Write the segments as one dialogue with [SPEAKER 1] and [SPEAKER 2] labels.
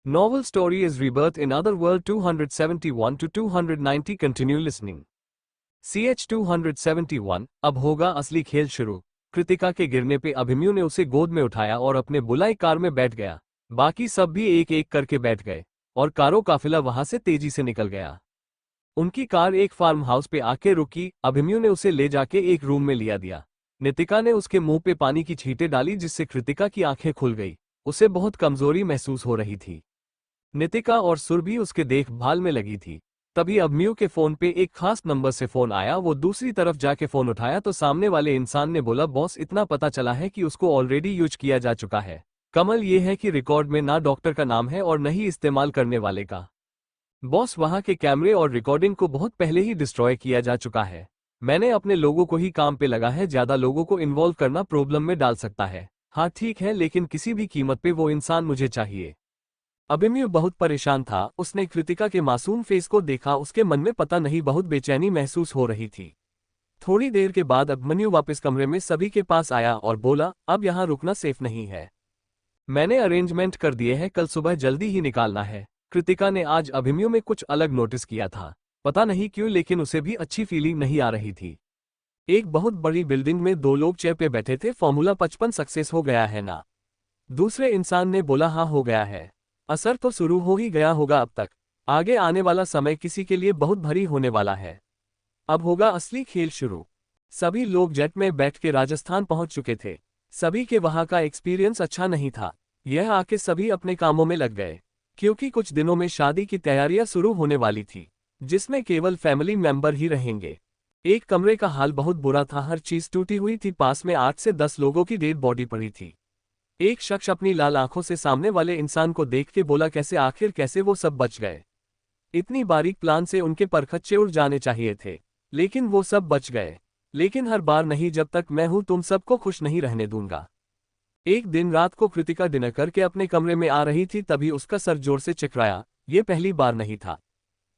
[SPEAKER 1] Novel story is Rebirth in Other World 271 to 290. Continue listening. CH 271 अब होगा असली खेल शुरू। कृतिका के गिरने पे अभिमन्यु ने उसे गोद में उठाया और अपने बुलाई कार में बैठ गया। बाकी सब भी एक एक करके बैठ गए और कारों काफिला वहां से तेजी से निकल गया। उनकी कार एक फार्म हाउस पे आके रुकी। अभिमन्यु ने उसे ले जाके एक रूम में लिया दिया। नितिका ने उसके मुंह पे पानी की छींटें डाली जिससे कृतिका की आंखें खुल गई। उसे बहुत कमजोरी महसूस हो रही थी। नितिका और सुरभि उसके देखभाल में लगी थी। तभी अभिमन्यु के फोन पे एक खास नंबर से फोन आया। वो दूसरी तरफ जाके फोन उठाया तो सामने वाले इंसान ने बोला, बॉस इतना पता चला है कि उसको ऑलरेडी यूज किया जा चुका है। कमल ये है कि रिकॉर्ड में ना डॉक्टर का नाम है और न ही इस्तेमाल करने वाले का। बॉस वहां के कैमरे और रिकॉर्डिंग को बहुत पहले ही डिस्ट्रॉय किया जा चुका है। मैंने अपने लोगों को ही काम पे लगा है। ज्यादा लोगों को इन्वॉल्व करना प्रॉब्लम में डाल सकता है। हाँ ठीक है, लेकिन किसी भी कीमत पे वो इंसान मुझे चाहिए। अभिमन्यु बहुत परेशान था। उसने कृतिका के मासूम फेस को देखा। उसके मन में पता नहीं बहुत बेचैनी महसूस हो रही थी। थोड़ी देर के बाद अभिमन्यु वापस कमरे में सभी के पास आया और बोला, अब यहाँ रुकना सेफ नहीं है। मैंने अरेंजमेंट कर दिए हैं, कल सुबह जल्दी ही निकालना है। कृतिका ने आज अभिमन्यु में कुछ अलग नोटिस किया था। पता नहीं क्यों, लेकिन उसे भी अच्छी फीलिंग नहीं आ रही थी। एक बहुत बड़ी बिल्डिंग में दो लोग चेयर पे बैठे थे। फॉर्मूला 55 सक्सेस हो गया है ना? दूसरे इंसान ने बोला, हाँ हो गया है। असर तो शुरू हो ही गया होगा अब तक। आगे आने वाला समय किसी के लिए बहुत भारी होने वाला है। अब होगा असली खेल शुरू। सभी लोग जेट में बैठ के राजस्थान पहुंच चुके थे। सभी के वहां का एक्सपीरियंस अच्छा नहीं था। यह आके सभी अपने कामों में लग गए, क्योंकि कुछ दिनों में शादी की तैयारियां शुरू होने वाली थी, जिसमें केवल फैमिली मेंबर ही रहेंगे। एक कमरे का हाल बहुत बुरा था। हर चीज टूटी हुई थी। पास में 8 से 10 लोगों की डेड बॉडी पड़ी थी। एक शख्स अपनी लाल आंखों से सामने वाले इंसान को देख के बोला, कैसे वो सब बच गए? इतनी बारीक प्लान से उनके परखच्चे उड़ जाने चाहिए थे, लेकिन वो सब बच गए। लेकिन हर बार नहीं, जब तक मैं हूं तुम सबको खुश नहीं रहने दूंगा। एक दिन रात को कृतिका डिनर करके अपने कमरे में आ रही थी, तभी उसका सर जोर से चकराया। ये पहली बार नहीं था।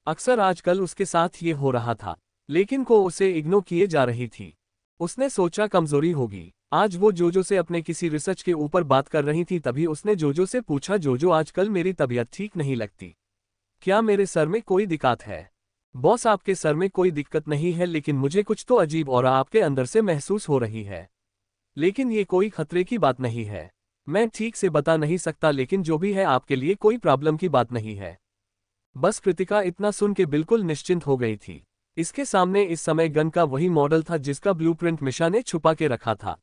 [SPEAKER 1] अक्सर आजकल उसके साथ ये हो रहा था, लेकिन को उसे इग्नोर किए जा रही थी। उसने सोचा कमजोरी होगी। आज वो जोजो से अपने किसी रिसर्च के ऊपर बात कर रही थी। तभी उसने जोजो से पूछा, जोजो आजकल मेरी तबीयत ठीक नहीं लगती। क्या मेरे सर में कोई दिक्कत है? बॉस आपके सर में कोई दिक्कत नहीं है, लेकिन मुझे कुछ तो अजीब ऑरा आपके अंदर से महसूस हो रही है। लेकिन ये कोई खतरे की बात नहीं है। मैं ठीक से बता नहीं सकता, लेकिन जो भी है आपके लिए कोई प्रॉब्लम की बात नहीं है। बस कृतिका इतना सुन के बिल्कुल निश्चिंत हो गई थी। इसके सामने इस समय गन का वही मॉडल था जिसका ब्लूप्रिंट मिशा ने छुपा के रखा था।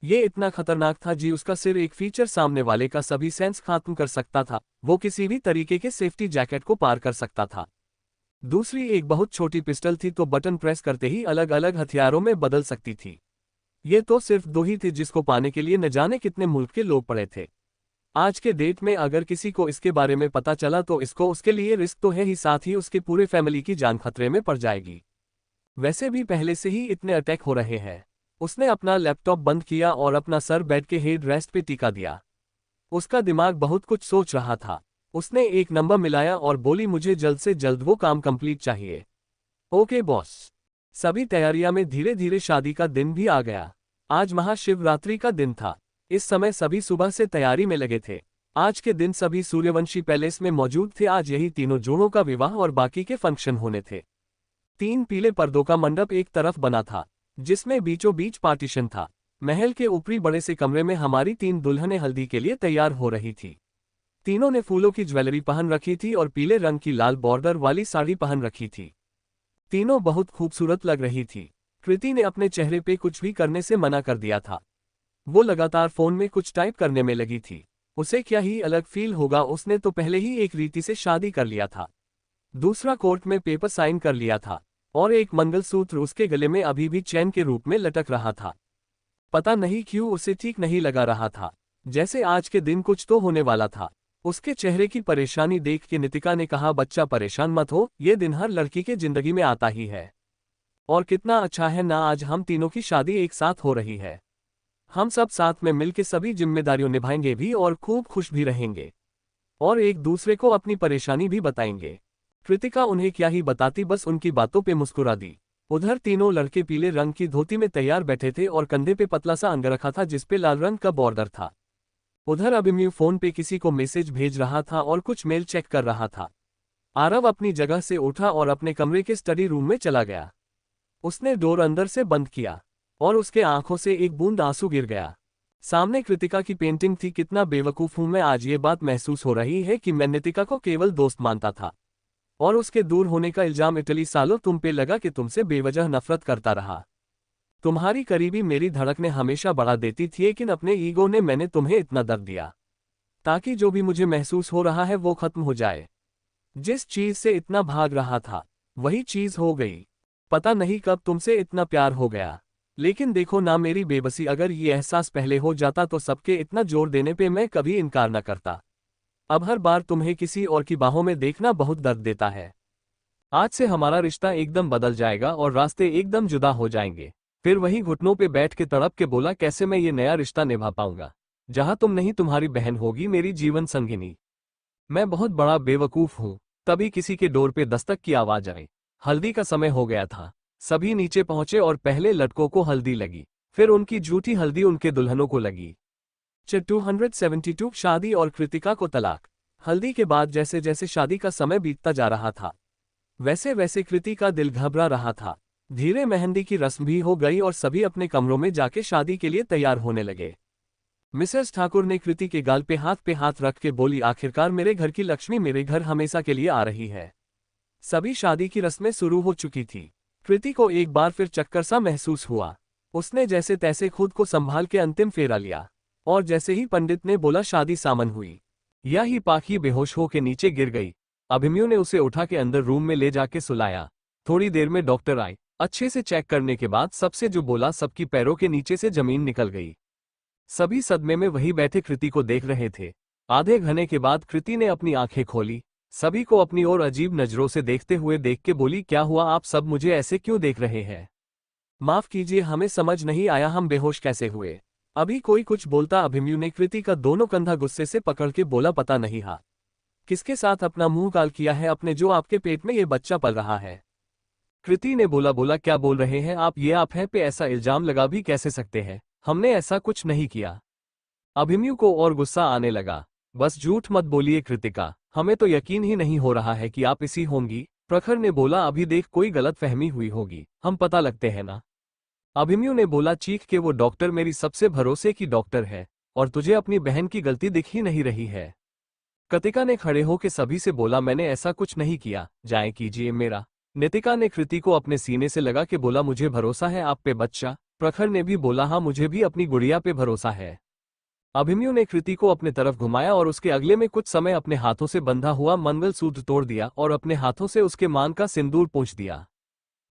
[SPEAKER 1] ये इतना खतरनाक था जी, उसका सिर एक फीचर सामने वाले का सभी सेंस खत्म कर सकता था। वो किसी भी तरीके के सेफ्टी जैकेट को पार कर सकता था। दूसरी एक बहुत छोटी पिस्टल थी, तो बटन प्रेस करते ही अलग अलग हथियारों में बदल सकती थी। ये तो सिर्फ दो ही थी, जिसको पाने के लिए न जाने कितने मुल्क के लोग पड़े थे। आज के डेट में अगर किसी को इसके बारे में पता चला तो इसको उसके लिए रिस्क तो है ही, साथ ही उसकी पूरे फैमिली की जान खतरे में पड़ जाएगी। वैसे भी पहले से ही इतने अटैक हो रहे हैं। उसने अपना लैपटॉप बंद किया और अपना सर बेड के हेड रेस्ट पे टिका दिया। उसका दिमाग बहुत कुछ सोच रहा था। उसने एक नंबर मिलाया और बोली, मुझे जल्द से जल्द वो काम कंप्लीट चाहिए। Okay boss. सभी तैयारियां में धीरे धीरे शादी का दिन भी आ गया। आज महाशिवरात्रि का दिन था। इस समय सभी सुबह से तैयारी में लगे थे। आज के दिन सभी सूर्यवंशी पैलेस में मौजूद थे। आज यही तीनों जोड़ों का विवाह और बाकी के फंक्शन होने थे। 3 पीले पर्दों का मंडप एक तरफ बना था, जिसमें बीचों बीच पार्टीशन था। महल के ऊपरी बड़े से कमरे में हमारी 3 दुल्हनें हल्दी के लिए तैयार हो रही थी। तीनों ने फूलों की ज्वेलरी पहन रखी थी और पीले रंग की लाल बॉर्डर वाली साड़ी पहन रखी थी। तीनों बहुत खूबसूरत लग रही थी। कृति ने अपने चेहरे पे कुछ भी करने से मना कर दिया था। वो लगातार फोन में कुछ टाइप करने में लगी थी। उसे क्या ही अलग फील होगा, उसने तो पहले ही एक रीति से शादी कर लिया था, दूसरा कोर्ट में पेपर साइन कर लिया था, और एक मंगलसूत्र उसके गले में अभी भी चैन के रूप में लटक रहा था। पता नहीं क्यों उसे ठीक नहीं लगा रहा था, जैसे आज के दिन कुछ तो होने वाला था। उसके चेहरे की परेशानी देख के नितिका ने कहा, बच्चा परेशान मत हो, ये दिन हर लड़की के जिंदगी में आता ही है। और कितना अच्छा है ना, आज हम तीनों की शादी एक साथ हो रही है। हम सब साथ में मिलकर सभी जिम्मेदारियों निभाएंगे भी और खूब खुश भी रहेंगे, और एक दूसरे को अपनी परेशानी भी बताएंगे। कृतिका उन्हें क्या ही बताती, बस उनकी बातों पे मुस्कुरा दी। उधर तीनों लड़के पीले रंग की धोती में तैयार बैठे थे और कंधे पे पतला सा अंगरखा था जिसपे लाल रंग का बॉर्डर था। उधर अभिमन्यु फोन पे किसी को मैसेज भेज रहा था और कुछ मेल चेक कर रहा था। आरव अपनी जगह से उठा और अपने कमरे के स्टडी रूम में चला गया। उसने डोर अंदर से बंद किया और उसके आंखों से एक बूंद आंसू गिर गया। सामने कृतिका की पेंटिंग थी। कितना बेवकूफ हूं मैं, आज ये बात महसूस हो रही है कि मैं नितिका को केवल दोस्त मानता था और उसके दूर होने का इल्जाम इतनी सालों तुम पे लगा कि तुमसे बेवजह नफरत करता रहा। तुम्हारी करीबी मेरी धड़कनें हमेशा बढ़ा देती थी, लेकिन अपने ईगो ने मैंने तुम्हें इतना दर्द दिया ताकि जो भी मुझे महसूस हो रहा है वो खत्म हो जाए। जिस चीज से इतना भाग रहा था वही चीज हो गई। पता नहीं कब तुमसे इतना प्यार हो गया, लेकिन देखो ना मेरी बेबसी, अगर ये एहसास पहले हो जाता तो सबके इतना जोर देने पे मैं कभी इनकार न करता। अब हर बार तुम्हें किसी और की बाहों में देखना बहुत दर्द देता है। आज से हमारा रिश्ता एकदम बदल जाएगा और रास्ते एकदम जुदा हो जाएंगे। फिर वही घुटनों पे बैठ के तड़प के बोला, कैसे मैं ये नया रिश्ता निभा पाऊंगा जहां तुम नहीं, तुम्हारी बहन होगी मेरी जीवन संगिनी। मैं बहुत बड़ा बेवकूफ हूं। तभी किसी के डोर पे दस्तक की आवाज आई। हल्दी का समय हो गया था। सभी नीचे पहुंचे और पहले लड़कों को हल्दी लगी, फिर उनकी झूठी हल्दी उनके दुल्हनों को लगी। 272 शादी और कृतिका को तलाक। हल्दी के बाद जैसे जैसे शादी का समय बीतता जा रहा था वैसे वैसे कृति का दिल घबरा रहा था। धीरे मेहंदी की रस्म भी हो गई और सभी अपने कमरों में जाके शादी के लिए तैयार होने लगे। मिसेस ठाकुर ने कृति के गाल पे हाथ रख के बोली, आखिरकार मेरे घर की लक्ष्मी मेरे घर हमेशा के लिए आ रही है। सभी शादी की रस्में शुरू हो चुकी थी। कृति को एक बार फिर चक्कर सा महसूस हुआ। उसने जैसे तैसे खुद को संभाल के अंतिम फेरा लिया और जैसे ही पंडित ने बोला शादी सामन हुई, यही पाखी बेहोश हो के नीचे गिर गई। अभिमन्यु ने उसे उठा के अंदर रूम में ले जाके सुलाया। थोड़ी देर में डॉक्टर आए। अच्छे से चेक करने के बाद सबसे जो बोला, सबकी पैरों के नीचे से जमीन निकल गई। सभी सदमे में वही बैठे कृति को देख रहे थे। आधे घंटे के बाद कृति ने अपनी आंखें खोली। सभी को अपनी ओर अजीब नजरों से देखते हुए देख के बोली, क्या हुआ, आप सब मुझे ऐसे क्यों देख रहे हैं? माफ कीजिए, हमें समझ नहीं आया हम बेहोश कैसे हुए। अभी कोई कुछ बोलता। अभिमन्यु ने कृति का दोनों कंधा गुस्से से पकड़ के बोला, पता नहीं हा किसके साथ अपना मुंह काल किया है अपने, जो आपके पेट में ये बच्चा पल रहा है। कृति ने बोला क्या बोल रहे हैं आप, ये आप हैं पे ऐसा इल्जाम लगा भी कैसे सकते हैं, हमने ऐसा कुछ नहीं किया। अभिमन्यु को और गुस्सा आने लगा। बस झूठ मत बोलिए कृतिका, हमें तो यकीन ही नहीं हो रहा है कि आप इसी होंगी। प्रखर ने बोला, अभी देख कोई गलत फहमी हुई होगी, हम पता लगते हैं ना। अभिमन्यु ने बोला चीख के, वो डॉक्टर मेरी सबसे भरोसे की डॉक्टर है और तुझे अपनी बहन की गलती दिख ही नहीं रही है। कृतिका ने खड़े होकर सभी से बोला, मैंने ऐसा कुछ नहीं किया, जाए कीजिए मेरा। नितिका ने कृति को अपने सीने से लगा के बोला, मुझे भरोसा है आप पे बच्चा। प्रखर ने भी बोला, हाँ मुझे भी अपनी गुड़िया पे भरोसा है। अभिमन्यु ने कृति को अपने तरफ घुमाया और उसके अगले में कुछ समय अपने हाथों से बंधा हुआ मंगलसूत्र तोड़ दिया और अपने हाथों से उसके मान का सिंदूर पोंछ दिया।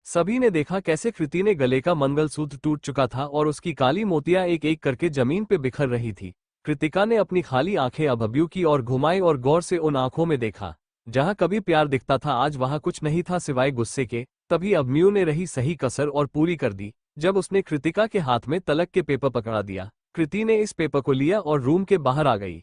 [SPEAKER 1] सभी ने देखा कैसे कृति ने गले का मंगलसूत्र टूट चुका था और उसकी काली मोतियां एक एक करके जमीन पे बिखर रही थी। कृतिका ने अपनी खाली आंखें अभिमन्यु की ओर घुमाई और गौर से उन आंखों में देखा जहां कभी प्यार दिखता था, आज वहां कुछ नहीं था सिवाय गुस्से के। तभी अभिमन्यु ने रही सही कसर और पूरी कर दी जब उसने कृतिका के हाथ में तलाक के पेपर पकड़ा दिया। कृति ने इस पेपर को लिया और रूम के बाहर आ गई।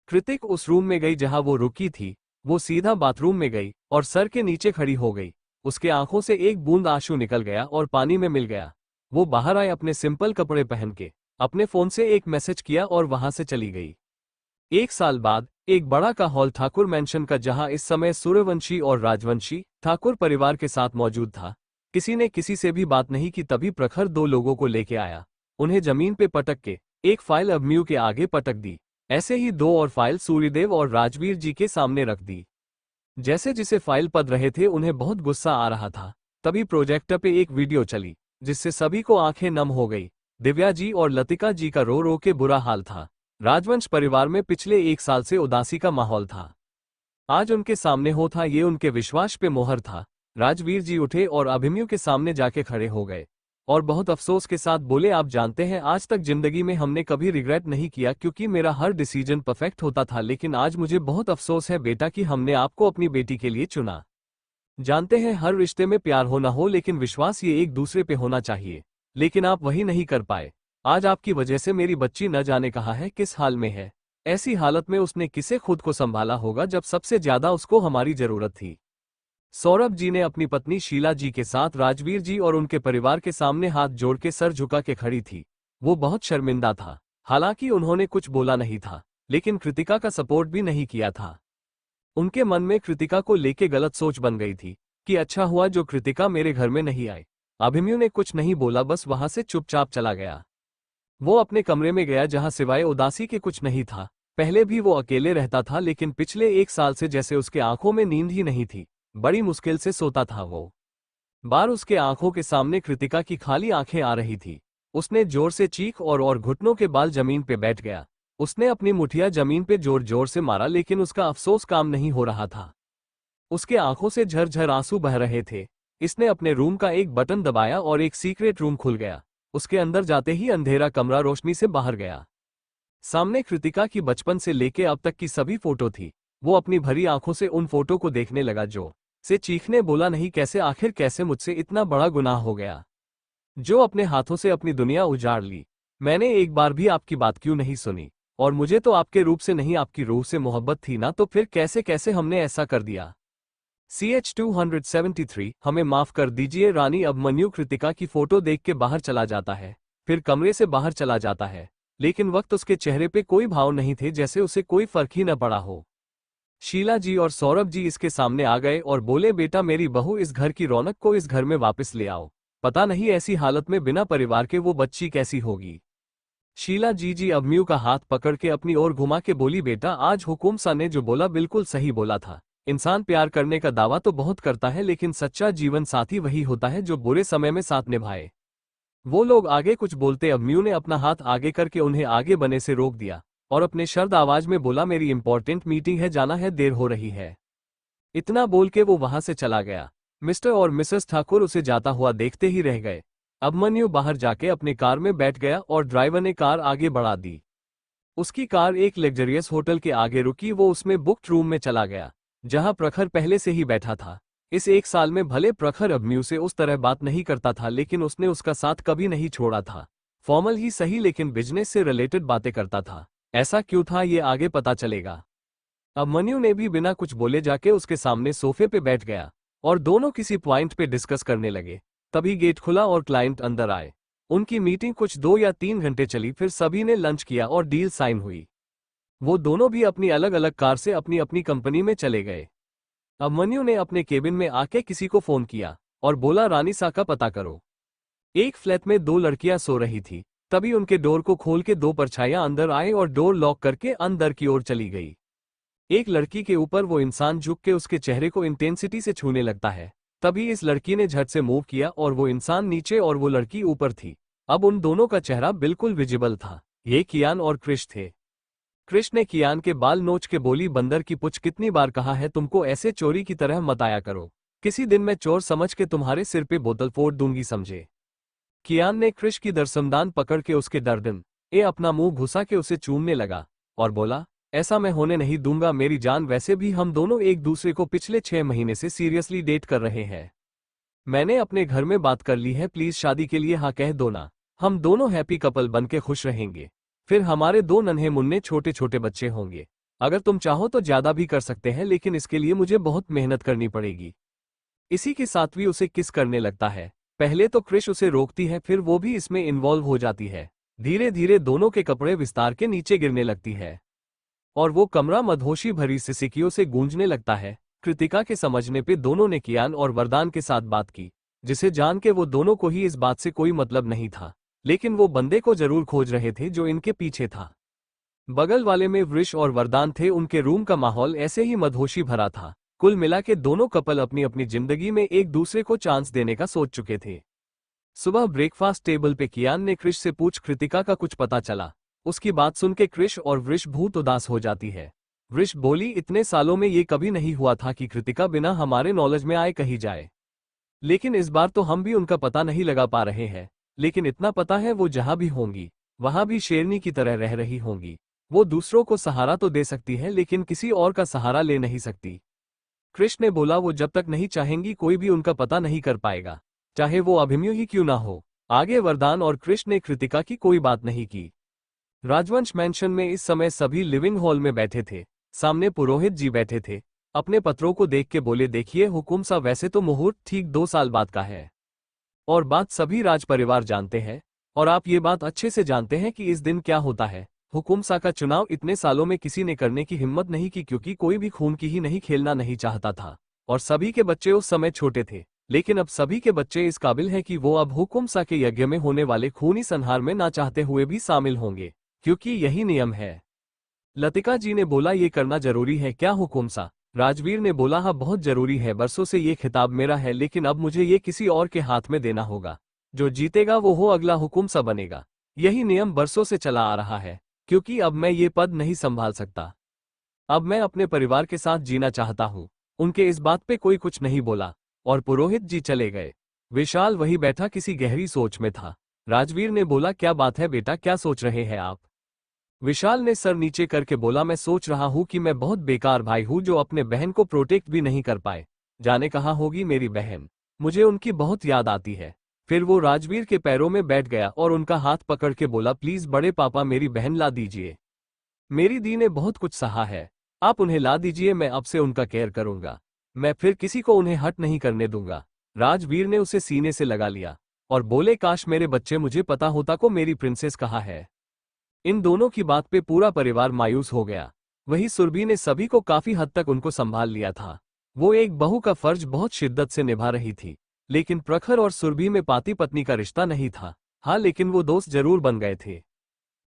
[SPEAKER 1] कृतिक उस रूम में गई जहां वो रुकी थी। वो सीधा बाथरूम में गई और सर के नीचे खड़ी हो गई। उसके आंखों से एक बूंद आंसू निकल गया और पानी में मिल गया। वो बाहर आए अपने सिंपल कपड़े पहन के, अपने फोन से एक मैसेज किया और वहां से चली गई। 1 साल बाद एक बड़ा का हॉल ठाकुर मैंशन का, जहां इस समय सूर्यवंशी और राजवंशी ठाकुर परिवार के साथ मौजूद था। किसी ने किसी से भी बात नहीं की। तभी प्रखर 2 लोगों को लेके आया। उन्हें जमीन पे पटक के एक फाइल अभिमन्यु के आगे पटक दी। ऐसे ही 2 और फाइल सूर्यदेव और राजवीर जी के सामने रख दी। जैसे जिसे फाइल पढ़ रहे थे उन्हें बहुत गुस्सा आ रहा था। तभी प्रोजेक्टर पे एक वीडियो चली जिससे सभी को आंखें नम हो गई। दिव्या जी और लतिका जी का रो रो के बुरा हाल था। राजवंश परिवार में पिछले 1 साल से उदासी का माहौल था। आज उनके सामने हो था, ये उनके विश्वास पे मोहर था। राजवीर जी उठे और अभिमन्यु के सामने जाके खड़े हो गए और बहुत अफसोस के साथ बोले, आप जानते हैं आज तक जिंदगी में हमने कभी रिग्रेट नहीं किया क्योंकि मेरा हर डिसीजन परफेक्ट होता था, लेकिन आज मुझे बहुत अफसोस है बेटा कि हमने आपको अपनी बेटी के लिए चुना। जानते हैं हर रिश्ते में प्यार हो ना हो लेकिन विश्वास ये एक दूसरे पे होना चाहिए, लेकिन आप वही नहीं कर पाए। आज आपकी वजह से मेरी बच्ची न जाने कहा है किस हाल में है। ऐसी हालत में उसने किसे खुद को संभाला होगा जब सबसे ज्यादा उसको हमारी जरूरत थी। सौरभ जी ने अपनी पत्नी शीला जी के साथ राजवीर जी और उनके परिवार के सामने हाथ जोड़ के सर झुका के खड़ी थी। वो बहुत शर्मिंदा था। हालांकि उन्होंने कुछ बोला नहीं था, लेकिन कृतिका का सपोर्ट भी नहीं किया था। उनके मन में कृतिका को लेके गलत सोच बन गई थी कि अच्छा हुआ जो कृतिका मेरे घर में नहीं आई। अभिमन्यु ने कुछ नहीं बोला, बस वहां से चुपचाप चला गया। वो अपने कमरे में गया जहां सिवाय उदासी के कुछ नहीं था। पहले भी वो अकेले रहता था, लेकिन पिछले 1 साल से जैसे उसके आंखों में नींद ही नहीं थी। बड़ी मुश्किल से सोता था वो। बार उसके आंखों के सामने कृतिका की खाली आंखें आ रही थी। उसने जोर से चीख और घुटनों के बाल जमीन पे बैठ गया। उसने अपनी मुठिया जमीन पे जोर जोर से मारा, लेकिन उसका अफसोस काम नहीं हो रहा था। उसके आंखों से झरझर आंसू बह रहे थे। इसने अपने रूम का एक बटन दबाया और एक सीक्रेट रूम खुल गया। उसके अंदर जाते ही अंधेरा कमरा रोशनी से बाहर गया। सामने कृतिका की बचपन से लेके अब तक की सभी फोटो थी। वो अपनी भरी आंखों से उन फोटो को देखने लगा। जो से चीखने बोला, नहीं कैसे, आखिर कैसे मुझसे इतना बड़ा गुनाह हो गया जो अपने हाथों से अपनी दुनिया उजाड़ ली। मैंने एक बार भी आपकी बात क्यों नहीं सुनी? और मुझे तो आपके रूप से नहीं आपकी रूह से मोहब्बत थी ना, तो फिर कैसे कैसे हमने ऐसा कर दिया? CH-273 हमें माफ कर दीजिए रानी। अभिमन्यु कृतिका की फोटो देख के बाहर चला जाता है, फिर कमरे से बाहर चला जाता है, लेकिन वक्त उसके चेहरे पे कोई भाव नहीं थे, जैसे उसे कोई फर्क ही न पड़ा हो। शीला जी और सौरभ जी इसके सामने आ गए और बोले, बेटा मेरी बहू, इस घर की रौनक को इस घर में वापस ले आओ। पता नहीं ऐसी हालत में बिना परिवार के वो बच्ची कैसी होगी। शीला जी अभिमन्यु का हाथ पकड़ के अपनी ओर घुमा के बोली, बेटा आज हुकुम सा ने जो बोला बिल्कुल सही बोला था। इंसान प्यार करने का दावा तो बहुत करता है, लेकिन सच्चा जीवन साथी वही होता है जो बुरे समय में साथ निभाए। वो लोग आगे कुछ बोलते, अभिमन्यु ने अपना हाथ आगे करके उन्हें आगे बने से रोक दिया और अपने शर्द आवाज में बोला, मेरी इंपॉर्टेंट मीटिंग है, जाना है, देर हो रही है। इतना बोल के वो वहां से चला गया। मिस्टर और मिसेस ठाकुर उसे जाता हुआ देखते ही रह गए। अभिमन्यु बाहर जाके अपने कार में बैठ गया और ड्राइवर ने कार आगे बढ़ा दी। उसकी कार एक लग्जरियस होटल के आगे रुकी। वो उसमें बुक्ड रूम में चला गया जहां प्रखर पहले से ही बैठा था। इस 1 साल में भले प्रखर अभिमन्यु से उस तरह बात नहीं करता था, लेकिन उसने उसका साथ कभी नहीं छोड़ा था। फॉर्मल ही सही, लेकिन बिजनेस से रिलेटेड बातें करता था। ऐसा क्यों था ये आगे पता चलेगा। अभिमन्यु ने भी बिना कुछ बोले जाके उसके सामने सोफे पे बैठ गया और दोनों किसी पॉइंट पे डिस्कस करने लगे। तभी गेट खुला और क्लाइंट अंदर आए। उनकी मीटिंग कुछ 2 या 3 घंटे चली, फिर सभी ने लंच किया और डील साइन हुई। वो दोनों भी अपनी अलग अलग कार से अपनी अपनी कंपनी में चले गए। अभिमन्यु ने अपने केबिन में आके किसी को फोन किया और बोला, रानी सा का पता करो। एक फ्लैट में 2 लड़कियां सो रही थी। तभी उनके डोर को खोल के 2 परछाइयां अंदर आए और डोर लॉक करके अंदर की ओर चली गई। एक लड़की के ऊपर वो इंसान झुक के उसके चेहरे को इंटेंसिटी से छूने लगता है। तभी इस लड़की ने झट से मूव किया और वो इंसान नीचे और वो लड़की ऊपर थी। अब उन दोनों का चेहरा बिल्कुल विजिबल था। ये कियान और क्रिश थे। क्रिश ने कियान के बाल नोच के बोली, बंदर की पुछ, कितनी बार कहा है तुमको ऐसे चोरी की तरह मत आया करो। किसी दिन मैं चोर समझ के तुम्हारे सिर पे बोतल फोड़ दूंगी, समझे। कियान ने क्रिश की दरसमदान पकड़ के उसके गर्दन अपना मुंह घुसा के उसे चूमने लगा और बोला, ऐसा मैं होने नहीं दूंगा मेरी जान। वैसे भी हम दोनों एक दूसरे को पिछले 6 महीने से सीरियसली डेट कर रहे हैं। मैंने अपने घर में बात कर ली है, प्लीज शादी के लिए हाँ कह दो ना। हम दोनों हैप्पी कपल बनके खुश रहेंगे। फिर हमारे 2 नन्हे मुन्ने छोटे छोटे बच्चे होंगे। अगर तुम चाहो तो ज्यादा भी कर सकते हैं, लेकिन इसके लिए मुझे बहुत मेहनत करनी पड़ेगी। इसी के साथ भी उसे किस करने लगता है। पहले तो क्रिश उसे रोकती है, फिर वो भी इसमें इन्वॉल्व हो जाती है। धीरे धीरे दोनों के कपड़े विस्तार के नीचे गिरने लगती है और वो कमरा मदहोशी भरी सिसकियों से गूंजने लगता है। कृतिका के समझने पे दोनों ने कियान और वरदान के साथ बात की, जिसे जान के वो दोनों को ही इस बात से कोई मतलब नहीं था, लेकिन वो बंदे को जरूर खोज रहे थे जो इनके पीछे था। बगल वाले में वृष और वरदान थे। उनके रूम का माहौल ऐसे ही मदहोशी भरा था। कुल मिला के दोनों कपल अपनी अपनी जिंदगी में एक दूसरे को चांस देने का सोच चुके थे। सुबह ब्रेकफास्ट टेबल पे कियान ने क्रिश से पूछ, कृतिका का कुछ पता चला? उसकी बात सुन के क्रिश और वृष भूत उदास हो जाती है। वृष बोली, इतने सालों में ये कभी नहीं हुआ था कि कृतिका बिना हमारे नॉलेज में आए कहीं जाए, लेकिन इस बार तो हम भी उनका पता नहीं लगा पा रहे हैं। लेकिन इतना पता है वो जहां भी होंगी वहां भी शेरनी की तरह रह रही होंगी। वो दूसरों को सहारा तो दे सकती है, लेकिन किसी और का सहारा ले नहीं सकती। कृष्ण ने बोला, वो जब तक नहीं चाहेंगी कोई भी उनका पता नहीं कर पाएगा, चाहे वो अभिमन्यु ही क्यों ना हो। आगे वरदान और कृष्ण ने कृतिका की कोई बात नहीं की। राजवंश मैंशन में इस समय सभी लिविंग हॉल में बैठे थे। सामने पुरोहित जी बैठे थे। अपने पत्रों को देख के बोले, देखिए हुकुम सा, वैसे तो मुहूर्त ठीक 2 साल बाद का है और बात सभी राज परिवार जानते हैं और आप ये बात अच्छे से जानते हैं कि इस दिन क्या होता है। हुकुमसा का चुनाव इतने सालों में किसी ने करने की हिम्मत नहीं की, क्योंकि कोई भी खून की ही नहीं खेलना नहीं चाहता था, और सभी के बच्चे उस समय छोटे थे। लेकिन अब सभी के बच्चे इस काबिल हैं कि वो अब हुकुमसा के यज्ञ में होने वाले खूनी संहार में ना चाहते हुए भी शामिल होंगे, क्योंकि यही नियम है। लतिका जी ने बोला, ये करना जरूरी है क्या हुकुमसा? राजवीर ने बोला, हाँ बहुत जरूरी है, बरसों से ये खिताब मेरा है, लेकिन अब मुझे ये किसी और के हाथ में देना होगा। जो जीतेगा वो हो अगला हुकुमसा बनेगा। यही नियम बरसों से चला आ रहा है, क्योंकि अब मैं ये पद नहीं संभाल सकता। अब मैं अपने परिवार के साथ जीना चाहता हूँ। उनके इस बात पे कोई कुछ नहीं बोला, और पुरोहित जी चले गए। विशाल वही बैठा किसी गहरी सोच में था। राजवीर ने बोला, क्या बात है बेटा, क्या सोच रहे हैं आप? विशाल ने सर नीचे करके बोला, मैं सोच रहा हूँ कि मैं बहुत बेकार भाई हूँ जो अपने बहन को प्रोटेक्ट भी नहीं कर पाए। जाने कहाँ होगी मेरी बहन, मुझे उनकी बहुत याद आती है। फिर वो राजवीर के पैरों में बैठ गया और उनका हाथ पकड़ के बोला, प्लीज बड़े पापा मेरी बहन ला दीजिए। मेरी दी ने बहुत कुछ सहा है, आप उन्हें ला दीजिए, मैं अब से उनका केयर करूंगा। मैं फिर किसी को उन्हें हट नहीं करने दूंगा। राजवीर ने उसे सीने से लगा लिया और बोले, काश मेरे बच्चे, मुझे पता होता को मेरी प्रिंसेस कहाँ है। इन दोनों की बात पे पूरा परिवार मायूस हो गया। वही सुरभि ने सभी को काफी हद तक उनको संभाल लिया था। वो एक बहू का फर्ज बहुत शिद्दत से निभा रही थी, लेकिन प्रखर और सुरभि में पति पत्नी का रिश्ता नहीं था। हाँ, लेकिन वो दोस्त जरूर बन गए थे।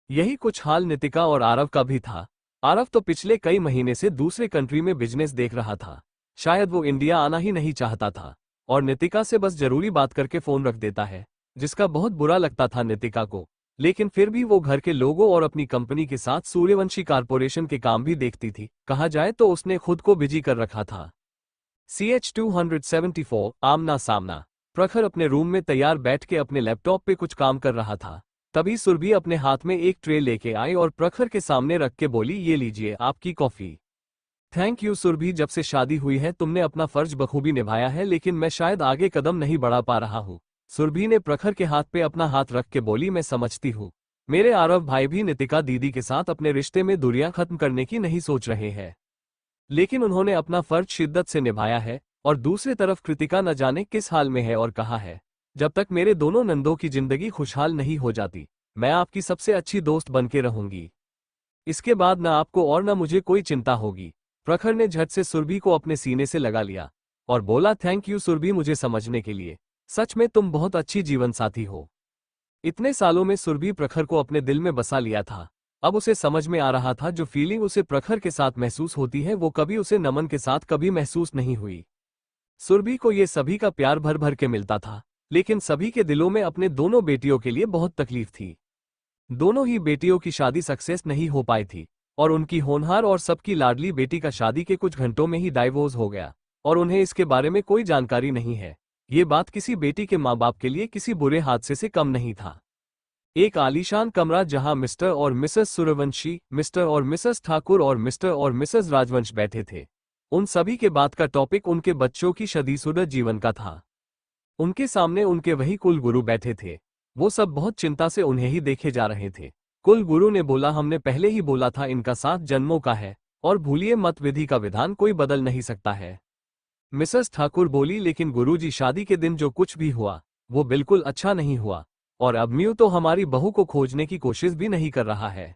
[SPEAKER 1] यही कुछ हाल नितिका और आरव का भी था। आरव तो पिछले कई महीने से दूसरे कंट्री में बिजनेस देख रहा था। शायद वो इंडिया आना ही नहीं चाहता था, और नितिका से बस जरूरी बात करके फोन रख देता है, जिसका बहुत बुरा लगता था नितिका को। लेकिन फिर भी वो घर के लोगों और अपनी कंपनी के साथ सूर्यवंशी कारपोरेशन के काम भी देखती थी। कहा जाए तो उसने खुद को बिजी कर रखा था। CH-274 आमना सामना। प्रखर अपने रूम में तैयार बैठ के अपने लैपटॉप पे कुछ काम कर रहा था। तभी सुरभि अपने हाथ में एक ट्रे लेके आई और प्रखर के सामने रख के बोली, ये लीजिए आपकी कॉफी। थैंक यू सुरभि, जब से शादी हुई है तुमने अपना फर्ज बखूबी निभाया है, लेकिन मैं शायद आगे कदम नहीं बढ़ा पा रहा हूँ। सुरभि ने प्रखर के हाथ पे अपना हाथ रख के बोली, मैं समझती हूँ। मेरे आरव भाई भी नितिका दीदी के साथ अपने रिश्ते में दूरियां खत्म करने की नहीं सोच रहे हैं, लेकिन उन्होंने अपना फर्ज शिद्दत से निभाया है। और दूसरी तरफ कृतिका न जाने किस हाल में है और कहा है, जब तक मेरे दोनों नंदों की जिंदगी खुशहाल नहीं हो जाती, मैं आपकी सबसे अच्छी दोस्त बनके रहूंगी। इसके बाद न आपको और न मुझे कोई चिंता होगी। प्रखर ने झट से सुरभि को अपने सीने से लगा लिया और बोला, थैंक यू सुरभि मुझे समझने के लिए। सच में तुम बहुत अच्छी जीवन साथी हो। इतने सालों में सुरभि प्रखर को अपने दिल में बसा लिया था। अब उसे समझ में आ रहा था, जो फीलिंग उसे प्रखर के साथ महसूस होती है वो कभी उसे नमन के साथ कभी महसूस नहीं हुई। सुरभि को ये सभी का प्यार भर भर के मिलता था, लेकिन सभी के दिलों में अपने दोनों बेटियों के लिए बहुत तकलीफ थी। दोनों ही बेटियों की शादी सक्सेस नहीं हो पाई थी, और उनकी होनहार और सबकी लाडली बेटी का शादी के कुछ घंटों में ही डाइवोर्स हो गया, और उन्हें इसके बारे में कोई जानकारी नहीं है। ये बात किसी बेटी के माँ बाप के लिए किसी बुरे हादसे से कम नहीं था। एक आलीशान कमरा जहां मिस्टर और मिसेस सूर्यवंशी, मिस्टर और मिसेस ठाकुर और मिस्टर और मिसेस राजवंश बैठे थे। उन सभी के बात का टॉपिक उनके बच्चों की शादीशुदा जीवन का था। उनके सामने उनके वही कुल गुरु बैठे थे। वो सब बहुत चिंता से उन्हें ही देखे जा रहे थे। कुल गुरु ने बोला, हमने पहले ही बोला था इनका 7 जन्मों का है, और भूलिए मत, विधि का विधान कोई बदल नहीं सकता है। मिसेस ठाकुर बोली, लेकिन गुरुजी शादी के दिन जो कुछ भी हुआ वो बिल्कुल अच्छा नहीं हुआ, और अब म्यू तो हमारी बहू को खोजने की कोशिश भी नहीं कर रहा है।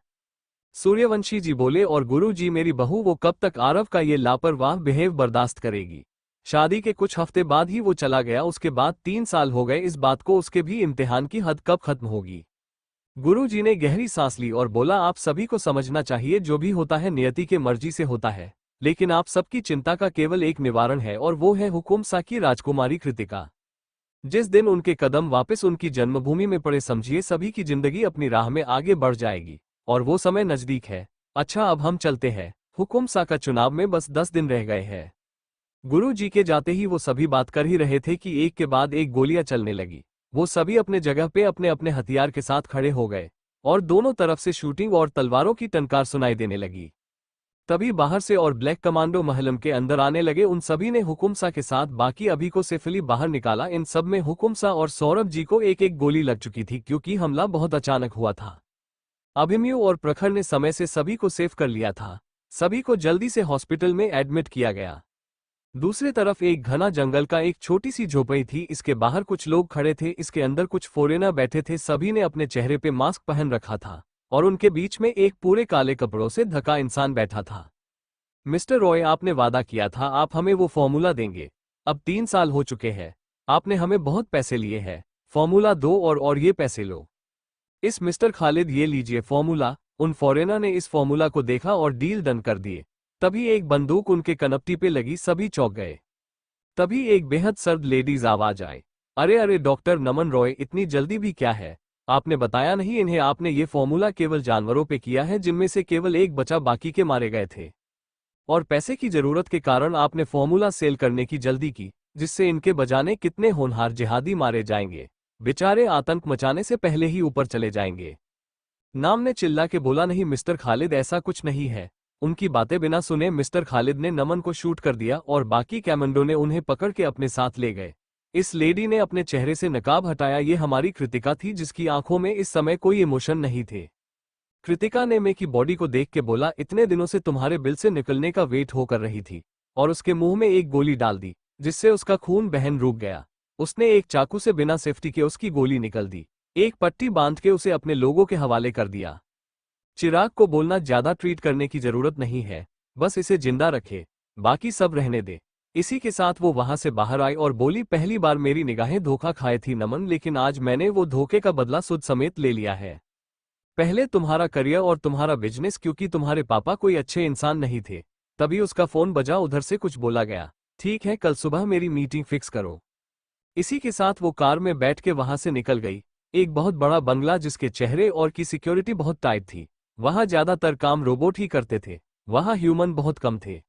[SPEAKER 1] सूर्यवंशी जी बोले, और गुरु जी मेरी बहू वो कब तक आरव का ये लापरवाह बिहेव बर्दाश्त करेगी? शादी के कुछ हफ्ते बाद ही वो चला गया, उसके बाद 3 साल हो गए इस बात को, उसके भी इम्तिहान की हद कब खत्म होगी? गुरु जी ने गहरी सांस ली और बोला, आप सभी को समझना चाहिए, जो भी होता है नियति के मर्जी से होता है, लेकिन आप सबकी चिंता का केवल एक निवारण है, और वो है हुकुमसा की राजकुमारी कृतिका। जिस दिन उनके कदम वापस उनकी जन्मभूमि में पड़े, समझिए सभी की जिंदगी अपनी राह में आगे बढ़ जाएगी, और वो समय नजदीक है। अच्छा, अब हम चलते हैं। हुकुमसा का चुनाव में बस 10 दिन रह गए हैं। गुरु जी के जाते ही वो सभी बात कर ही रहे थे कि एक के बाद एक गोलियां चलने लगी। वो सभी अपने जगह पे अपने अपने हथियार के साथ खड़े हो गए, और दोनों तरफ से शूटिंग और तलवारों की टंकार सुनाई देने लगी। तभी बाहर से और ब्लैक कमांडो महलम के अंदर आने लगे। उन सभी ने हुकुमसा के साथ बाकी अभी को सेफली बाहर निकाला। इन सब में हुकुमसा और सौरभ जी को एक एक गोली लग चुकी थी, क्योंकि हमला बहुत अचानक हुआ था। अभिमन्यु और प्रखर ने समय से सभी को सेफ कर लिया था। सभी को जल्दी से हॉस्पिटल में एडमिट किया गया। दूसरी तरफ एक घना जंगल का एक छोटी सी झोपड़ी थी। इसके बाहर कुछ लोग खड़े थे, इसके अंदर कुछ फॉरेनर बैठे थे। सभी ने अपने चेहरे पे मास्क पहन रखा था और उनके बीच में एक पूरे काले कपड़ों से ढका इंसान बैठा था। मिस्टर रॉय, आपने वादा किया था आप हमें वो फॉर्मूला देंगे। अब 3 साल हो चुके हैं, आपने हमें बहुत पैसे लिए हैं। फॉर्मूला दो और ये पैसे लो। इस मिस्टर खालिद, ये लीजिए फॉर्मूला। उन फॉरेनर ने इस फॉर्मूला को देखा और डील डन कर दिए। तभी एक बंदूक उनके कनपटी पे लगी, सभी चौंक गए। तभी एक बेहद सर्द लेडीज आवाज आई, अरे अरे डॉक्टर नमन रॉय, इतनी जल्दी भी क्या है? आपने बताया नहीं इन्हें आपने ये फॉर्मूला केवल जानवरों पे किया है जिनमें से केवल एक बचा, बाकी के मारे गए थे। और पैसे की जरूरत के कारण आपने फॉर्मूला सेल करने की जल्दी की, जिससे इनके बजाने कितने होनहार जिहादी मारे जाएंगे। बेचारे आतंक मचाने से पहले ही ऊपर चले जाएंगे। नाम ने चिल्ला के बोला, नहीं मिस्टर खालिद, ऐसा कुछ नहीं है। उनकी बातें बिना सुने मिस्टर खालिद ने नमन को शूट कर दिया और बाकी कमांडो ने उन्हें पकड़ के अपने साथ ले गए। इस लेडी ने अपने चेहरे से नकाब हटाया। ये हमारी कृतिका थी, जिसकी आंखों में इस समय कोई इमोशन नहीं थे। कृतिका ने मे की बॉडी को देख के बोला, इतने दिनों से तुम्हारे बिल से निकलने का वेट हो कर रही थी। और उसके मुंह में एक गोली डाल दी, जिससे उसका खून बहन रुक गया। उसने एक चाकू से बिना सेफ्टी के उसकी गोली निकल दी। एक पट्टी बांध के उसे अपने लोगों के हवाले कर दिया। चिराग को बोलना, ज्यादा ट्रीट करने की जरूरत नहीं है, बस इसे जिंदा रखे, बाकी सब रहने दे। इसी के साथ वो वहां से बाहर आई और बोली, पहली बार मेरी निगाहें धोखा खाए थी नमन, लेकिन आज मैंने वो धोखे का बदला सुध समेत ले लिया है। पहले तुम्हारा करियर और तुम्हारा बिजनेस, क्योंकि तुम्हारे पापा कोई अच्छे इंसान नहीं थे। तभी उसका फोन बजा, उधर से कुछ बोला गया, ठीक है कल सुबह मेरी मीटिंग फिक्स करो। इसी के साथ वो कार में बैठ के वहां से निकल गई। एक बहुत बड़ा बंगला जिसके चेहरे और की सिक्योरिटी बहुत टाइट थी। वहां ज्यादातर काम रोबोट ही करते थे, वहां ह्यूमन बहुत कम थे।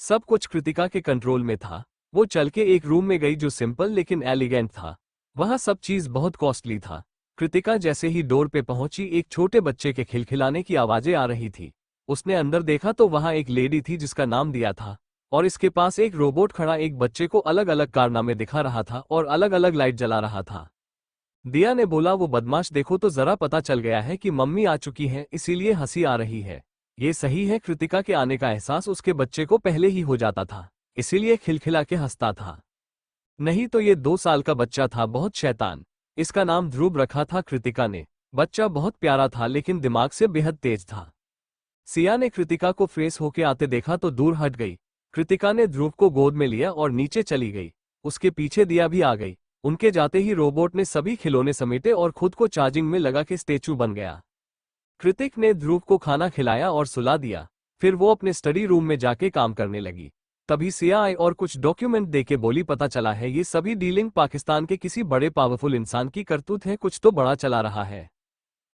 [SPEAKER 1] सब कुछ कृतिका के कंट्रोल में था। वो चल के एक रूम में गई जो सिंपल लेकिन एलिगेंट था। वहां सब चीज बहुत कॉस्टली था। कृतिका जैसे ही डोर पे पहुंची, एक छोटे बच्चे के खिलखिलाने की आवाजें आ रही थी। उसने अंदर देखा तो वहां एक लेडी थी जिसका नाम दिया था, और इसके पास एक रोबोट खड़ा एक बच्चे को अलग अलग कारनामे दिखा रहा था और अलग अलग लाइट जला रहा था। दिया ने बोला, वो बदमाश देखो तो जरा, पता चल गया है कि मम्मी आ चुकी है, इसीलिए हंसी आ रही है। ये सही है, कृतिका के आने का एहसास उसके बच्चे को पहले ही हो जाता था, इसीलिए खिलखिला के हंसता था। नहीं तो ये 2 साल का बच्चा था, बहुत शैतान। इसका नाम ध्रुव रखा था कृतिका ने। बच्चा बहुत प्यारा था लेकिन दिमाग से बेहद तेज था। सिया ने कृतिका को फ्रेश होके आते देखा तो दूर हट गई। कृतिका ने ध्रुव को गोद में लिया और नीचे चली गई। उसके पीछे दिया भी आ गई। उनके जाते ही रोबोट ने सभी खिलौने समेटे और खुद को चार्जिंग में लगा के स्टैचू बन गया। कृतिक ने ध्रुव को खाना खिलाया और सुला दिया। फिर वो अपने स्टडी रूम में जाके काम करने लगी। तभी सिया आई और कुछ डॉक्यूमेंट देके बोली, पता चला है ये सभी डीलिंग पाकिस्तान के किसी बड़े पावरफुल इंसान की करतूत है, कुछ तो बड़ा चला रहा है।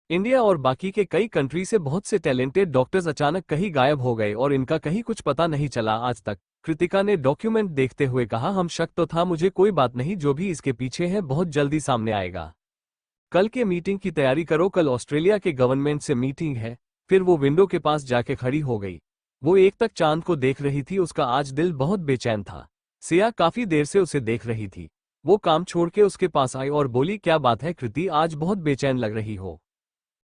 [SPEAKER 1] इंडिया और बाकी के कई कंट्री से बहुत से टैलेंटेड डॉक्टर्स अचानक कहीं गायब हो गए और इनका कहीं कुछ पता नहीं चला आज तक। कृतिका ने डॉक्यूमेंट देखते हुए कहा, हम शक तो था, मुझे कोई बात नहीं, जो भी इसके पीछे है बहुत जल्दी सामने आएगा। कल के मीटिंग की तैयारी करो, कल ऑस्ट्रेलिया के गवर्नमेंट से मीटिंग है। फिर वो विंडो के पास जाके खड़ी हो गई। वो एक तक चांद को देख रही थी, उसका आज दिल बहुत बेचैन था। सिया काफी देर से उसे देख रही थी। वो काम छोड़ के उसके पास आई और बोली, क्या बात है कृति, आज बहुत बेचैन लग रही हो।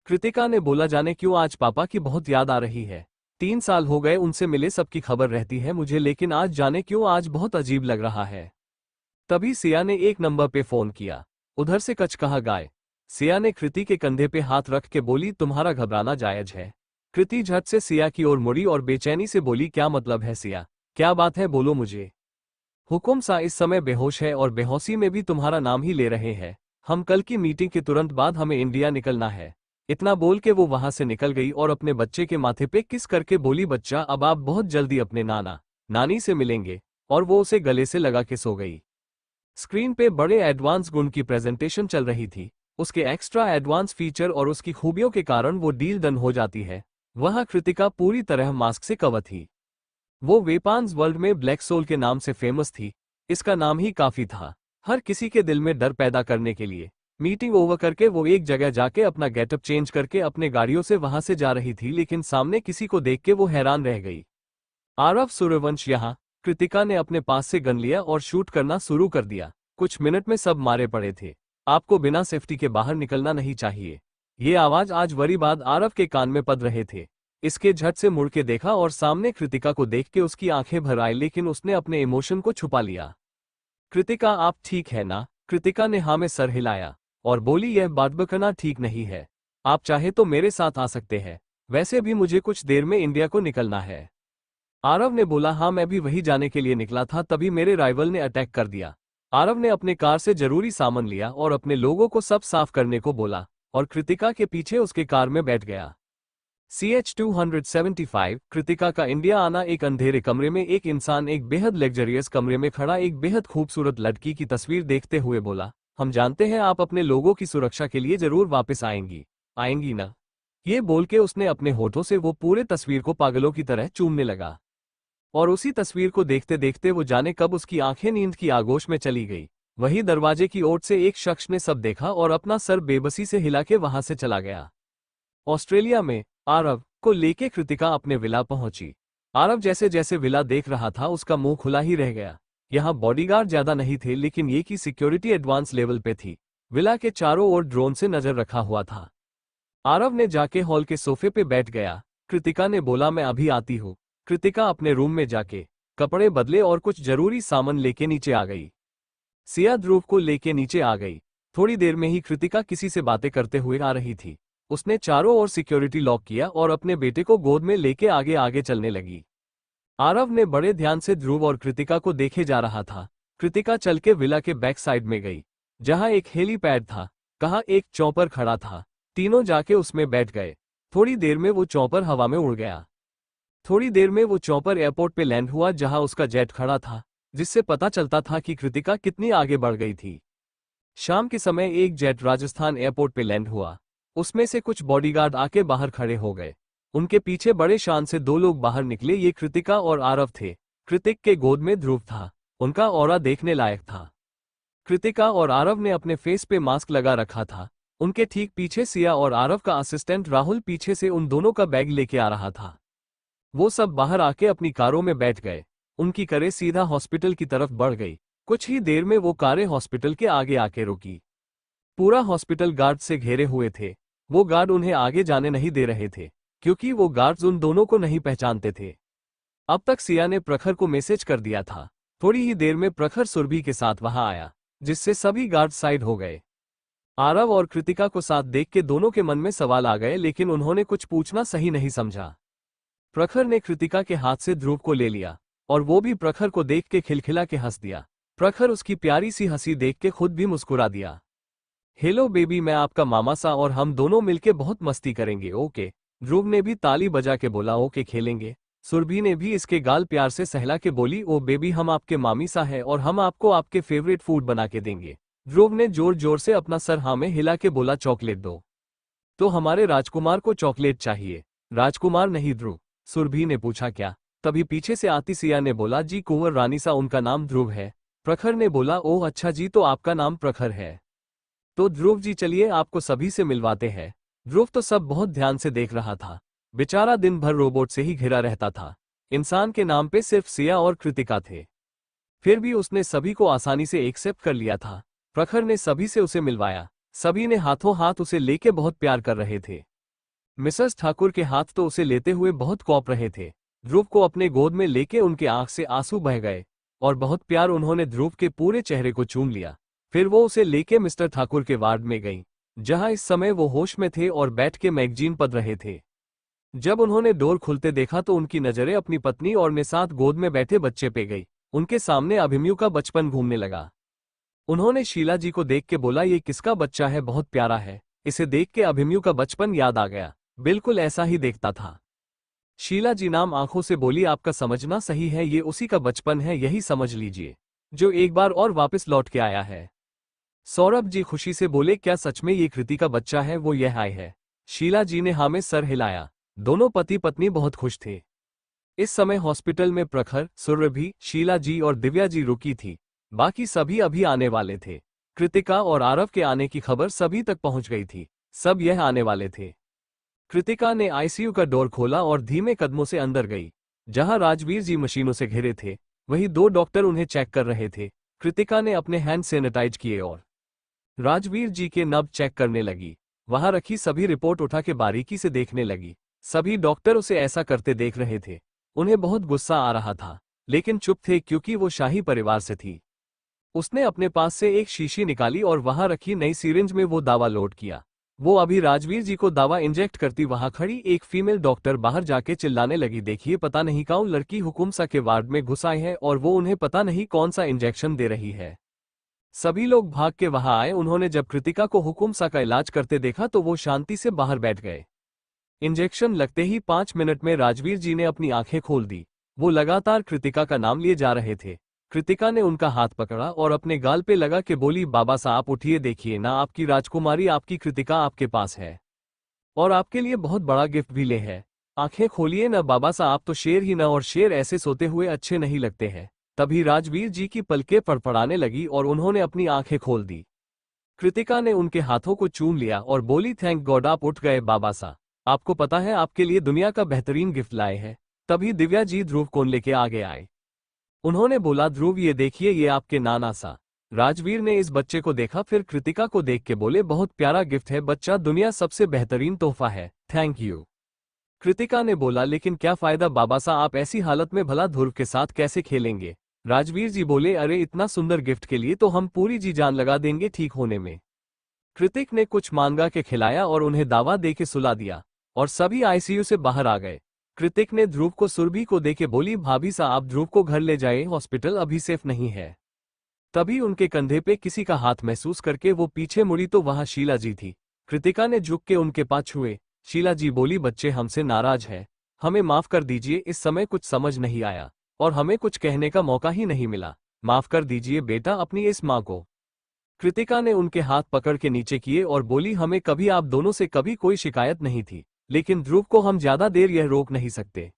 [SPEAKER 1] कृतिका ने बोला, जाने क्यों आज पापा की बहुत याद आ रही है। 3 साल हो गए उनसे मिले, सबकी खबर रहती है मुझे, लेकिन आज जाने क्यों आज बहुत अजीब लग रहा है। तभी सिया ने एक नंबर पे फोन किया। उधर से कच कहा गाय। सिया ने कृति के कंधे पे हाथ रख के बोली, तुम्हारा घबराना जायज है। कृति झट से सिया की ओर मुड़ी और बेचैनी से बोली, क्या मतलब है सिया, क्या बात है, बोलो मुझे। हुकुम सा इस समय बेहोश है और बेहोशी में भी तुम्हारा नाम ही ले रहे हैं। हम कल की मीटिंग के तुरंत बाद हमें इंडिया निकलना है। इतना बोल के वो वहां से निकल गई और अपने बच्चे के माथे पे किस करके बोली, बच्चा अब आप बहुत जल्दी अपने नाना नानी से मिलेंगे। और वो उसे गले से लगा के सो गई। स्क्रीन पे बड़े एडवांस गुण की प्रेजेंटेशन चल रही थी। उसके एक्स्ट्रा एडवांस फीचर और उसकी खूबियों के कारण वो डील डन हो जाती है। वहां कृतिका पूरी तरह मास्क से कवर थी। वो वेपान्स वर्ल्ड में ब्लैक सोल के नाम से फेमस थी। इसका नाम ही काफी था हर किसी के दिल में डर पैदा करने के लिए। मीटिंग ओवर करके वो एक जगह जाके अपना गेटअप चेंज करके अपने गाड़ियों से वहां से जा रही थी, लेकिन सामने किसी को देख के वो हैरान रह गई। आरव सूर्यवंश यहाँ। कृतिका ने अपने पास से गन लिया और शूट करना शुरू कर दिया। कुछ मिनट में सब मारे पड़े थे। आपको बिना सेफ्टी के बाहर निकलना नहीं चाहिए। ये आवाज आज वरी बाद आरव के कान में पड़ रहे थे। इसके झट से मुड़ के देखा और सामने कृतिका को देख के उसकी आंखें भर आई, लेकिन उसने अपने इमोशन को छुपा लिया। कृतिका, आप ठीक है ना? कृतिका ने हाँ में सर हिलाया और बोली, यह बात बकना ठीक नहीं है। आप चाहे तो मेरे साथ आ सकते हैं, वैसे भी मुझे कुछ देर में इंडिया को निकलना है। आरव ने बोला, हाँ मैं भी वही जाने के लिए निकला था, तभी मेरे राइवल ने अटैक कर दिया। आरव ने अपने कार से जरूरी सामान लिया और अपने लोगों को सब साफ करने को बोला और कृतिका के पीछे उसके कार में बैठ गया। CH-275 कृतिका का इंडिया आना। एक अंधेरे कमरे में एक इंसान एक बेहद लग्जरियस कमरे में खड़ा एक बेहद खूबसूरत लड़की की तस्वीर देखते हुए बोला, हम जानते हैं आप अपने लोगों की सुरक्षा के लिए जरूर वापस आएंगी ना? ये बोल के उसने अपने होठों से वो पूरे तस्वीर को पागलों की तरह चूमने लगा और उसी तस्वीर को देखते देखते वो जाने कब उसकी आंखें नींद की आगोश में चली गई। वही दरवाजे की ओर से एक शख्स ने सब देखा और अपना सर बेबसी से हिला के वहां से चला गया। ऑस्ट्रेलिया में आरव को लेके कृतिका अपने विला पहुंची। आरव जैसे जैसे विला देख रहा था उसका मुंह खुला ही रह गया। यहाँ बॉडीगार्ड ज्यादा नहीं थे, लेकिन ये की सिक्योरिटी एडवांस लेवल पे थी। विला के चारों ओर ड्रोन से नजर रखा हुआ था। आरव ने जाके हॉल के सोफे पे बैठ गया। कृतिका ने बोला, मैं अभी आती हूँ। कृतिका अपने रूम में जाके कपड़े बदले और कुछ जरूरी सामान लेके नीचे आ गई। सिया ध्रुव को लेके नीचे आ गई। थोड़ी देर में ही कृतिका किसी से बातें करते हुए आ रही थी। उसने चारों ओर सिक्योरिटी लॉक किया और अपने बेटे को गोद में लेके आगे आगे चलने लगी। आरव ने बड़े ध्यान से ध्रुव और कृतिका को देखे जा रहा था। कृतिका चल के विला के बैक साइड में गई, जहां एक हेलीपैड था। कहाँ एक चॉपर खड़ा था। तीनों जाके उसमें बैठ गए। थोड़ी देर में वो चॉपर हवा में उड़ गया। थोड़ी देर में वो चॉपर एयरपोर्ट पे लैंड हुआ, जहां उसका जेट खड़ा था, जिससे पता चलता था कि कृतिका कितनी आगे बढ़ गई थी। शाम के समय एक जेट राजस्थान एयरपोर्ट पे लैंड हुआ। उसमें से कुछ बॉडीगार्ड आके बाहर खड़े हो गए। उनके पीछे बड़े शान से दो लोग बाहर निकले। ये कृतिका और आरव थे। कृतिक के गोद में ध्रुव था। उनका ऑरा देखने लायक था। कृतिका और आरव ने अपने फेस पे मास्क लगा रखा था। उनके ठीक पीछे सिया और आरव का असिस्टेंट राहुल पीछे से उन दोनों का बैग लेके आ रहा था। वो सब बाहर आके अपनी कारों में बैठ गए। उनकी कारें सीधा हॉस्पिटल की तरफ बढ़ गई। कुछ ही देर में वो कारें हॉस्पिटल के आगे आके रुकी। पूरा हॉस्पिटल गार्ड से घेरे हुए थे। वो गार्ड उन्हें आगे जाने नहीं दे रहे थे, क्योंकि वो गार्ड्स उन दोनों को नहीं पहचानते थे। अब तक सिया ने प्रखर को मैसेज कर दिया था। थोड़ी ही देर में प्रखर सुरभि के साथ वहां आया, जिससे सभी गार्ड साइड हो गए। आरव और कृतिका को साथ देख के दोनों के मन में सवाल आ गए, लेकिन उन्होंने कुछ पूछना सही नहीं समझा। प्रखर ने कृतिका के हाथ से ध्रुव को ले लिया और वो भी प्रखर को देख के खिलखिला के हंस दिया। प्रखर उसकी प्यारी सी हंसी देख के खुद भी मुस्कुरा दिया। हेलो बेबी, मैं आपका मामा सा और हम दोनों मिलके बहुत मस्ती करेंगे। ओके। ध्रुव ने भी ताली बजा के बोला, ओके खेलेंगे। सुरभि ने भी इसके गाल प्यार से सहला के बोली, ओ बेबी, हम आपके मामी सा है और हम आपको आपके फेवरेट फूड बना के देंगे। ध्रुव ने जोर जोर से अपना सर हाँ में हिला के बोला, चॉकलेट दो। तो हमारे राजकुमार को चॉकलेट चाहिए। राजकुमार नहीं ध्रुव। सुरभि ने पूछा, क्या? तभी पीछे से आती सिया ने बोला, जी कुंवर रानी सा उनका नाम ध्रुव है। प्रखर ने बोला, ओह अच्छा जी, तो आपका नाम प्रखर है। तो ध्रुव जी चलिए आपको सभी से मिलवाते हैं। ध्रुव तो सब बहुत ध्यान से देख रहा था। बेचारा दिन भर रोबोट से ही घिरा रहता था। इंसान के नाम पे सिर्फ सिया और कृतिका थे। फिर भी उसने सभी को आसानी से एक्सेप्ट कर लिया था। प्रखर ने सभी से उसे मिलवाया। सभी ने हाथों हाथ उसे लेके बहुत प्यार कर रहे थे। मिसेस ठाकुर के हाथ तो उसे लेते हुए बहुत कौप रहे थे। ध्रुव को अपने गोद में लेके उनके आंख से आंसू बह गए और बहुत प्यार उन्होंने ध्रुव के पूरे चेहरे को चूम लिया। फिर वो उसे लेके मिस्टर ठाकुर के वार्ड में गई, जहां इस समय वो होश में थे और बैठ के मैगजीन पढ़ रहे थे। जब उन्होंने डोर खुलते देखा तो उनकी नजरें अपनी पत्नी और ने साथ गोद में बैठे बच्चे पे गई। उनके सामने अभिमन्यु का बचपन घूमने लगा। उन्होंने शीला जी को देख के बोला, ये किसका बच्चा है, बहुत प्यारा है। इसे देख के अभिमन्यु का बचपन याद आ गया, बिल्कुल ऐसा ही देखता था। शीला जी नाम आंखों से बोली, आपका समझना सही है, ये उसी का बचपन है, यही समझ लीजिए, जो एक बार और वापस लौट के आया है। सौरभ जी खुशी से बोले, क्या सच में ये कृति का बच्चा है, वो यह आए है? शीला जी ने हाँ में सर हिलाया। दोनों पति पत्नी बहुत खुश थे। इस समय हॉस्पिटल में प्रखर, सुरभि, शीला जी और दिव्या जी रुकी थी। बाकी सभी अभी आने वाले थे। कृतिका और आरव के आने की खबर सभी तक पहुंच गई थी। सब यह आने वाले थे। कृतिका ने आईसीयू का डोर खोला और धीमे कदमों से अंदर गई। जहां राजवीर जी मशीनों से घिरे थे, वहीं दो डॉक्टर उन्हें चेक कर रहे थे। कृतिका ने अपने हैंड सैनिटाइज किए और राजवीर जी के नब्ज चेक करने लगी। वहां रखी सभी रिपोर्ट उठा के बारीकी से देखने लगी। सभी डॉक्टर उसे ऐसा करते देख रहे थे। उन्हें बहुत गुस्सा आ रहा था, लेकिन चुप थे क्योंकि वो शाही परिवार से थी। उसने अपने पास से एक शीशी निकाली और वहां रखी नई सिरिंज में वो दवा लोड किया। वो अभी राजवीर जी को दवा इंजेक्ट करती वहां खड़ी एक फीमेल डॉक्टर बाहर जाके चिल्लाने लगी, देखिए पता नहीं कौन लड़की हुकुमसा के वार्ड में घुस आई है और वो उन्हें पता नहीं कौन सा इंजेक्शन दे रही है। सभी लोग भाग के वहां आए। उन्होंने जब कृतिका को हुकुमसा का इलाज करते देखा तो वो शांति से बाहर बैठ गए। इंजेक्शन लगते ही 5 मिनट में राजवीर जी ने अपनी आंखें खोल दी। वो लगातार कृतिका का नाम लिए जा रहे थे। कृतिका ने उनका हाथ पकड़ा और अपने गाल पे लगा के बोली, बाबा साहब उठिए, देखिए ना आपकी राजकुमारी, आपकी कृतिका आपके पास है और आपके लिए बहुत बड़ा गिफ्ट भी ले है। आंखें खोलिए ना बाबा साहब, तो शेर ही ना, और शेर ऐसे सोते हुए अच्छे नहीं लगते हैं। तभी राजवीर जी की पलकें फड़फड़ाने लगी और उन्होंने अपनी आंखें खोल दी। कृतिका ने उनके हाथों को चूम लिया और बोली, थैंक गॉड आप उठ गए बाबा साहब। आपको पता है आपके लिए दुनिया का बेहतरीन गिफ्ट लाए हैं। तभी दिव्या जी ध्रुव को लेके आगे आए। उन्होंने बोला, ध्रुव ये देखिए ये आपके नाना सा। राजवीर ने इस बच्चे को देखा, फिर कृतिका को देख के बोले, बहुत प्यारा गिफ्ट है बच्चा, दुनिया सबसे बेहतरीन तोहफा है, थैंक यू। कृतिका ने बोला, लेकिन क्या फायदा बाबा साहब, आप ऐसी हालत में भला ध्रुव के साथ कैसे खेलेंगे। राजवीर जी बोले, अरे इतना सुंदर गिफ्ट के लिए तो हम पूरी जी जान लगा देंगे ठीक होने में। कृतिक ने कुछ मांगा के खिलाया और उन्हें दावा दे के सुला दिया और सभी आईसीयू से बाहर आ गए। कृतिक ने ध्रुव को सुरभि को देके बोली, भाभी साहब आप ध्रुव को घर ले जाए, हॉस्पिटल अभी सेफ नहीं है। तभी उनके कंधे पे किसी का हाथ महसूस करके वो पीछे मुड़ी तो वहां शीला जी थी। कृतिका ने झुक के उनके पास छुए। शीला जी बोली, बच्चे हमसे नाराज है, हमें माफ कर दीजिए, इस समय कुछ समझ नहीं आया और हमें कुछ कहने का मौका ही नहीं मिला, माफ कर दीजिए बेटा अपनी इस माँ को। कृतिका ने उनके हाथ पकड़ के नीचे किए और बोली, हमें कभी आप दोनों से कभी कोई शिकायत नहीं थी, लेकिन ध्रुव को हम ज्यादा देर यह रोक नहीं सकते।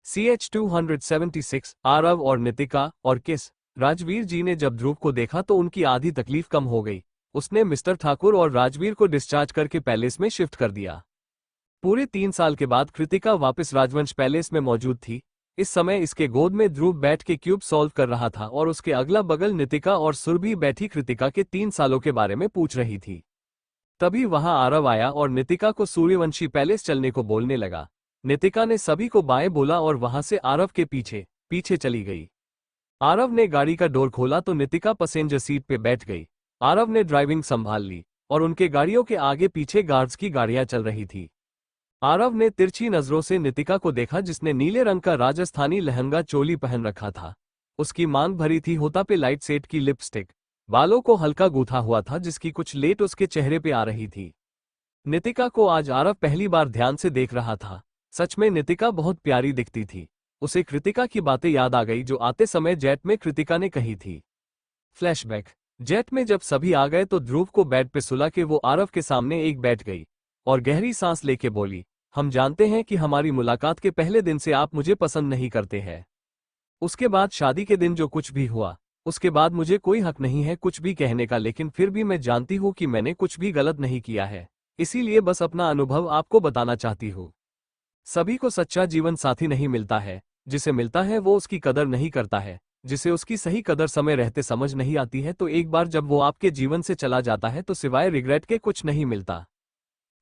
[SPEAKER 1] CH-276 आरव और नितिका और किस। राजवीर जी ने जब ध्रुव को देखा तो उनकी आधी तकलीफ कम हो गई। उसने मिस्टर ठाकुर और राजवीर को डिस्चार्ज करके पैलेस में शिफ्ट कर दिया। पूरे 3 साल के बाद कृतिका वापस राजवंश पैलेस में मौजूद थी। इस समय इसके गोद में ध्रुव बैठ के क्यूब सॉल्व कर रहा था और उसके अगला बगल नितिका और सुरभि बैठी कृतिका के 3 सालों के बारे में पूछ रही थी। तभी वहां आरव आया और नितिका को सूर्यवंशी पैलेस चलने को बोलने लगा। नितिका ने सभी को बाएं बोला और वहां से आरव के पीछे पीछे चली गई। आरव ने गाड़ी का डोर खोला तो नितिका पैसेंजर सीट पे बैठ गई। आरव ने ड्राइविंग संभाल ली और उनके गाड़ियों के आगे पीछे गार्ड्स की गाड़ियां चल रही थी। आरव ने तिरछी नजरों से नितिका को देखा, जिसने नीले रंग का राजस्थानी लहंगा चोली पहन रखा था। उसकी मांग भरी थी, होठों पे लाइट शेड की लिपस्टिक, बालों को हल्का गूंथा हुआ था जिसकी कुछ लेट उसके चेहरे पे आ रही थी। नितिका को आज आरव पहली बार ध्यान से देख रहा था। सच में नितिका बहुत प्यारी दिखती थी। उसे कृतिका की बातें याद आ गई जो आते समय जेट में कृतिका ने कही थी। फ्लैशबैक। जेट में जब सभी आ गए तो ध्रुव को बेड पे सुला के वो आरव के सामने एक बैठ गई और गहरी सांस लेके बोली, हम जानते हैं कि हमारी मुलाकात के पहले दिन से आप मुझे पसंद नहीं करते हैं। उसके बाद शादी के दिन जो कुछ भी हुआ, उसके बाद मुझे कोई हक नहीं है कुछ भी कहने का, लेकिन फिर भी मैं जानती हूँ कि मैंने कुछ भी गलत नहीं किया है, इसीलिए बस अपना अनुभव आपको बताना चाहती हूँ। सभी को सच्चा जीवन साथी नहीं मिलता है, जिसे मिलता है वो उसकी कदर नहीं करता है, जिसे उसकी सही कदर समय रहते समझ नहीं आती है, तो एक बार जब वो आपके जीवन से चला जाता है तो सिवाय रिग्रेट के कुछ नहीं मिलता।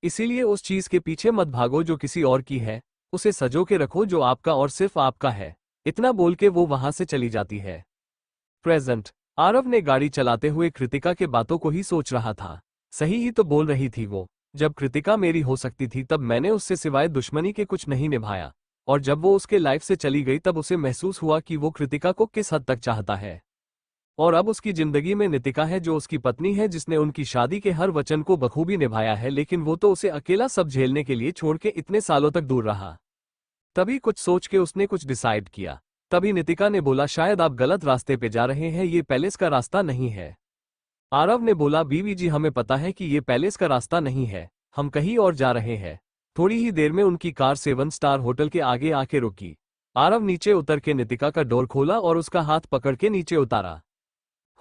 [SPEAKER 1] इसीलिए उस चीज के पीछे मत भागो जो किसी और की है, उसे सजो के रखो जो आपका और सिर्फ आपका है। इतना बोल के वो वहां से चली जाती है। प्रेजेंट। आरव ने गाड़ी चलाते हुए कृतिका के बातों को ही सोच रहा था। सही ही तो बोल रही थी वो। जब कृतिका मेरी हो सकती थी तब मैंने उससे सिवाय दुश्मनी के कुछ नहीं निभाया, और जब वो उसके लाइफ से चली गई तब उसे महसूस हुआ कि वो कृतिका को किस हद तक चाहता है। और अब उसकी जिंदगी में नितिका है जो उसकी पत्नी है, जिसने उनकी शादी के हर वचन को बखूबी निभाया है, लेकिन वो तो उसे अकेला सब झेलने के लिए छोड़ के इतने सालों तक दूर रहा। तभी कुछ सोच के उसने कुछ डिसाइड किया। तभी नितिका ने बोला, शायद आप गलत रास्ते पे जा रहे हैं, ये पैलेस का रास्ता नहीं है। आरव ने बोला, बीवी जी हमें पता है कि ये पैलेस का रास्ता नहीं है, हम कहीं और जा रहे हैं। थोड़ी ही देर में उनकी कार 7 स्टार होटल के आगे आके रुकी। आरव नीचे उतर के नितिका का डोर खोला और उसका हाथ पकड़ के नीचे उतारा।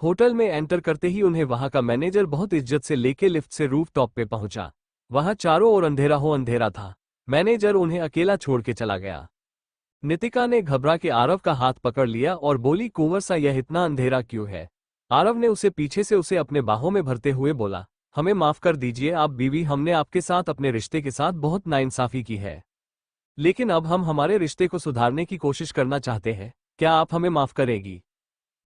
[SPEAKER 1] होटल में एंटर करते ही उन्हें वहां का मैनेजर बहुत इज्जत से लेके लिफ्ट से रूफ टॉप पे पहुंचा। वहां चारों ओर अंधेरा हो अंधेरा था। मैनेजर उन्हें अकेला छोड़ के चला गया। नितिका ने घबरा के आरव का हाथ पकड़ लिया और बोली, कुंवर सा यह इतना अंधेरा क्यों है। आरव ने उसे पीछे से उसे अपने बाहों में भरते हुए बोला, हमें माफ कर दीजिए आप बीवी, हमने आपके साथ अपने रिश्ते के साथ बहुत नाइंसाफी की है। लेकिन अब हम हमारे रिश्ते को सुधारने की कोशिश करना चाहते हैं, क्या आप हमें माफ करेगी?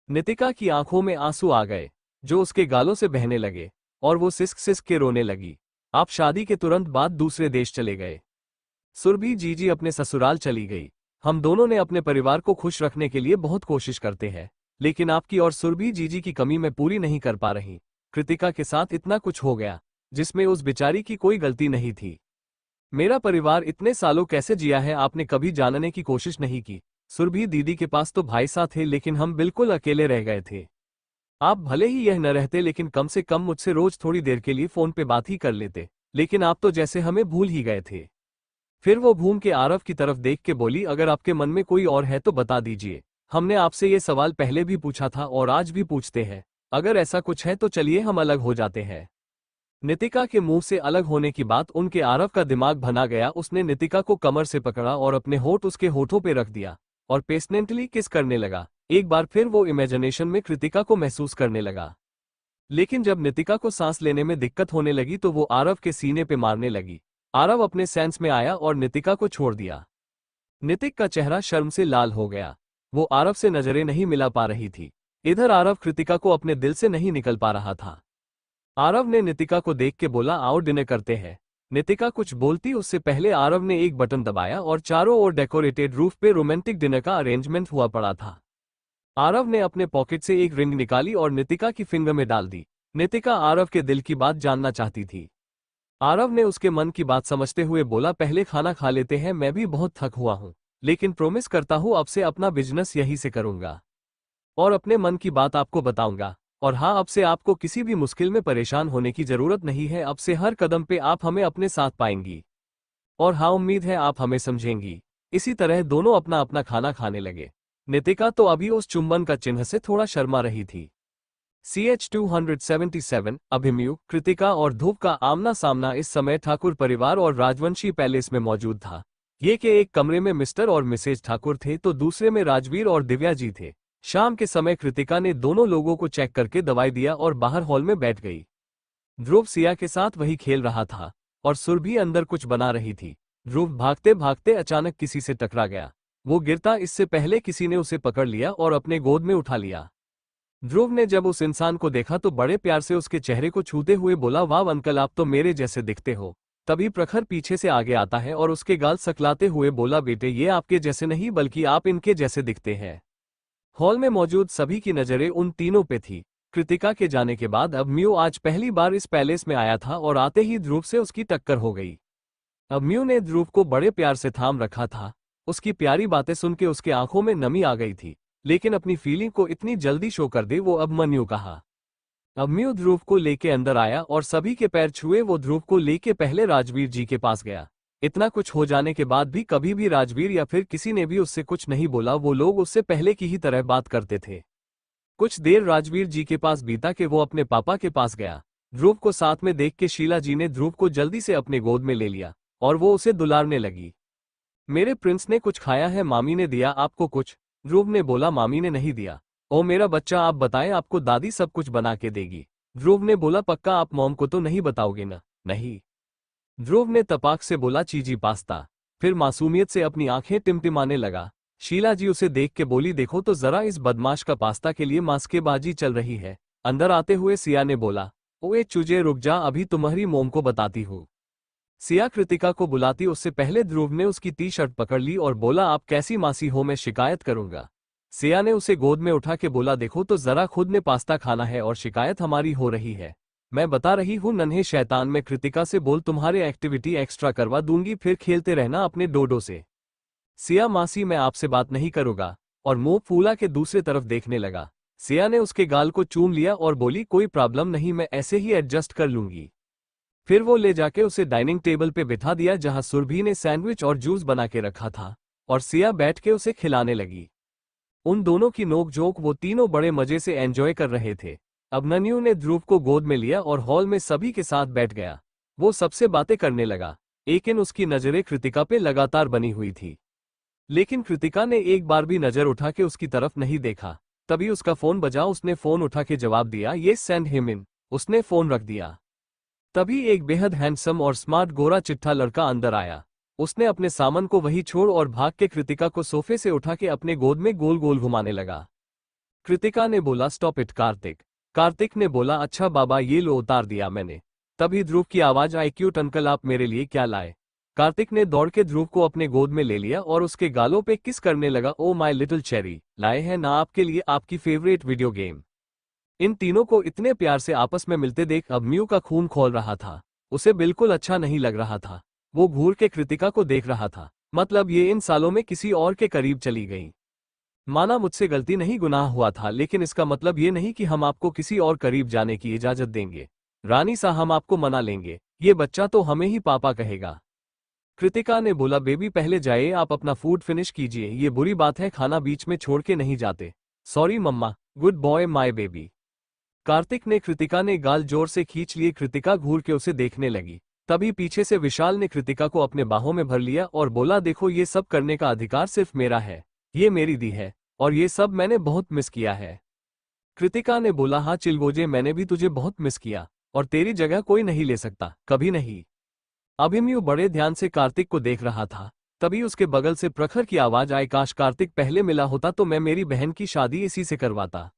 [SPEAKER 1] नितिका की आंखों में आंसू आ गए, जो उसके गालों से बहने लगे, और वो सिसक सिसक के रोने लगी। आप शादी के तुरंत बाद दूसरे देश चले गए। सुरभि जीजी अपने ससुराल चली गई। हम दोनों ने अपने परिवार को खुश रखने के लिए बहुत कोशिश करते हैं, लेकिन आपकी और सुरभि जीजी की कमी मैं पूरी नहीं कर पा रही। कृतिका के साथ इतना कुछ हो गया, जिसमें उस बेचारी की कोई गलती नहीं थी। मेरा परिवार इतने सालों कैसे जिया है, आपने कभी जानने की कोशिश नहीं की। सुरभि दीदी के पास तो भाई साहब थे, लेकिन हम बिल्कुल अकेले रह गए थे। आप भले ही यह न रहते, लेकिन कम से कम मुझसे रोज थोड़ी देर के लिए फोन पे बात ही कर लेते, लेकिन आप तो जैसे हमें भूल ही गए थे। फिर वो घूम के आरव की तरफ देख के बोली, अगर आपके मन में कोई और है तो बता दीजिए। हमने आपसे ये सवाल पहले भी पूछा था और आज भी पूछते हैं। अगर ऐसा कुछ है तो चलिए हम अलग हो जाते हैं। नितिका के मुंह से अलग होने की बात उनके आरव का दिमाग बना गया। उसने नितिका को कमर से पकड़ा और अपने होठ उसके होठों पे रख दिया और पेशेंटली किस करने लगा। एक बार फिर वो इमेजिनेशन में कृतिका को महसूस करने लगा। लेकिन जब नितिका को सांस लेने में दिक्कत होने लगी तो वो आरव के सीने पे मारने लगी। आरव अपने सेंस में आया और नितिका को छोड़ दिया। नितिक का चेहरा शर्म से लाल हो गया। वो आरव से नजरें नहीं मिला पा रही थी। इधर आरव कृतिका को अपने दिल से नहीं निकल पा रहा था। आरव ने नितिका को देख के बोला, आओ डिनर करते हैं। नितिका कुछ बोलती उससे पहले आरव ने एक बटन दबाया और चारों ओर डेकोरेटेड रूफ पे रोमांटिक डिनर का अरेंजमेंट हुआ पड़ा था। आरव ने अपने पॉकेट से एक रिंग निकाली और नितिका की फिंगर में डाल दी। नितिका आरव के दिल की बात जानना चाहती थी। आरव ने उसके मन की बात समझते हुए बोला, पहले खाना खा लेते हैं, मैं भी बहुत थक हुआ हूं, लेकिन प्रॉमिस करता हूं अब से अपना बिजनेस यहीं से करूंगा और अपने मन की बात आपको बताऊंगा। और हाँ, अब से आपको किसी भी मुश्किल में परेशान होने की जरूरत नहीं है। अब से हर कदम पे आप हमें अपने साथ पाएंगी और हाँ, उम्मीद है आप हमें समझेंगी। इसी तरह दोनों अपना अपना खाना खाने लगे। नितिका तो अभी उस चुंबन का चिन्ह से थोड़ा शर्मा रही थी। CH 277 अभिमन्यु, कृतिका और ध्रुव का आमना सामना इस समय ठाकुर परिवार और राजवंशी पैलेस में मौजूद था। ये के एक कमरे में मिस्टर और मिसेज ठाकुर थे तो दूसरे में राजवीर और दिव्या जी थे। शाम के समय कृतिका ने दोनों लोगों को चेक करके दवाई दिया और बाहर हॉल में बैठ गई। ध्रुव सिया के साथ वही खेल रहा था और सुरभि अंदर कुछ बना रही थी। ध्रुव भागते भागते अचानक किसी से टकरा गया। वो गिरता इससे पहले किसी ने उसे पकड़ लिया और अपने गोद में उठा लिया। ध्रुव ने जब उस इंसान को देखा तो बड़े प्यार से उसके चेहरे को छूते हुए बोला, वाह अंकल, आप तो मेरे जैसे दिखते हो। तभी प्रखर पीछे से आगे आता है और उसके गाल सकलाते हुए बोला, बेटे ये आपके जैसे नहीं बल्कि आप इनके जैसे दिखते हैं। हॉल में मौजूद सभी की नजरें उन तीनों पे थी। कृतिका के जाने के बाद अभिमन्यु आज पहली बार इस पैलेस में आया था और आते ही ध्रुव से उसकी टक्कर हो गई। अभिमन्यु ने ध्रुव को बड़े प्यार से थाम रखा था। उसकी प्यारी बातें सुन के उसके आंखों में नमी आ गई थी, लेकिन अपनी फीलिंग को इतनी जल्दी शो कर दे वो अभिमन्यु कहा। अभिमन्यु ध्रुव को लेके अंदर आया और सभी के पैर छुए। वो ध्रुव को लेके पहले राजवीर जी के पास गया। इतना कुछ हो जाने के बाद भी कभी भी राजवीर या फिर किसी ने भी उससे कुछ नहीं बोला। वो लोग उससे पहले की ही तरह बात करते थे। कुछ देर राजवीर जी के पास बीता के वो अपने पापा के पास गया। ध्रुव को साथ में देख के शीला जी ने ध्रुव को जल्दी से अपने गोद में ले लिया और वो उसे दुलारने लगी। मेरे प्रिंस ने कुछ खाया है? मामी ने दिया आपको कुछ? ध्रुव ने बोला, मामी ने नहीं दिया। ओ मेरा बच्चा, आप बताएं, आपको दादी सब कुछ बना के देगी। ध्रुव ने बोला, पक्का आप मॉम को तो नहीं बताओगे ना? नहीं। ध्रुव ने तपाक से बोला, चीजी पास्ता। फिर मासूमियत से अपनी आंखें टिमटिमाने लगा। शीला जी उसे देख के बोली, देखो तो जरा इस बदमाश का पास्ता के लिए मास्केबाजी चल रही है। अंदर आते हुए सिया ने बोला, ओए चूजे रुक जा, अभी तुम्हारी मोम को बताती हूँ। सिया कृतिका को बुलाती उससे पहले ध्रुव ने उसकी टी शर्ट पकड़ ली और बोला, आप कैसी मासी हो, मैं शिकायत करूंगा। सिया ने उसे गोद में उठा के बोला, देखो तो जरा, खुद ने पास्ता खाना है और शिकायत हमारी हो रही है। मैं बता रही हूँ नन्हे शैतान, में कृतिका से बोल तुम्हारे एक्टिविटी एक्स्ट्रा करवा दूंगी, फिर खेलते रहना अपने डोडो से। सिया, मासी मैं आपसे बात नहीं करूंगा, और मुंह फूला के दूसरे तरफ देखने लगा। सिया ने उसके गाल को चूम लिया और बोली, कोई प्रॉब्लम नहीं, मैं ऐसे ही एडजस्ट कर लूंगी। फिर वो ले जाके उसे डाइनिंग टेबल पे बिठा दिया जहां सुरभि ने सैंडविच और जूस बना के रखा था और सिया बैठ के उसे खिलाने लगी। उन दोनों की नोकझोंक वो तीनों बड़े मजे से एंजॉय कर रहे थे। अभिमन्यु ने ध्रुव को गोद में लिया और हॉल में सभी के साथ बैठ गया। वो सबसे बातें करने लगा, लेकिन उसकी नजरें कृतिका पे लगातार बनी हुई थी। लेकिन कृतिका ने एक बार भी नजर उठा के उसकी तरफ नहीं देखा। तभी उसका फोन बजा। उसने फोन उठा के जवाब दिया, येस सेंड हिम इन। उसने फोन रख दिया। तभी एक बेहद हैंडसम और स्मार्ट गोरा चिट्ठा लड़का अंदर आया। उसने अपने सामान को वहीं छोड़ और भाग के कृतिका को सोफे से उठा के अपने गोद में गोल गोल घुमाने लगा। कृतिका ने बोला, स्टॉप इट कार्तिक। कार्तिक ने बोला, अच्छा बाबा, ये लो, उतार दिया मैंने। तभी ध्रुव की आवाज आई, क्यूट अंकल, आप मेरे लिए क्या लाए? कार्तिक ने दौड़ के ध्रुव को अपने गोद में ले लिया और उसके गालों पे किस करने लगा। ओ माय लिटिल चेरी, लाए हैं ना आपके लिए आपकी फेवरेट वीडियो गेम। इन तीनों को इतने प्यार से आपस में मिलते देख अब म्यू का खून खौल रहा था। उसे बिल्कुल अच्छा नहीं लग रहा था। वो घूर के कृतिका को देख रहा था, मतलब ये इन सालों में किसी और के करीब चली गई। माना मुझसे गलती नहीं, गुनाह हुआ था, लेकिन इसका मतलब ये नहीं कि हम आपको किसी और करीब जाने की इजाजत देंगे। रानी सा, हम आपको मना लेंगे, ये बच्चा तो हमें ही पापा कहेगा। कृतिका ने बोला, बेबी पहले जाइए, आप अपना फूड फिनिश कीजिए, ये बुरी बात है, खाना बीच में छोड़ के नहीं जाते। Sorry mamma, good boy my baby. Kartik ने कृतिका ने गाल जोर से खींच लिए। कृतिका घूर के उसे देखने लगी। तभी पीछे से विशाल ने कृतिका को अपने बाहों में भर लिया और बोला, देखो ये सब करने का अधिकार सिर्फ मेरा है, ये मेरी दी है और ये सब मैंने बहुत मिस किया है। कृतिका ने बोला, हाँ चिलगोजे, मैंने भी तुझे बहुत मिस किया और तेरी जगह कोई नहीं ले सकता, कभी नहीं। अभिमन्यु बड़े ध्यान से कार्तिक को देख रहा था। तभी उसके बगल से प्रखर की आवाज आई, काश कार्तिक पहले मिला होता तो मैं मेरी बहन की शादी इसी से करवाता।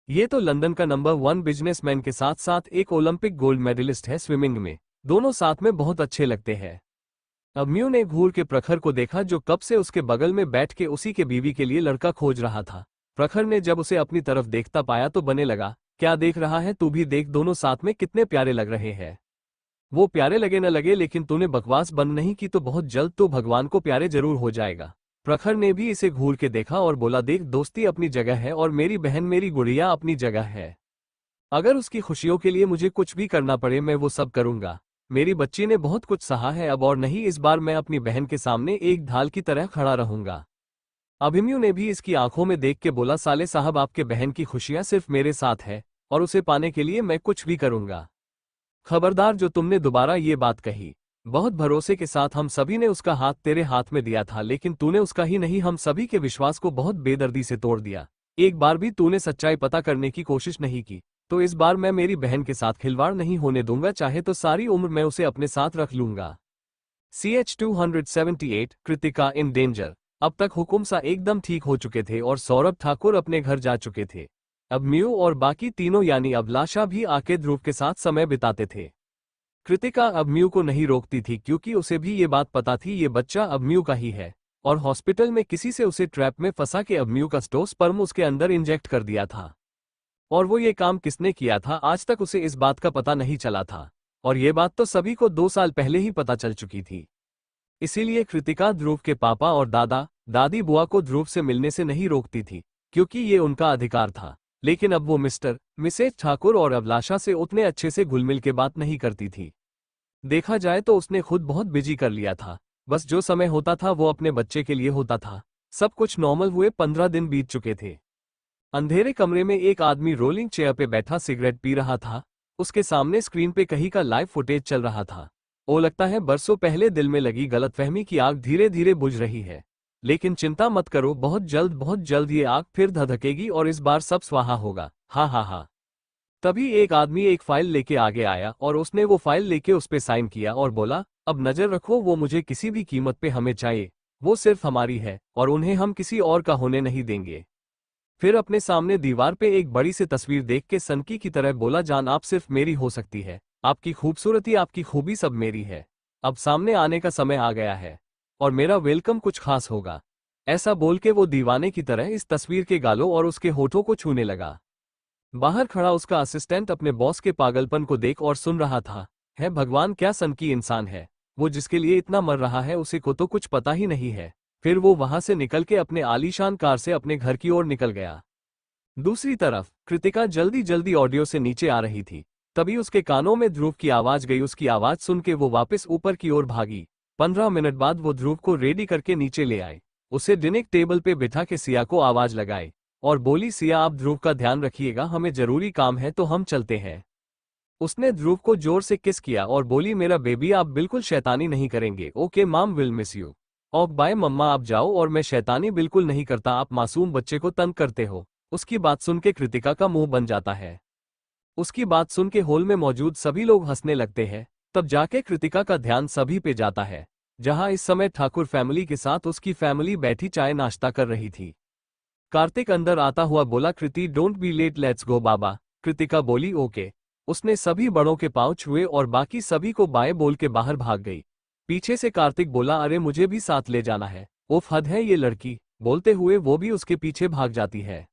[SPEAKER 1] ये तो लंदन का नंबर 1 बिजनेसमैन के साथ साथ एक ओलंपिक गोल्ड मेडलिस्ट है स्विमिंग में, दोनों साथ में बहुत अच्छे लगते हैं। अभिमन्यु ने घूर के प्रखर को देखा, जो कब से उसके बगल में बैठ के उसी के बीवी के लिए लड़का खोज रहा था। प्रखर ने जब उसे अपनी तरफ देखता पाया तो बने लगा, क्या देख रहा है, तू भी देख, दोनों साथ में कितने प्यारे लग रहे हैं। वो प्यारे लगे न लगे, लेकिन तूने बकवास बंद नहीं की तो बहुत जल्द तो भगवान को प्यारे जरूर हो जाएगा। प्रखर ने भी इसे घूर के देखा और बोला, देख, दोस्ती अपनी जगह है और मेरी बहन मेरी गुड़िया अपनी जगह है। अगर उसकी खुशियों के लिए मुझे कुछ भी करना पड़े मैं वो सब करूंगा। मेरी बच्ची ने बहुत कुछ सहा है अब, और नहीं, इस बार मैं अपनी बहन के सामने एक ढाल की तरह खड़ा रहूंगा। अभिमन्यु ने भी इसकी आंखों में देख के बोला, साले साहब, आपके बहन की खुशियां सिर्फ मेरे साथ है और उसे पाने के लिए मैं कुछ भी करूंगा। खबरदार, जो तुमने दोबारा ये बात कही। बहुत भरोसे के साथ हम सभी ने उसका हाथ तेरे हाथ में दिया था, लेकिन तूने उसका ही नहीं हम सभी के विश्वास को बहुत बेदर्दी से तोड़ दिया। एक बार भी तूने सच्चाई पता करने की कोशिश नहीं की, तो इस बार मैं मेरी बहन के साथ खिलवाड़ नहीं होने दूंगा, चाहे तो सारी उम्र मैं उसे अपने साथ रख लूंगा। CH 278 Kritika in danger. अब तक हुकुम सा एकदम ठीक हो चुके थे और सौरभ ठाकुर अपने घर जा चुके थे। अब म्यू और बाकी तीनों यानी अभिलाषा भी आके ध्रुव के साथ समय बिताते थे। कृतिका अब म्यू को नहीं रोकती थी, क्योंकि उसे भी ये बात पता थी ये बच्चा अब म्यू का ही है, और हॉस्पिटल में किसी से उसे ट्रैप में फंसा के अब म्यू का स्पर्म उसके अंदर इंजेक्ट कर दिया था। और वो ये काम किसने किया था आज तक उसे इस बात का पता नहीं चला था, और ये बात तो सभी को 2 साल पहले ही पता चल चुकी थी। इसीलिए कृतिका ध्रुव के पापा और दादा दादी बुआ को ध्रुव से मिलने से नहीं रोकती थी, क्योंकि ये उनका अधिकार था। लेकिन अब वो मिसेज ठाकुर और अभिलाषा से उतने अच्छे से घुलमिल के बात नहीं करती थी। देखा जाए तो उसने खुद बहुत बिजी कर लिया था, बस जो समय होता था वो अपने बच्चे के लिए होता था। सब कुछ नॉर्मल हुए 15 दिन बीत चुके थे। अंधेरे कमरे में एक आदमी रोलिंग चेयर पे बैठा सिगरेट पी रहा था। उसके सामने स्क्रीन पे कहीं का लाइव फुटेज चल रहा था। ओ, लगता है बरसों पहले दिल में लगी गलतफहमी की आग धीरे धीरे बुझ रही है। लेकिन चिंता मत करो, बहुत जल्द ये आग फिर धधकेगी और इस बार सब स्वाहा होगा। हा हा हा। तभी एक आदमी एक फाइल लेके आगे आया और उसने वो फाइल लेके उस पे साइन किया और बोला, अब नजर रखो, वो मुझे किसी भी कीमत पे हमें चाहिए, वो सिर्फ हमारी है और उन्हें हम किसी और का होने नहीं देंगे। फिर अपने सामने दीवार पे एक बड़ी सी तस्वीर देख के सनकी की तरह बोला, जान आप सिर्फ मेरी हो सकती है, आपकी खूबसूरती आपकी खूबी सब मेरी है। अब सामने आने का समय आ गया है और मेरा वेलकम कुछ खास होगा। ऐसा बोल के वो दीवाने की तरह इस तस्वीर के गालों और उसके होठों को छूने लगा। बाहर खड़ा उसका असिस्टेंट अपने बॉस के पागलपन को देख और सुन रहा था। है भगवान, क्या सनकी इंसान है, वो जिसके लिए इतना मर रहा है उसे को तो कुछ पता ही नहीं है। फिर वो वहां से निकल के अपने आलीशान कार से अपने घर की ओर निकल गया। दूसरी तरफ कृतिका जल्दी जल्दी ऑडियो से नीचे आ रही थी। तभी उसके कानों में ध्रुव की आवाज गई। उसकी आवाज सुन के वो वापस ऊपर की ओर भागी। 15 मिनट बाद वो ध्रुव को रेडी करके नीचे ले आए। उसे डिनिंग टेबल पे बिठा के सिया को आवाज लगाई और बोली, सिया आप ध्रुव का ध्यान रखिएगा, हमें जरूरी काम है तो हम चलते हैं। उसने ध्रुव को जोर से किस किया और बोली, मेरा बेबी आप बिल्कुल शैतानी नहीं करेंगे। ओके माम, विल मिस यू। और बाय मम्मा, आप जाओ, और मैं शैतानी बिल्कुल नहीं करता, आप मासूम बच्चे को तंग करते हो। उसकी बात सुन के कृतिका का मुंह बन जाता है। उसकी बात सुन के हॉल में मौजूद सभी लोग हंसने लगते हैं। तब जाके कृतिका का ध्यान सभी पे जाता है। जहां इस समय ठाकुर फैमिली के साथ उसकी फैमिली बैठी चाय नाश्ता कर रही थी। कार्तिक अंदर आता हुआ बोला, Kriti don't be late, let's go बाबा। कृतिका बोली ओके। उसने सभी बड़ों के पांव छुए और बाकी सभी को बाय बोल के बाहर भाग गई। पीछे से कार्तिक बोला, अरे मुझे भी साथ ले जाना है। उफ, हद है ये लड़की। बोलते हुए वो भी उसके पीछे भाग जाती है।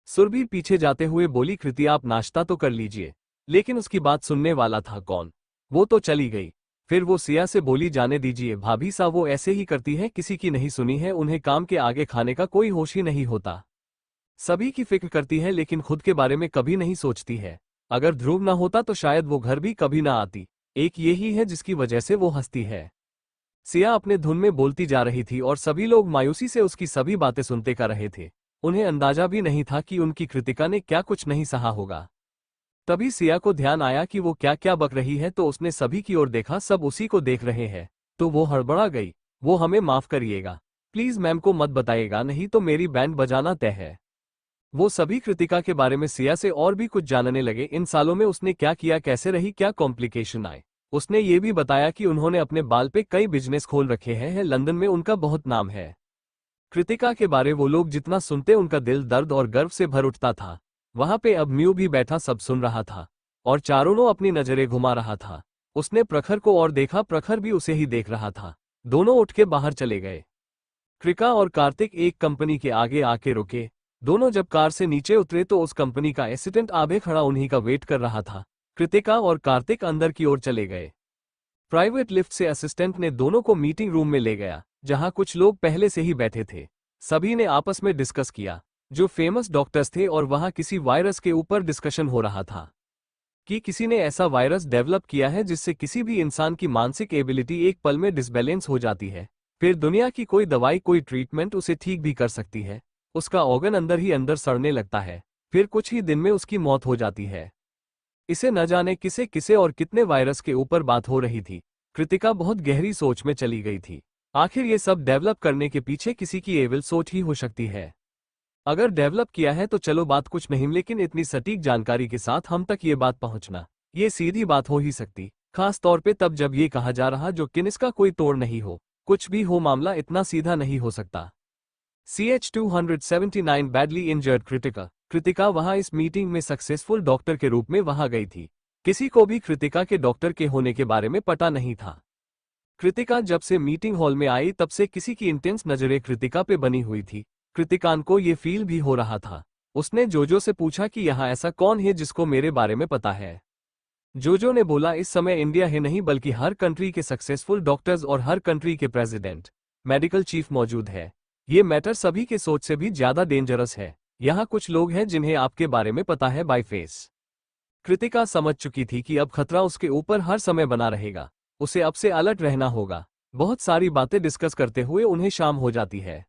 [SPEAKER 1] सुरभि पीछे जाते हुए बोली, कृति आप नाश्ता तो कर लीजिए। लेकिन उसकी बात सुनने वाला था कौन? वो तो चली गई। फिर वो सिया से बोली, जाने दीजिए भाभी सा, वो ऐसे ही करती है, किसी की नहीं सुनी है, उन्हें काम के आगे खाने का कोई होश ही नहीं होता। सभी की फिक्र करती है लेकिन खुद के बारे में कभी नहीं सोचती है। अगर ध्रुव ना होता तो शायद वो घर भी कभी ना आती। एक यही है जिसकी वजह से वो हंसती है। सिया अपने धुन में बोलती जा रही थी और सभी लोग मायूसी से उसकी सभी बातें सुनते कर रहे थे। उन्हें अंदाजा भी नहीं था कि उनकी कृतिका ने क्या कुछ नहीं सहा होगा। तभी सिया को ध्यान आया कि वो क्या क्या बक रही है, तो उसने सभी की ओर देखा, सब उसी को देख रहे हैं। तो वो हड़बड़ा गई, वो हमें माफ करिएगा, प्लीज मैम को मत बताइएगा, नहीं तो मेरी बैंड बजाना तय है। वो सभी कृतिका के बारे में सिया से और भी कुछ जानने लगे। इन सालों में उसने क्या किया, कैसे रही, क्या कॉम्प्लिकेशन आए। उसने ये भी बताया कि उन्होंने अपने बाल पे कई बिजनेस खोल रखे हैं, लंदन में उनका बहुत नाम है। कृतिका के बारे वो लोग जितना सुनते उनका दिल दर्द और गर्व से भर उठता था। वहां पे अब म्यू भी बैठा सब सुन रहा था और चारों अपनी नजरें घुमा रहा था। उसने प्रखर को और देखा, प्रखर भी उसे ही देख रहा था। दोनों उठ के बाहर चले गए। कृतिका और कार्तिक एक कंपनी के आगे आके रुके। दोनों जब कार से नीचे उतरे तो उस कंपनी का असिस्टेंट आगे खड़ा उन्हीं का वेट कर रहा था। कृतिका और कार्तिक अंदर की ओर चले गए। प्राइवेट लिफ्ट से असिस्टेंट ने दोनों को मीटिंग रूम में ले गया, जहां कुछ लोग पहले से ही बैठे थे। सभी ने आपस में डिस्कस किया, जो फेमस डॉक्टर्स थे, और वहां किसी वायरस के ऊपर डिस्कशन हो रहा था कि किसी ने ऐसा वायरस डेवलप किया है जिससे किसी भी इंसान की मानसिक एबिलिटी एक पल में डिसबैलेंस हो जाती है। फिर दुनिया की कोई दवाई, कोई ट्रीटमेंट उसे ठीक भी कर सकती है। उसका ऑर्गन अंदर ही अंदर सड़ने लगता है, फिर कुछ ही दिन में उसकी मौत हो जाती है। इसे न जाने किसे किसे और कितने वायरस के ऊपर बात हो रही थी। कृतिका बहुत गहरी सोच में चली गई थी। आखिर ये सब डेवलप करने के पीछे किसी की एविल सोच ही हो सकती है। अगर डेवलप किया है तो चलो बात कुछ नहीं, लेकिन इतनी सटीक जानकारी के साथ हम तक ये बात पहुंचना, ये सीधी बात हो ही सकती, खास तौर पे तब जब ये कहा जा रहा जो कि इसका कोई तोड़ नहीं हो। कुछ भी हो, मामला इतना सीधा नहीं हो सकता। CH-279 बैडली इंजर्ड कृतिका वहां इस मीटिंग में सक्सेसफुल डॉक्टर के रूप में वहां गई थी। किसी को भी कृतिका के डॉक्टर के होने के बारे में पता नहीं था। कृतिका जब से मीटिंग हॉल में आई तब से किसी की इंटेंस नजरें कृतिका पे बनी हुई थी। कृतिकान को ये फील भी हो रहा था। उसने जोजो से पूछा कि यहाँ ऐसा कौन है जिसको मेरे बारे में पता है। जोजो ने बोला, इस समय इंडिया है नहीं बल्कि हर कंट्री के सक्सेसफुल डॉक्टर्स और हर कंट्री के प्रेसिडेंट, मेडिकल चीफ मौजूद है। ये मैटर सभी के सोच से भी ज्यादा डेंजरस है। यहाँ कुछ लोग हैं जिन्हें आपके बारे में पता है बाय फेस। कृतिका समझ चुकी थी कि अब खतरा उसके ऊपर हर समय बना रहेगा। उसे अब से अलर्ट रहना होगा। बहुत सारी बातें डिस्कस करते हुए उन्हें शाम हो जाती है।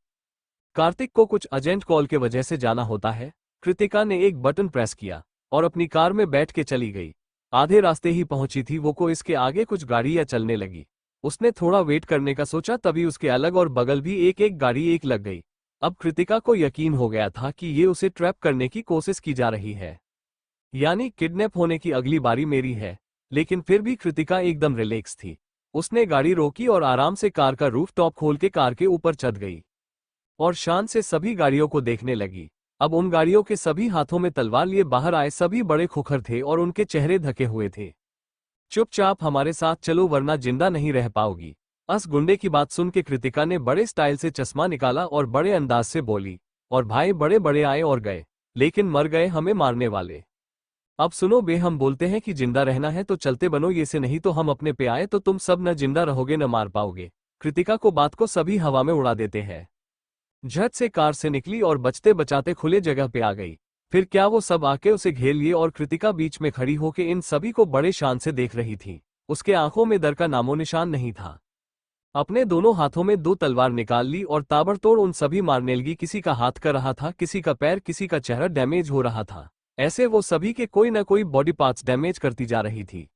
[SPEAKER 1] कार्तिक को कुछ अर्जेंट कॉल के वजह से जाना होता है। कृतिका ने एक बटन प्रेस किया और अपनी कार में बैठ के चली गई। आधे रास्ते ही पहुंची थी वो को इसके आगे कुछ गाड़ियां चलने लगी। उसने थोड़ा वेट करने का सोचा, तभी उसके अलग और बगल भी एक एक गाड़ी एक लग गई। अब कृतिका को यकीन हो गया था कि ये उसे ट्रैप करने की कोशिश की जा रही है, यानी किडनैप होने की अगली बारी मेरी है। लेकिन फिर भी कृतिका एकदम रिलैक्स थी। उसने गाड़ी रोकी और आराम से कार का रूफ टॉप खोल के कार के ऊपर चढ़ गई और शान से सभी गाड़ियों को देखने लगी। अब उन गाड़ियों के सभी हाथों में तलवार लिए बाहर आए। सभी बड़े खुखर थे और उनके चेहरे ढके हुए थे। चुपचाप हमारे साथ चलो वरना जिंदा नहीं रह पाओगी। अस गुंडे की बात सुन के कृतिका ने बड़े स्टाइल से चश्मा निकाला और बड़े अंदाज से बोली, और भाई बड़े बड़े आए और गए, लेकिन मर गए हमें मारने वाले। अब सुनो बे, हम बोलते हैं कि जिंदा रहना है तो चलते बनो ये से, नहीं तो हम अपने पे आए तो तुम सब न जिंदा रहोगे न मार पाओगे। कृतिका को बात को सभी हवा में उड़ा देते हैं। झट से कार से निकली और बचते बचाते खुले जगह पे आ गई। फिर क्या वो सब आके उसे घेर लिए और कृतिका बीच में खड़ी होके इन सभी को बड़े शान से देख रही थी। उसके आंखों में डर का नामो निशान नहीं था। अपने दोनों हाथों में 2 तलवार निकाल ली और ताबड़तोड़ उन सभी मारने लगी। किसी का हाथ कर रहा था, किसी का पैर, किसी का चेहरा डैमेज हो रहा था। ऐसे वो सभी के कोई न कोई बॉडी पार्ट्स डैमेज करती जा रही थी।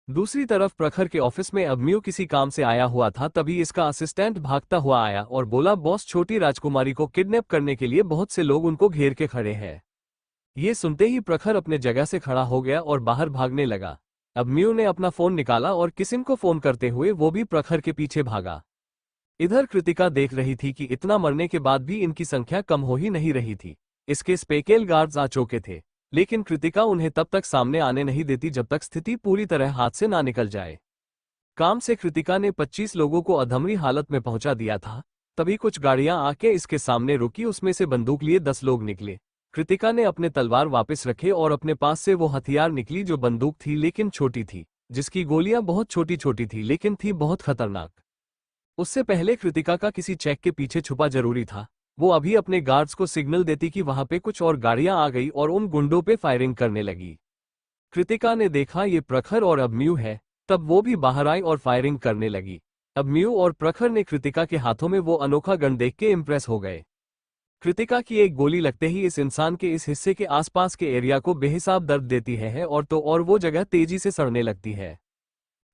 [SPEAKER 1] दूसरी तरफ प्रखर के ऑफिस में अभिमन्यु किसी काम से आया हुआ था। तभी इसका असिस्टेंट भागता हुआ आया और बोला, बॉस छोटी राजकुमारी को किडनैप करने के लिए बहुत से लोग उनको घेर के खड़े हैं। ये सुनते ही प्रखर अपने जगह से खड़ा हो गया और बाहर भागने लगा। अभिमन्यु ने अपना फोन निकाला और किसिन को फोन करते हुए वो भी प्रखर के पीछे भागा। इधर कृतिका देख रही थी कि इतना मरने के बाद भी इनकी संख्या कम हो ही नहीं रही थी। इसके स्पेकेल गार्ड्स आ चुके थे, लेकिन कृतिका उन्हें तब तक सामने आने नहीं देती जब तक स्थिति पूरी तरह हाथ से ना निकल जाए। काम से कृतिका ने 25 लोगों को अधमरी हालत में पहुंचा दिया था। तभी कुछ गाड़ियां आके इसके सामने रुकी, उसमें से बंदूक लिए 10 लोग निकले। कृतिका ने अपने तलवार वापस रखे और अपने पास से वो हथियार निकली जो बंदूक थी लेकिन छोटी थी, जिसकी गोलियां बहुत छोटी छोटी थी लेकिन थी बहुत खतरनाक। उससे पहले कृतिका का किसी चेक के पीछे छुपा जरूरी था। वो अभी अपने गार्ड्स को सिग्नल देती कि वहां पे कुछ और गाड़ियां आ गई और उन गुंडों पे फायरिंग करने लगी। कृतिका ने देखा ये प्रखर और अभिमन्यु है, तब वो भी बाहर आई और फायरिंग करने लगी। अभिमन्यु और प्रखर ने कृतिका के हाथों में वो अनोखा गन देख के इम्प्रेस हो गए। कृतिका की एक गोली लगते ही इस इंसान के इस हिस्से के आसपास के एरिया को बेहिसाब दर्द देती है और वो जगह तेजी से सड़ने लगती है।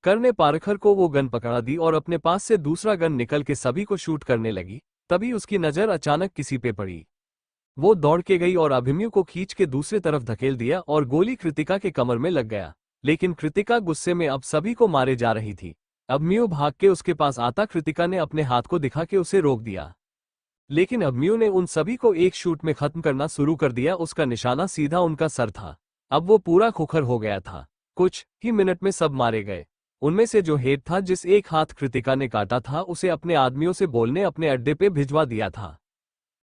[SPEAKER 1] कर ने प्रखर को वो गन पकड़ा दी और अपने पास से दूसरा गन निकल के सभी को शूट करने लगी। तभी उसकी नजर अचानक किसी पे पड़ी। वो दौड़ के गई और अभिमन्यु को खींच के दूसरी तरफ धकेल दिया और गोली कृतिका के कमर में लग गया। लेकिन कृतिका गुस्से में अब सभी को मारे जा रही थी। अभिमन्यु भाग के उसके पास आता कृतिका ने अपने हाथ को दिखा के उसे रोक दिया, लेकिन अभिमन्यु ने उन सभी को एक शूट में खत्म करना शुरू कर दिया। उसका निशाना सीधा उनका सर था। अब वो पूरा खोखर हो गया था। कुछ ही मिनट में सब मारे गए। उनमें से जो हेड था, जिस एक हाथ कृतिका ने काटा था, उसे अपने आदमियों से बोलने अपने अड्डे पे भिजवा दिया था।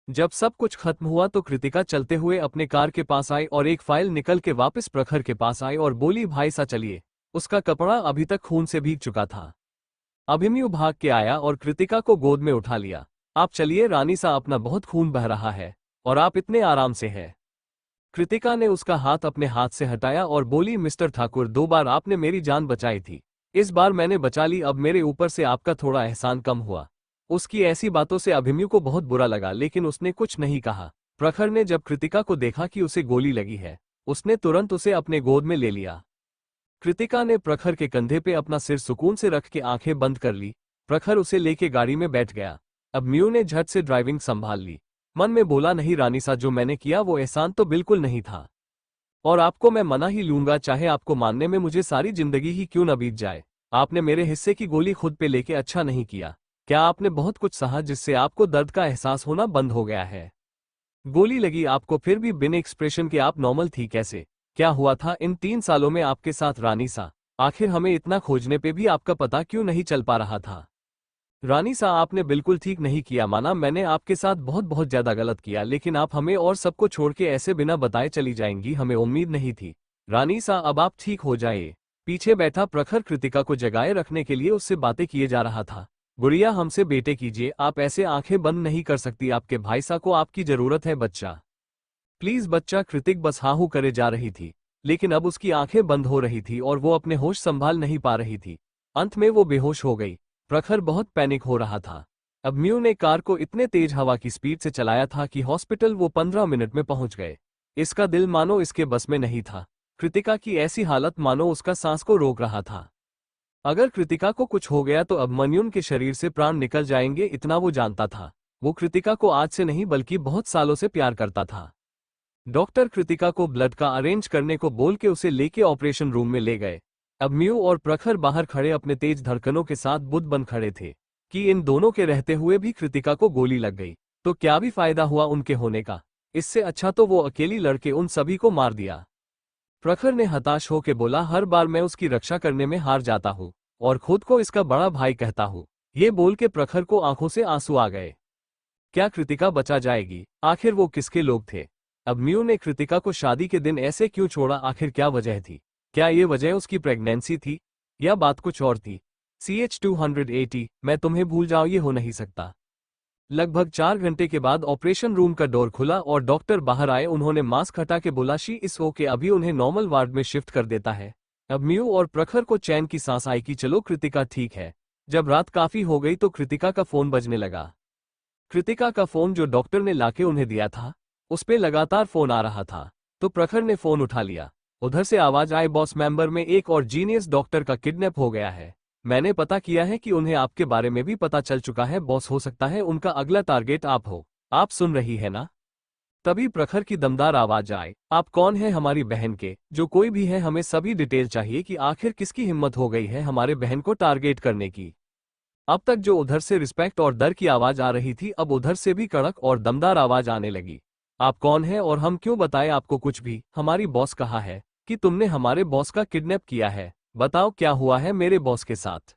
[SPEAKER 1] जब सब कुछ खत्म हुआ तो कृतिका चलते हुए अपने कार के पास आई और एक फाइल निकल के वापस प्रखर के पास आई और बोली, भाई सा चलिए। उसका कपड़ा अभी तक खून से भीग चुका था। अभिमन्यु भाग के आया और कृतिका को गोद में उठा लिया। आप चलिए रानी सा, अपना बहुत खून बह रहा है और आप इतने आराम से हैं। कृतिका ने उसका हाथ अपने हाथ से हटाया और बोली, मिस्टर ठाकुर, 2 बार आपने मेरी जान बचाई थी, इस बार मैंने बचा ली। अब मेरे ऊपर से आपका थोड़ा एहसान कम हुआ। उसकी ऐसी बातों से अभिमन्यु को बहुत बुरा लगा, लेकिन उसने कुछ नहीं कहा। प्रखर ने जब कृतिका को देखा कि उसे गोली लगी है, उसने तुरंत उसे अपने गोद में ले लिया। कृतिका ने प्रखर के कंधे पे अपना सिर सुकून से रख के आंखें बंद कर ली। प्रखर उसे लेके गाड़ी में बैठ गया। अभिमन्यु ने झट से ड्राइविंग संभाल ली। मन में बोला, नहीं रानी सा, जो मैंने किया वो एहसान तो बिल्कुल नहीं था और आपको मैं मना ही लूंगा, चाहे आपको मानने में मुझे सारी जिंदगी ही क्यों न बीत जाए। आपने मेरे हिस्से की गोली खुद पे लेके अच्छा नहीं किया। क्या आपने बहुत कुछ सहा जिससे आपको दर्द का एहसास होना बंद हो गया है? गोली लगी आपको, फिर भी बिना एक्सप्रेशन के आप नॉर्मल थी कैसे? क्या हुआ था इन 3 सालों में आपके साथ रानी सा? आखिर हमें इतना खोजने पे भी आपका पता क्यों नहीं चल पा रहा था? रानी सा, आपने बिल्कुल ठीक नहीं किया। माना मैंने आपके साथ बहुत बहुत ज्यादा गलत किया, लेकिन आप हमें और सबको छोड़ के ऐसे बिना बताए चली जाएंगी, हमें उम्मीद नहीं थी। रानी सा, अब आप ठीक हो जाइए। पीछे बैठा प्रखर कृतिका को जगाए रखने के लिए उससे बातें किए जा रहा था। गुड़िया, हमसे बेटे कीजिए, आप ऐसे आंखें बंद नहीं कर सकती। आपके भाई सा को आपकी जरूरत है। बच्चा प्लीज बच्चा। कृतिक बस हाहू करे जा रही थी, लेकिन अब उसकी आंखें बंद हो रही थी और वो अपने होश संभाल नहीं पा रही थी। अंत में वो बेहोश हो गई। प्रखर बहुत पैनिक हो रहा था। अभिमन्यु ने कार को इतने तेज हवा की स्पीड से चलाया था कि हॉस्पिटल वो 15 मिनट में पहुंच गए। इसका दिल मानो इसके बस में नहीं था। कृतिका की ऐसी हालत मानो उसका सांस को रोक रहा था। अगर कृतिका को कुछ हो गया तो अभिमन्यु के शरीर से प्राण निकल जाएंगे, इतना वो जानता था। वो कृतिका को आज से नहीं बल्कि बहुत सालों से प्यार करता था। डॉक्टर कृतिका को ब्लड का अरेंज करने को बोल के उसे लेके ऑपरेशन रूम में ले गए। अभिमन्यु और प्रखर बाहर खड़े अपने तेज धड़कनों के साथ बुद्ध बन खड़े थे कि इन दोनों के रहते हुए भी कृतिका को गोली लग गई तो क्या भी फायदा हुआ उनके होने का? इससे अच्छा तो वो अकेली लड़के उन सभी को मार दिया। प्रखर ने हताश होकर बोला, हर बार मैं उसकी रक्षा करने में हार जाता हूँ और खुद को इसका बड़ा भाई कहता हूँ। ये बोल के प्रखर को आंखों से आंसू आ गए। क्या कृतिका बचा जाएगी? आखिर वो किसके लोग थे? अभिमन्यु ने कृतिका को शादी के दिन ऐसे क्यों छोड़ा? आखिर क्या वजह थी? क्या ये वजह उसकी प्रेगनेंसी थी या बात कुछ और थी? CH-280, मैं तुम्हें भूल जाऊं, ये हो नहीं सकता। लगभग 4 घंटे के बाद ऑपरेशन रूम का डोर खुला और डॉक्टर बाहर आए। उन्होंने मास्क हटा के बोला, शी इस ओके, अभी उन्हें नॉर्मल वार्ड में शिफ्ट कर देता है। अभिमन्यु और प्रखर को चैन की सांस आई कि चलो कृतिका ठीक है। जब रात काफी हो गई तो कृतिका का फोन बजने लगा। कृतिका का फोन जो डॉक्टर ने लाके उन्हें दिया था, उस पे लगातार फोन आ रहा था, तो प्रखर ने फोन उठा लिया। उधर से आवाज आई, बॉस मेंबर में एक और जीनियस डॉक्टर का किडनैप हो गया है। मैंने पता किया है कि उन्हें आपके बारे में भी पता चल चुका है बॉस, हो सकता है उनका अगला टारगेट आप हो। आप सुन रही है ना? तभी प्रखर की दमदार आवाज आए, आप कौन है? हमारी बहन के, जो कोई भी है, हमें सभी डिटेल चाहिए कि आखिर किसकी हिम्मत हो गई है हमारे बहन को टारगेट करने की। अब तक जो उधर से रिस्पेक्ट और डर की आवाज आ रही थी, अब उधर से भी कड़क और दमदार आवाज आने लगी। आप कौन है और हम क्यों बताएं आपको कुछ भी? हमारी बॉस कहा है कि तुमने हमारे बॉस का किडनैप किया है। बताओ क्या हुआ है मेरे बॉस के साथ?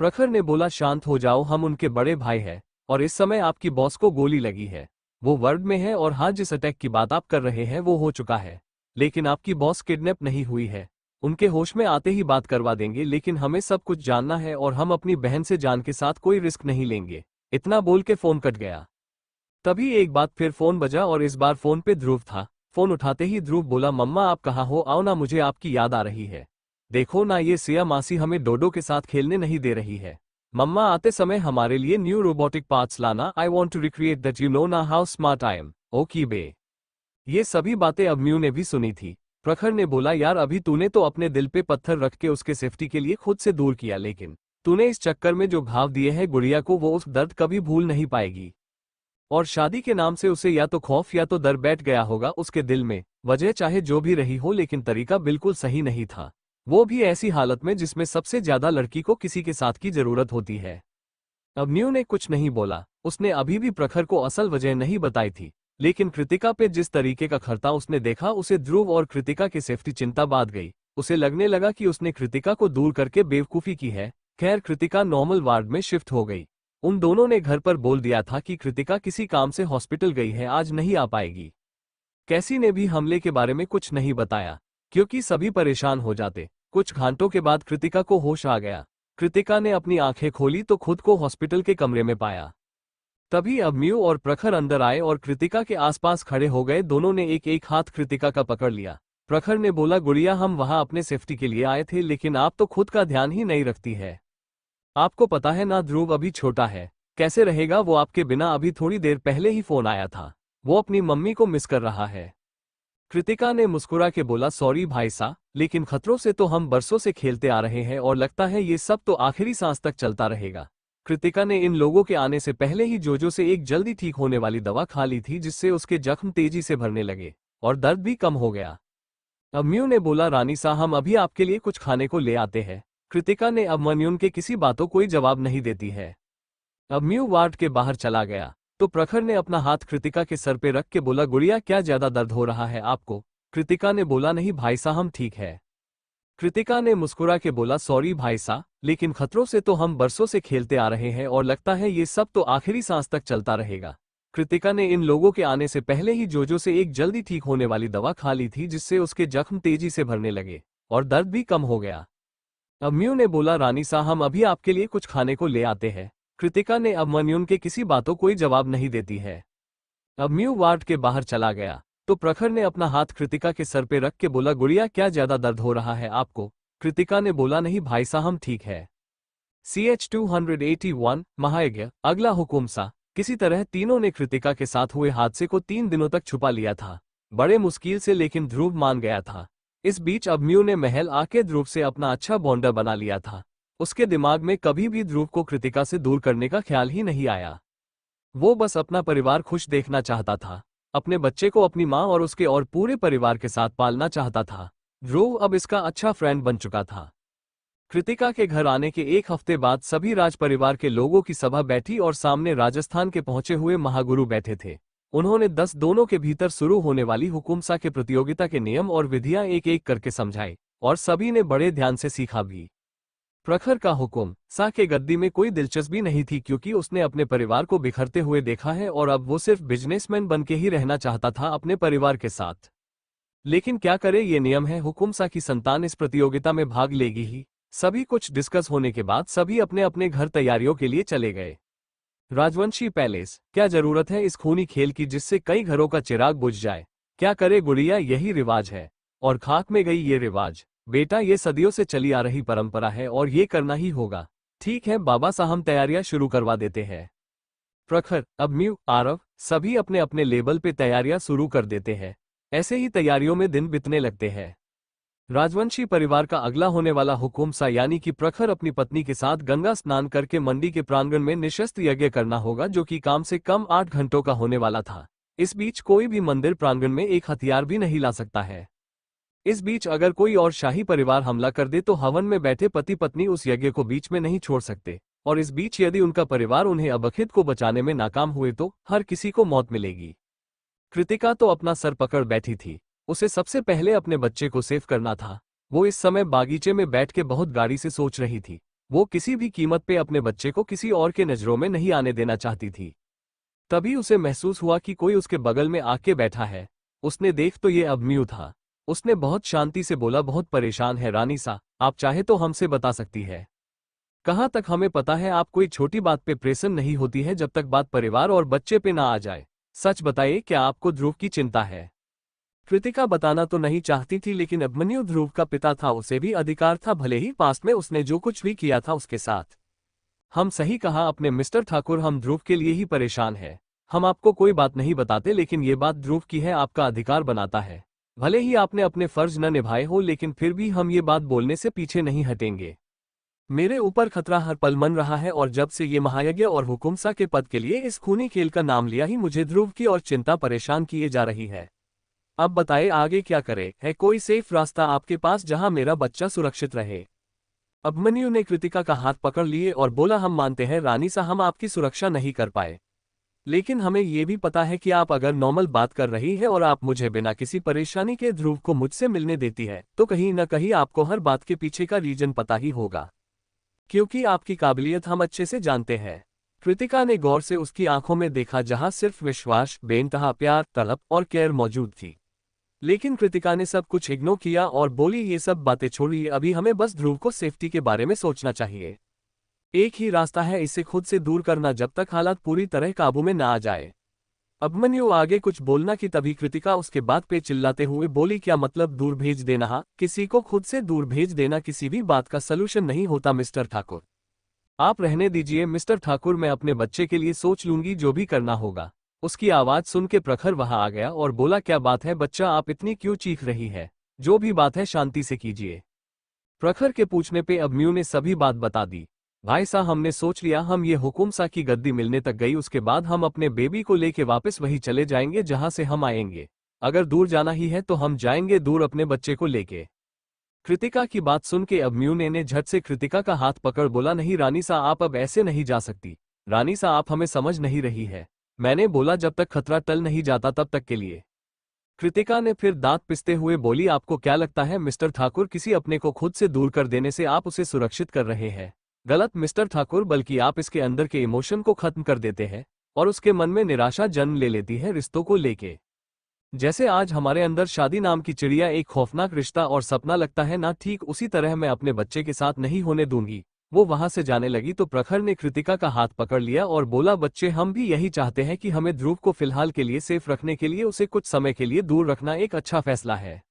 [SPEAKER 1] प्रखर ने बोला, शांत हो जाओ, हम उनके बड़े भाई हैं और इस समय आपकी बॉस को गोली लगी है। वो वर्ड में है और हाँ, जिस अटैक की बात आप कर रहे हैं वो हो चुका है, लेकिन आपकी बॉस किडनैप नहीं हुई है। उनके होश में आते ही बात करवा देंगे, लेकिन हमें सब कुछ जानना है और हम अपनी बहन से जान के साथ कोई रिस्क नहीं लेंगे। इतना बोल के फोन कट गया। तभी एक बात फिर फोन बजा और इस बार फोन पे ध्रुव था। फोन उठाते ही ध्रुव बोला, मम्मा आप कहाँ हो? आओ ना, मुझे आपकी याद आ रही है। देखो ना, ये सिया मासी हमें डोडो के साथ खेलने नहीं दे रही है। मम्मा आते समय हमारे लिए न्यू रोबोटिक पार्ट्स लाना। I want to recreate that, you know ना how smart I am. Okay बे। ये सभी बातें अब म्यू ने भी सुनी थी। प्रखर ने बोला, यार अभी तूने तो अपने दिल पे पत्थर रख के उसके सेफ्टी के लिए खुद से दूर किया, लेकिन तूने इस चक्कर में जो घाव दिए हैं गुड़िया को, वो उस दर्द कभी भूल नहीं पाएगी। और शादी के नाम से उसे या तो खौफ या तो डर बैठ गया होगा उसके दिल में। वजह चाहे जो भी रही हो, लेकिन तरीका बिल्कुल सही नहीं था, वो भी ऐसी हालत में जिसमें सबसे ज्यादा लड़की को किसी के साथ की जरूरत होती है। अब न्यू ने कुछ नहीं बोला। उसने अभी भी प्रखर को असल वजह नहीं बताई थी, लेकिन कृतिका पे जिस तरीके का खर्ता उसने देखा, उसे ध्रुव और कृतिका की सेफ्टी चिंता बात गई। उसे लगने लगा कि उसने कृतिका को दूर करके बेवकूफी की है। खैर, कृतिका नॉर्मल वार्ड में शिफ्ट हो गई। उन दोनों ने घर पर बोल दिया था कि कृतिका किसी काम से हॉस्पिटल गई है, आज नहीं आ पाएगी। कैसी ने भी हमले के बारे में कुछ नहीं बताया, क्योंकि सभी परेशान हो जाते। कुछ घंटों के बाद कृतिका को होश आ गया। कृतिका ने अपनी आंखें खोली तो खुद को हॉस्पिटल के कमरे में पाया। तभी अब म्यू और प्रखर अंदर आए और कृतिका के आसपास खड़े हो गए। दोनों ने एक एक हाथ कृतिका का पकड़ लिया। प्रखर ने बोला, गुड़िया हम वहां अपने सेफ्टी के लिए आए थे, लेकिन आप तो खुद का ध्यान ही नहीं रखती है। आपको पता है ना, ध्रुव अभी छोटा है, कैसे रहेगा वो आपके बिना? अभी थोड़ी देर पहले ही फोन आया था, वो अपनी मम्मी को मिस कर रहा है। कृतिका ने मुस्कुरा के बोला, सॉरी भाई सा, लेकिन खतरों से तो हम बरसों से खेलते आ रहे हैं और लगता है ये सब तो आखिरी सांस तक चलता रहेगा। कृतिका ने इन लोगों के आने से पहले ही जोजो से एक जल्दी ठीक होने वाली दवा खा ली थी, जिससे उसके जख्म तेजी से भरने लगे और दर्द भी कम हो गया। अब म्यू ने बोला, रानी सा हम अभी आपके लिए कुछ खाने को ले आते हैं। कृतिका ने अब मन्यून के किसी बातों कोई जवाब नहीं देती है। अब म्यू वार्ड के बाहर चला गया तो प्रखर ने अपना हाथ कृतिका के सर पे रख के बोला, गुड़िया क्या ज्यादा दर्द हो रहा है आपको? कृतिका ने बोला, नहीं भाई सा, हम ठीक है। कृतिका ने मुस्कुरा के बोला, सॉरी भाई सा, लेकिन खतरों से तो हम बरसों से खेलते आ रहे हैं और लगता है ये सब तो आखिरी सांस तक चलता रहेगा। कृतिका ने इन लोगों के आने से पहले ही जोजो से एक जल्दी ठीक होने वाली दवा खा ली थी, जिससे उसके जख्म तेजी से भरने लगे और दर्द भी कम हो गया। अब म्यू ने बोला, रानी सा हम अभी आपके लिए कुछ खाने को ले आते हैं। कृतिका ने अब मन्यून के किसी बातों कोई जवाब नहीं देती है। अब म्यू वार्ड के बाहर चला गया तो प्रखर ने अपना हाथ कृतिका के सर पे रख के बोला, गुड़िया क्या ज्यादा दर्द हो रहा है आपको? कृतिका ने बोला, नहीं भाई सा, हम ठीक है। CH-281 महायज्ञ अगला हुकुम सा। किसी तरह तीनों ने कृतिका के साथ हुए हादसे को 3 दिनों तक छुपा लिया था, बड़े मुश्किल से, लेकिन ध्रुव मान गया था। इस बीच अब म्यू ने महल आके ध्रुव से अपना अच्छा बॉन्डर बना लिया था। उसके दिमाग में कभी भी ध्रुव को कृतिका से दूर करने का ख्याल ही नहीं आया। वो बस अपना परिवार खुश देखना चाहता था, अपने बच्चे को अपनी माँ और उसके और पूरे परिवार के साथ पालना चाहता था। ध्रुव अब इसका अच्छा फ्रेंड बन चुका था। कृतिका के घर आने के एक हफ्ते बाद सभी राज परिवार के लोगों की सभा बैठी और सामने राजस्थान के पहुंचे हुए महागुरु बैठे थे। उन्होंने 10 दोनों के भीतर शुरू होने वाली हुकुमसा के प्रतियोगिता के नियम और विधियां एक एक करके समझाई और सभी ने बड़े ध्यान से सीखा भी। प्रखर का हुकुम सा के गद्दी में कोई दिलचस्पी नहीं थी, क्योंकि उसने अपने परिवार को बिखरते हुए देखा है और अब वो सिर्फ बिजनेसमैन बन के ही रहना चाहता था अपने परिवार के साथ। लेकिन क्या करे, ये नियम है, हुकुमसा की संतान इस प्रतियोगिता में भाग लेगी ही। सभी कुछ डिस्कस होने के बाद सभी अपने अपने घर तैयारियों के लिए चले गए। राजवंशी पैलेस, क्या जरूरत है इस खूनी खेल की जिससे कई घरों का चिराग बुझ जाए? क्या करे गुड़िया, यही रिवाज है और खाक में गई ये रिवाज। बेटा, ये सदियों से चली आ रही परंपरा है और ये करना ही होगा। ठीक है बाबा साहब, हम तैयारियां शुरू करवा देते हैं। प्रखर, अब म्यू, आरव सभी अपने अपने लेवल पे तैयारियां शुरू कर देते हैं। ऐसे ही तैयारियों में दिन बीतने लगते हैं। राजवंशी परिवार का अगला होने वाला हुकुमसा यानी कि प्रखर अपनी पत्नी के साथ गंगा स्नान करके मंडी के प्रांगण में निशस्त्र यज्ञ करना होगा, जो कि कम से कम 8 घंटों का होने वाला था। इस बीच कोई भी मंदिर प्रांगण में एक हथियार भी नहीं ला सकता है। इस बीच अगर कोई और शाही परिवार हमला कर दे तो हवन में बैठे पति पत्नी उस यज्ञ को बीच में नहीं छोड़ सकते, और इस बीच यदि उनका परिवार उन्हें अबखित को बचाने में नाकाम हुए तो हर किसी को मौत मिलेगी। कृतिका तो अपना सर पकड़ बैठी थी। उसे सबसे पहले अपने बच्चे को सेव करना था। वो इस समय बागीचे में बैठ के बहुत गाड़ी से सोच रही थी। वो किसी भी कीमत पे अपने बच्चे को किसी और के नजरों में नहीं आने देना चाहती थी। तभी उसे महसूस हुआ कि कोई उसके बगल में आके बैठा है। उसने देख तो ये अभिमन्यु था। उसने बहुत शांति से बोला, बहुत परेशान है रानी सा, आप चाहे तो हमसे बता सकती है। कहाँ तक हमें पता है आप कोई छोटी बात पे प्रसन्न नहीं होती है जब तक बात परिवार और बच्चे पे ना आ जाए। सच बताइए, क्या आपको ध्रुव की चिंता है? कृतिका बताना तो नहीं चाहती थी, लेकिन अभिमन्यु ध्रुव का पिता था, उसे भी अधिकार था, भले ही पास्ट में उसने जो कुछ भी किया था उसके साथ। हम सही कहा अपने मिस्टर ठाकुर, हम ध्रुव के लिए ही परेशान है। हम आपको कोई बात नहीं बताते, लेकिन ये बात ध्रुव की है, आपका अधिकार बनाता है। भले ही आपने अपने फर्ज न निभाए हो, लेकिन फिर भी हम ये बात बोलने से पीछे नहीं हटेंगे। मेरे ऊपर खतरा हर पल मन रहा है, और जब से ये महायज्ञ और हुकुमसा के पद के लिए इस खूनी खेल का नाम लिया ही मुझे ध्रुव की और चिंता परेशान किए जा रही है। अब बताए आगे क्या करे? है कोई सेफ रास्ता आपके पास जहां मेरा बच्चा सुरक्षित रहे? अभिमन्यु ने कृतिका का हाथ पकड़ लिए और बोला, हम मानते हैं रानी सा, हम आपकी सुरक्षा नहीं कर पाए, लेकिन हमें यह भी पता है कि आप अगर नॉर्मल बात कर रही है और आप मुझे बिना किसी परेशानी के ध्रुव को मुझसे मिलने देती है, तो कहीं न कहीं आपको हर बात के पीछे का रीजन पता ही होगा, क्योंकि आपकी काबिलियत हम अच्छे से जानते हैं। कृतिका ने गौर से उसकी आंखों में देखा, जहां सिर्फ विश्वास, बेइंतहा प्यार, तड़प और केयर मौजूद थी। लेकिन कृतिका ने सब कुछ इग्नोर किया और बोली, ये सब बातें छोड़िए, अभी हमें बस ध्रुव को सेफ्टी के बारे में सोचना चाहिए। एक ही रास्ता है, इसे खुद से दूर करना, जब तक हालात पूरी तरह काबू में न आ जाए। अभिमन्यु आगे कुछ बोलना कि तभी कृतिका उसके बात पे चिल्लाते हुए बोली, क्या मतलब दूर भेज देना? हाँ, किसी को खुद से दूर भेज देना किसी भी बात का सलूशन नहीं होता मिस्टर ठाकुर। आप रहने दीजिए मिस्टर ठाकुर, मैं अपने बच्चे के लिए सोच लूंगी, जो भी करना होगा। उसकी आवाज सुन के प्रखर वहां आ गया और बोला, क्या बात है बच्चा, आप इतनी क्यों चीख रही है? जो भी बात है शांति से कीजिए। प्रखर के पूछने पे अभिमन्यु ने सभी बात बता दी। भाई साहब, हमने सोच लिया, हम ये हुकुमसा की गद्दी मिलने तक गई, उसके बाद हम अपने बेबी को लेके वापस वही चले जाएंगे जहां से हम आएंगे। अगर दूर जाना ही है तो हम जाएंगे दूर अपने बच्चे को लेके। कृतिका की बात सुन के अभिमन्यु ने झट से कृतिका का हाथ पकड़ बोला, नहीं रानी सा, आप अब ऐसे नहीं जा सकती। रानी सा, आप हमें समझ नहीं रही है। मैंने बोला जब तक खतरा टल नहीं जाता तब तक के लिए। कृतिका ने फिर दांत पिसते हुए बोली, आपको क्या लगता है मिस्टर ठाकुर, किसी अपने को खुद से दूर कर देने से आप उसे सुरक्षित कर रहे हैं? गलत मिस्टर ठाकुर, बल्कि आप इसके अंदर के इमोशन को खत्म कर देते हैं और उसके मन में निराशा जन्म ले लेती है रिश्तों को लेके। जैसे आज हमारे अंदर शादी नाम की चिड़िया एक खौफनाक रिश्ता और सपना लगता है ना, ठीक उसी तरह मैं अपने बच्चे के साथ नहीं होने दूंगी। वो वहां से जाने लगी तो प्रखर ने कृतिका का हाथ पकड़ लिया और बोला, बच्चे, हम भी यही चाहते हैं कि हमें ध्रुव को फिलहाल के लिए सेफ रखने के लिए उसे कुछ समय के लिए दूर रखना एक अच्छा फैसला है।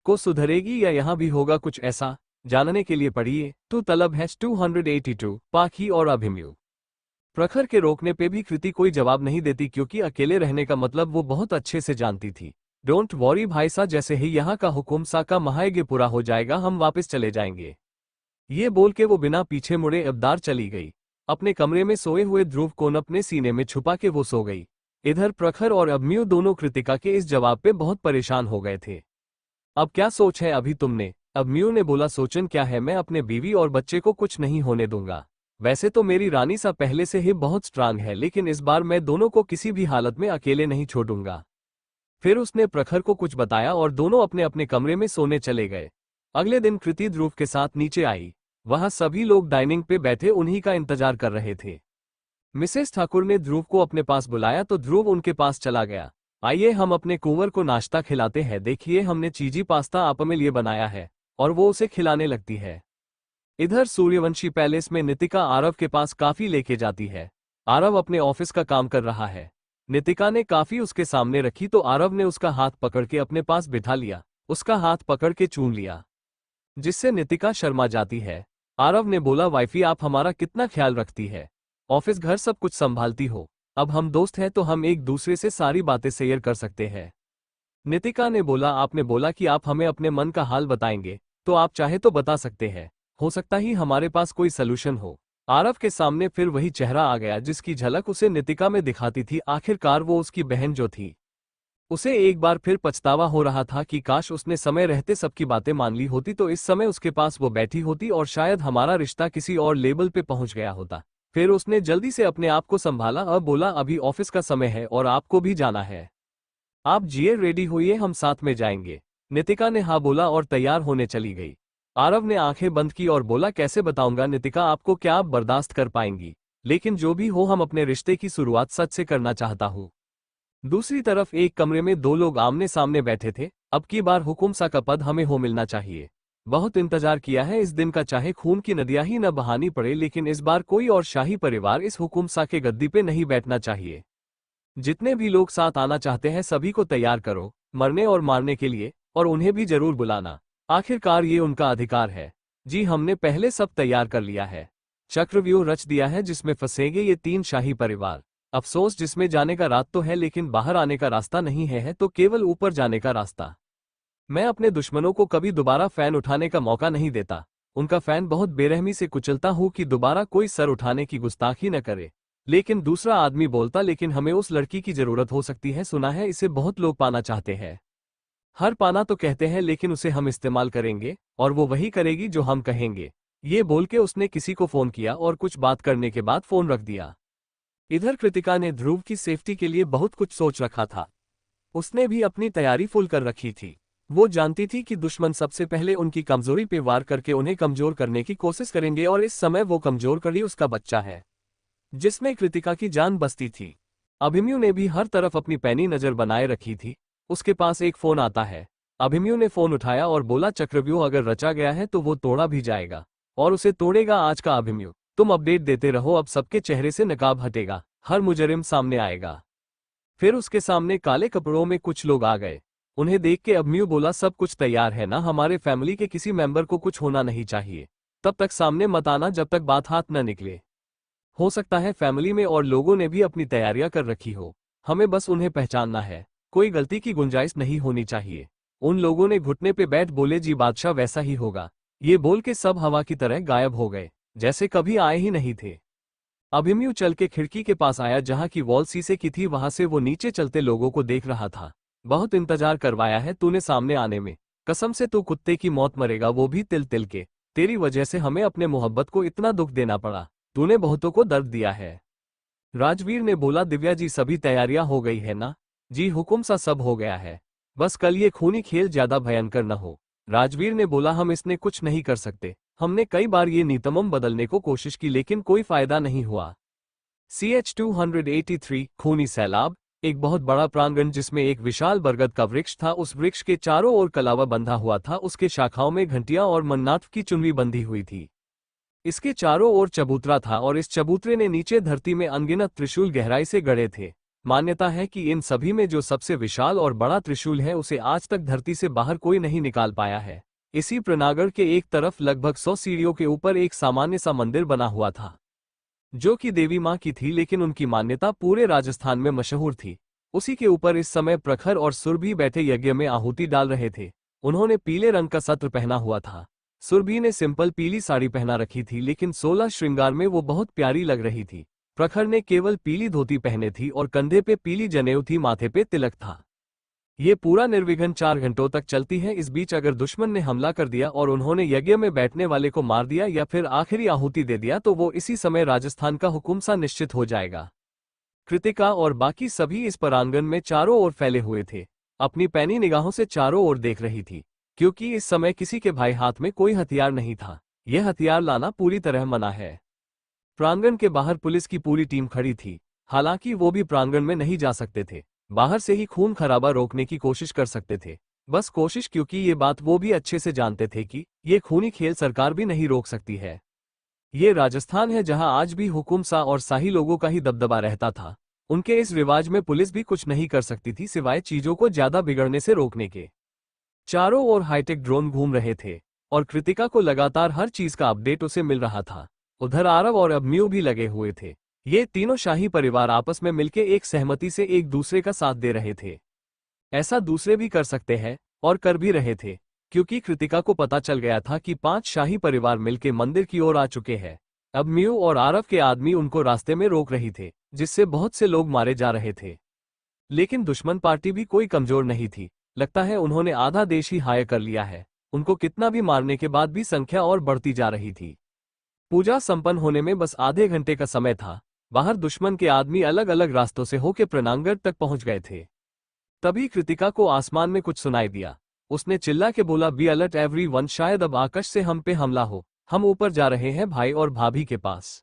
[SPEAKER 1] को सुधरेगी या यहाँ भी होगा कुछ ऐसा, जानने के लिए पढ़िए टू तलब #282 पाखी और अभिमन्यु। प्रखर के रोकने पे भी कृति कोई जवाब नहीं देती, क्योंकि अकेले रहने का मतलब वो बहुत अच्छे से जानती थी। डोंट वॉरी भाई सा, जैसे ही यहाँ का हुकुमसा का महायज्ञ पूरा हो जाएगा हम वापस चले जाएंगे। ये बोल के वो बिना पीछे मुड़े अबदार चली गई। अपने कमरे में सोए हुए ध्रुव को अपने सीने में छुपा के वो सो गई। इधर प्रखर और अभिमन्यु दोनों कृतिका के इस जवाब पे बहुत परेशान हो गए थे। अब क्या सोच है अभी तुमने? अभिमन्यु ने बोला, सोचन क्या है, मैं अपने बीवी और बच्चे को कुछ नहीं होने दूंगा। वैसे तो मेरी रानी सा पहले से ही बहुत स्ट्रांग है, लेकिन इस बार मैं दोनों को किसी भी हालत में अकेले नहीं छोड़ूंगा। फिर उसने प्रखर को कुछ बताया और दोनों अपने अपने कमरे में सोने चले गए। अगले दिन कृति ध्रुव के साथ नीचे आई। वहां सभी लोग डाइनिंग पे बैठे उन्हीं का इंतजार कर रहे थे। मिसेस ठाकुर ने ध्रुव को अपने पास बुलाया तो ध्रुव उनके पास चला गया। आइए हम अपने कुंवर को नाश्ता खिलाते हैं, देखिए हमने चीजी पास्ता आपके लिए बनाया है, और वो उसे खिलाने लगती है। इधर सूर्यवंशी पैलेस में नितिका आरव के पास काफी लेके जाती है। आरव अपने ऑफिस का काम कर रहा है। नितिका ने काफी उसके सामने रखी तो आरव ने उसका हाथ पकड़ के अपने पास बिठा लिया, उसका हाथ पकड़ के चूम लिया, जिससे नितिका शर्मा जाती है। आरव ने बोला, वाइफी आप हमारा कितना ख्याल रखती है, ऑफिस घर सब कुछ संभालती हो, अब हम दोस्त हैं तो हम एक दूसरे से सारी बातें शेयर कर सकते हैं। नितिका ने बोला, आपने बोला कि आप हमें अपने मन का हाल बताएंगे, तो आप चाहे तो बता सकते हैं, हो सकता ही हमारे पास कोई सलूशन हो। आरव के सामने फिर वही चेहरा आ गया जिसकी झलक उसे नितिका में दिखाती थी। आखिरकार वो उसकी बहन जो थी। उसे एक बार फिर पछतावा हो रहा था कि काश उसने समय रहते सबकी बातें मान ली होती तो इस समय उसके पास वो बैठी होती और शायद हमारा रिश्ता किसी और लेवल पे पहुंच गया होता। फिर उसने जल्दी से अपने आप को संभाला और बोला, अभी ऑफिस का समय है और आपको भी जाना है। आप जिए रेडी होइए, हम साथ में जाएंगे। नितिका ने हाँ बोला और तैयार होने चली गई। आरव ने आंखें बंद की और बोला, कैसे बताऊंगा नितिका आपको, क्या आप बर्दाश्त कर पाएंगी? लेकिन जो भी हो, हम अपने रिश्ते की शुरुआत सच से करना चाहता हूँ। दूसरी तरफ एक कमरे में दो लोग आमने सामने बैठे थे। अब की बार हुकुम सा का पद हमें हो मिलना चाहिए। बहुत इंतजार किया है इस दिन का, चाहे खून की नदियां ही न बहानी पड़े, लेकिन इस बार कोई और शाही परिवार इस हुकुम सा के गद्दी पे नहीं बैठना चाहिए। जितने भी लोग साथ आना चाहते हैं सभी को तैयार करो, मरने और मारने के लिए, और उन्हें भी जरूर बुलाना। आखिरकार ये उनका अधिकार है। जी हमने पहले सब तैयार कर लिया है। चक्रव्यूह रच दिया है जिसमें फंसेंगे ये तीन शाही परिवार। अफसोस जिसमें जाने का रात तो है लेकिन बाहर आने का रास्ता नहीं है तो केवल ऊपर जाने का रास्ता। मैं अपने दुश्मनों को कभी दोबारा फैन उठाने का मौका नहीं देता। उनका फैन बहुत बेरहमी से कुचलता हूं कि दोबारा कोई सर उठाने की गुस्ताखी न करे। लेकिन दूसरा आदमी बोलता, लेकिन हमें उस लड़की की जरूरत हो सकती है, सुना है इसे बहुत लोग पाना चाहते हैं। हर पाना तो कहते हैं लेकिन उसे हम इस्तेमाल करेंगे और वो वही करेगी जो हम कहेंगे। ये बोल के उसने किसी को फोन किया और कुछ बात करने के बाद फोन रख दिया। इधर कृतिका ने ध्रुव की सेफ्टी के लिए बहुत कुछ सोच रखा था। उसने भी अपनी तैयारी फुल कर रखी थी। वो जानती थी कि दुश्मन सबसे पहले उनकी कमजोरी पे वार करके उन्हें कमजोर करने की कोशिश करेंगे और इस समय वो कमजोर कड़ी उसका बच्चा है जिसमें कृतिका की जान बसती थी। अभिमन्यु ने भी हर तरफ अपनी पैनी नजर बनाए रखी थी। उसके पास एक फोन आता है। अभिमन्यु ने फोन उठाया और बोला, चक्रव्यूह अगर रचा गया है तो वो तोड़ा भी जाएगा और उसे तोड़ेगा आज का अभिमन्यु। तुम अपडेट देते रहो, अब सबके चेहरे से नकाब हटेगा, हर मुजरिम सामने आएगा। फिर उसके सामने काले कपड़ों में कुछ लोग आ गए। उन्हें देख के अभिमन्यु बोला, सब कुछ तैयार है ना? हमारे फैमिली के किसी मेंबर को कुछ होना नहीं चाहिए। तब तक सामने मत आना जब तक बात हाथ न निकले। हो सकता है फैमिली में और लोगों ने भी अपनी तैयारियां कर रखी हो, हमें बस उन्हें पहचानना है। कोई गलती की गुंजाइश नहीं होनी चाहिए। उन लोगों ने घुटने पे बैठ बोले, जी बादशाह वैसा ही होगा। ये बोल के सब हवा की तरह गायब हो गए, जैसे कभी आए ही नहीं थे। अभिमन्यु चल के खिड़की के पास आया जहां की वॉल शीशे की थी। वहां से वो नीचे चलते लोगों को देख रहा था। बहुत इंतजार करवाया है तूने सामने आने में, कसम से तू कुत्ते की मौत मरेगा, वो भी तिल तिल के। तेरी वजह से हमें अपने मोहब्बत को इतना दुख देना पड़ा। तूने बहुतों को दर्द दिया है। राजवीर ने बोला, दिव्या जी सभी तैयारियां हो गई है ना? जी हुकुम सा सब हो गया है, बस कल ये खूनी खेल ज्यादा भयंकर न हो। राजवीर ने बोला, हम इसने कुछ नहीं कर सकते। हमने कई बार ये नीतमम बदलने को कोशिश की लेकिन कोई फायदा नहीं हुआ। CH-283 खूनी सैलाब। एक बहुत बड़ा प्रांगण जिसमें एक विशाल बरगद का वृक्ष था। उस वृक्ष के चारों ओर कलावा बंधा हुआ था। उसके शाखाओं में घंटियां और मन्नाथ की चुनरी बंधी हुई थी। इसके चारों ओर चबूतरा था और इस चबूतरे ने नीचे धरती में अनगिनत त्रिशूल गहराई से गड़े थे। मान्यता है कि इन सभी में जो सबसे विशाल और बड़ा त्रिशूल है उसे आज तक धरती से बाहर कोई नहीं निकाल पाया है। इसी प्रनागढ़ के एक तरफ लगभग 100 सीढ़ियों के ऊपर एक सामान्य सा मंदिर बना हुआ था जो कि देवी मां की थी, लेकिन उनकी मान्यता पूरे राजस्थान में मशहूर थी। उसी के ऊपर इस समय प्रखर और सुरभि बैठे यज्ञ में आहुति डाल रहे थे। उन्होंने पीले रंग का सत्र पहना हुआ था। सुरभि ने सिंपल पीली साड़ी पहना रखी थी लेकिन 16 श्रृंगार में वो बहुत प्यारी लग रही थी। प्रखर ने केवल पीली धोती पहने थी और कंधे पे पीली जनेऊ थी, माथे पे तिलक था। ये पूरा निर्विघ्न 4 घंटों तक चलती है। इस बीच अगर दुश्मन ने हमला कर दिया और उन्होंने यज्ञ में बैठने वाले को मार दिया या फिर आखिरी आहुति दे दिया तो वो इसी समय राजस्थान का हुकुम सा निश्चित हो जाएगा। कृतिका और बाकी सभी इस परांगण में चारों ओर फैले हुए थे। अपनी पैनी निगाहों से चारों ओर देख रही थी क्योंकि इस समय किसी के भाई हाथ में कोई हथियार नहीं था। यह हथियार लाना पूरी तरह मना है। प्रांगण के बाहर पुलिस की पूरी टीम खड़ी थी। हालांकि वो भी प्रांगण में नहीं जा सकते थे, बाहर से ही खून खराबा रोकने की कोशिश कर सकते थे। बस कोशिश, क्योंकि ये बात वो भी अच्छे से जानते थे कि ये खूनी खेल सरकार भी नहीं रोक सकती है। ये राजस्थान है जहां आज भी हुकुम सा और शाही लोगों का ही दबदबा रहता था। उनके इस रिवाज में पुलिस भी कुछ नहीं कर सकती थी सिवाय चीजों को ज्यादा बिगड़ने से रोकने के। चारों ओर हाईटेक ड्रोन घूम रहे थे और कृतिका को लगातार हर चीज का अपडेट उसे मिल रहा था। उधर आरव और अभिमन्यु भी लगे हुए थे। ये तीनों शाही परिवार आपस में मिलकर एक सहमति से एक दूसरे का साथ दे रहे थे। ऐसा दूसरे भी कर सकते हैं और कर भी रहे थे क्योंकि कृतिका को पता चल गया था कि 5 शाही परिवार मिलकर मंदिर की ओर आ चुके हैं। अब म्यू और आरव के आदमी उनको रास्ते में रोक रही थे, जिससे बहुत से लोग मारे जा रहे थे। लेकिन दुश्मन पार्टी भी कोई कमजोर नहीं थी। लगता है उन्होंने आधा देश ही हायर कर लिया है। उनको कितना भी मारने के बाद भी संख्या और बढ़ती जा रही थी। पूजा संपन्न होने में बस आधे घंटे का समय था। बाहर दुश्मन के आदमी अलग अलग रास्तों से होकर प्रणांगण तक पहुंच गए थे। तभी कृतिका को आसमान में कुछ सुनाई दिया। उसने चिल्ला के बोला, बी अलर्ट एवरीवन, शायद अब आकाश से हम पे हमला हो। हम ऊपर जा रहे हैं भाई और भाभी के पास।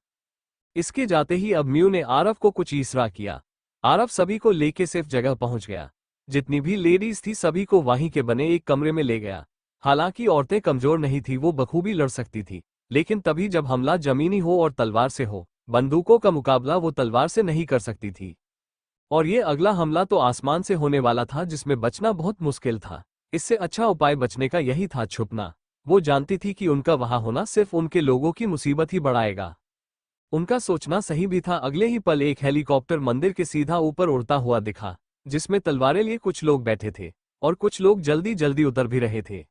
[SPEAKER 1] इसके जाते ही अब म्यू ने आरव को कुछ इशारा किया। आरव सभी को लेके सेफ जगह पहुंच गया। जितनी भी लेडीज थी सभी को वहीं के बने एक कमरे में ले गया। हालांकि औरतें कमजोर नहीं थी, वो बखूबी लड़ सकती थी। लेकिन तभी जब हमला जमीनी हो और तलवार से हो, बंदूकों का मुकाबला वो तलवार से नहीं कर सकती थी। और ये अगला हमला तो आसमान से होने वाला था, जिसमें बचना बहुत मुश्किल था। इससे अच्छा उपाय बचने का यही था, छुपना। वो जानती थी कि उनका वहां होना सिर्फ उनके लोगों की मुसीबत ही बढ़ाएगा। उनका सोचना सही भी था। अगले ही पल एक हेलीकॉप्टर मंदिर के सीधा ऊपर उड़ता हुआ दिखा, जिसमें तलवारें लिए कुछ लोग बैठे थे और कुछ लोग जल्दी जल्दी उतर भी रहे थे।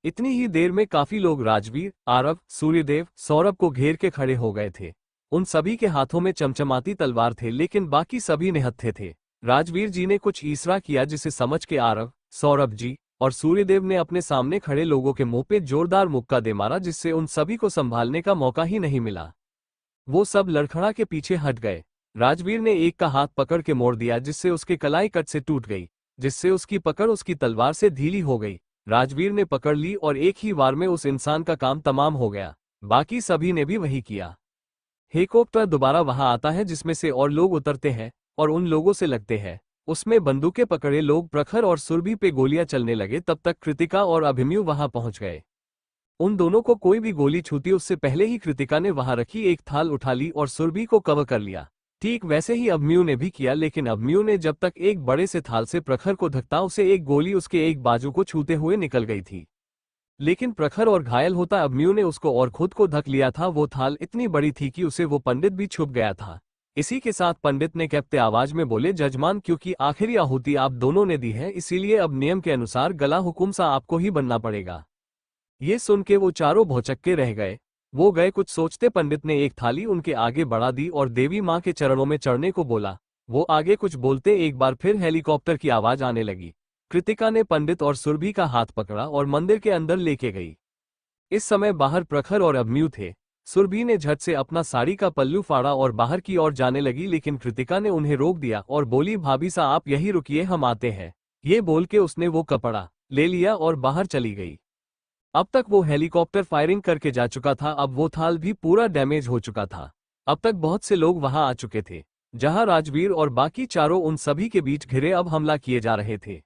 [SPEAKER 1] इतनी ही देर में काफी लोग राजवीर, आरव, सूर्यदेव, सौरभ को घेर के खड़े हो गए थे। उन सभी के हाथों में चमचमाती तलवार थे, लेकिन बाकी सभी निहत्थे थे। राजवीर जी ने कुछ इशारा किया, जिसे समझ के आरव, सौरभ जी और सूर्यदेव ने अपने सामने खड़े लोगों के मुंह पे जोरदार मुक्का दे मारा, जिससे उन सभी को संभालने का मौका ही नहीं मिला। वो सब लड़खड़ा के पीछे हट गए। राजवीर ने एक का हाथ पकड़ के मोड़ दिया, जिससे उसके कलाई कट से टूट गई, जिससे उसकी पकड़ उसकी तलवार से ढीली हो गई। राजवीर ने पकड़ ली और एक ही वार में उस इंसान का काम तमाम हो गया। बाकी सभी ने भी वही किया। हेलीकॉप्टर दोबारा वहां आता है, जिसमें से और लोग उतरते हैं और उन लोगों से लगते हैं। उसमें बंदूकें पकड़े लोग प्रखर और सुरभि पे गोलियां चलने लगे। तब तक कृतिका और अभिमन्यु वहां पहुंच गए। उन दोनों को कोई भी गोली छूती उससे पहले ही कृतिका ने वहां रखी एक थाल उठा ली और सुरभि को कवर कर लिया। ठीक वैसे ही अभिमन्यु ने भी किया, लेकिन अभिमन्यु ने जब तक एक बड़े से थाल से प्रखर को धकता, उसे एक गोली उसके एक बाजू को छूते हुए निकल गई थी। लेकिन प्रखर और घायल होता अभिमन्यु ने उसको और खुद को धक लिया था। वो थाल इतनी बड़ी थी कि उसे वो पंडित भी छुप गया था। इसी के साथ पंडित ने कहते आवाज में बोले, जजमान, क्योंकि आखिरी आहुति आप दोनों ने दी है, इसीलिए अब नियम के अनुसार गला हुकुम सा आपको ही बनना पड़ेगा। ये सुन के वो चारों भौचक्के रह गए। वो गए कुछ सोचते। पंडित ने एक थाली उनके आगे बढ़ा दी और देवी माँ के चरणों में चढ़ने को बोला। वो आगे कुछ बोलते एक बार फिर हेलीकॉप्टर की आवाज आने लगी। कृतिका ने पंडित और सुरभि का हाथ पकड़ा और मंदिर के अंदर लेके गई। इस समय बाहर प्रखर और अभिमन्यु थे। सुरभि ने झट से अपना साड़ी का पल्लू फाड़ा और बाहर की ओर जाने लगी, लेकिन कृतिका ने उन्हें रोक दिया और बोली, भाभी सा आप यही रुकिए, हम आते हैं। ये बोल के उसने वो कपड़ा ले लिया और बाहर चली गई। अब तक वो हेलीकॉप्टर फायरिंग करके जा चुका था। अब वो थाल भी पूरा डैमेज हो चुका था। अब तक बहुत से लोग वहां आ चुके थे, जहां राजवीर और बाकी चारों उन सभी के बीच घिरे अब हमला किए जा रहे थे।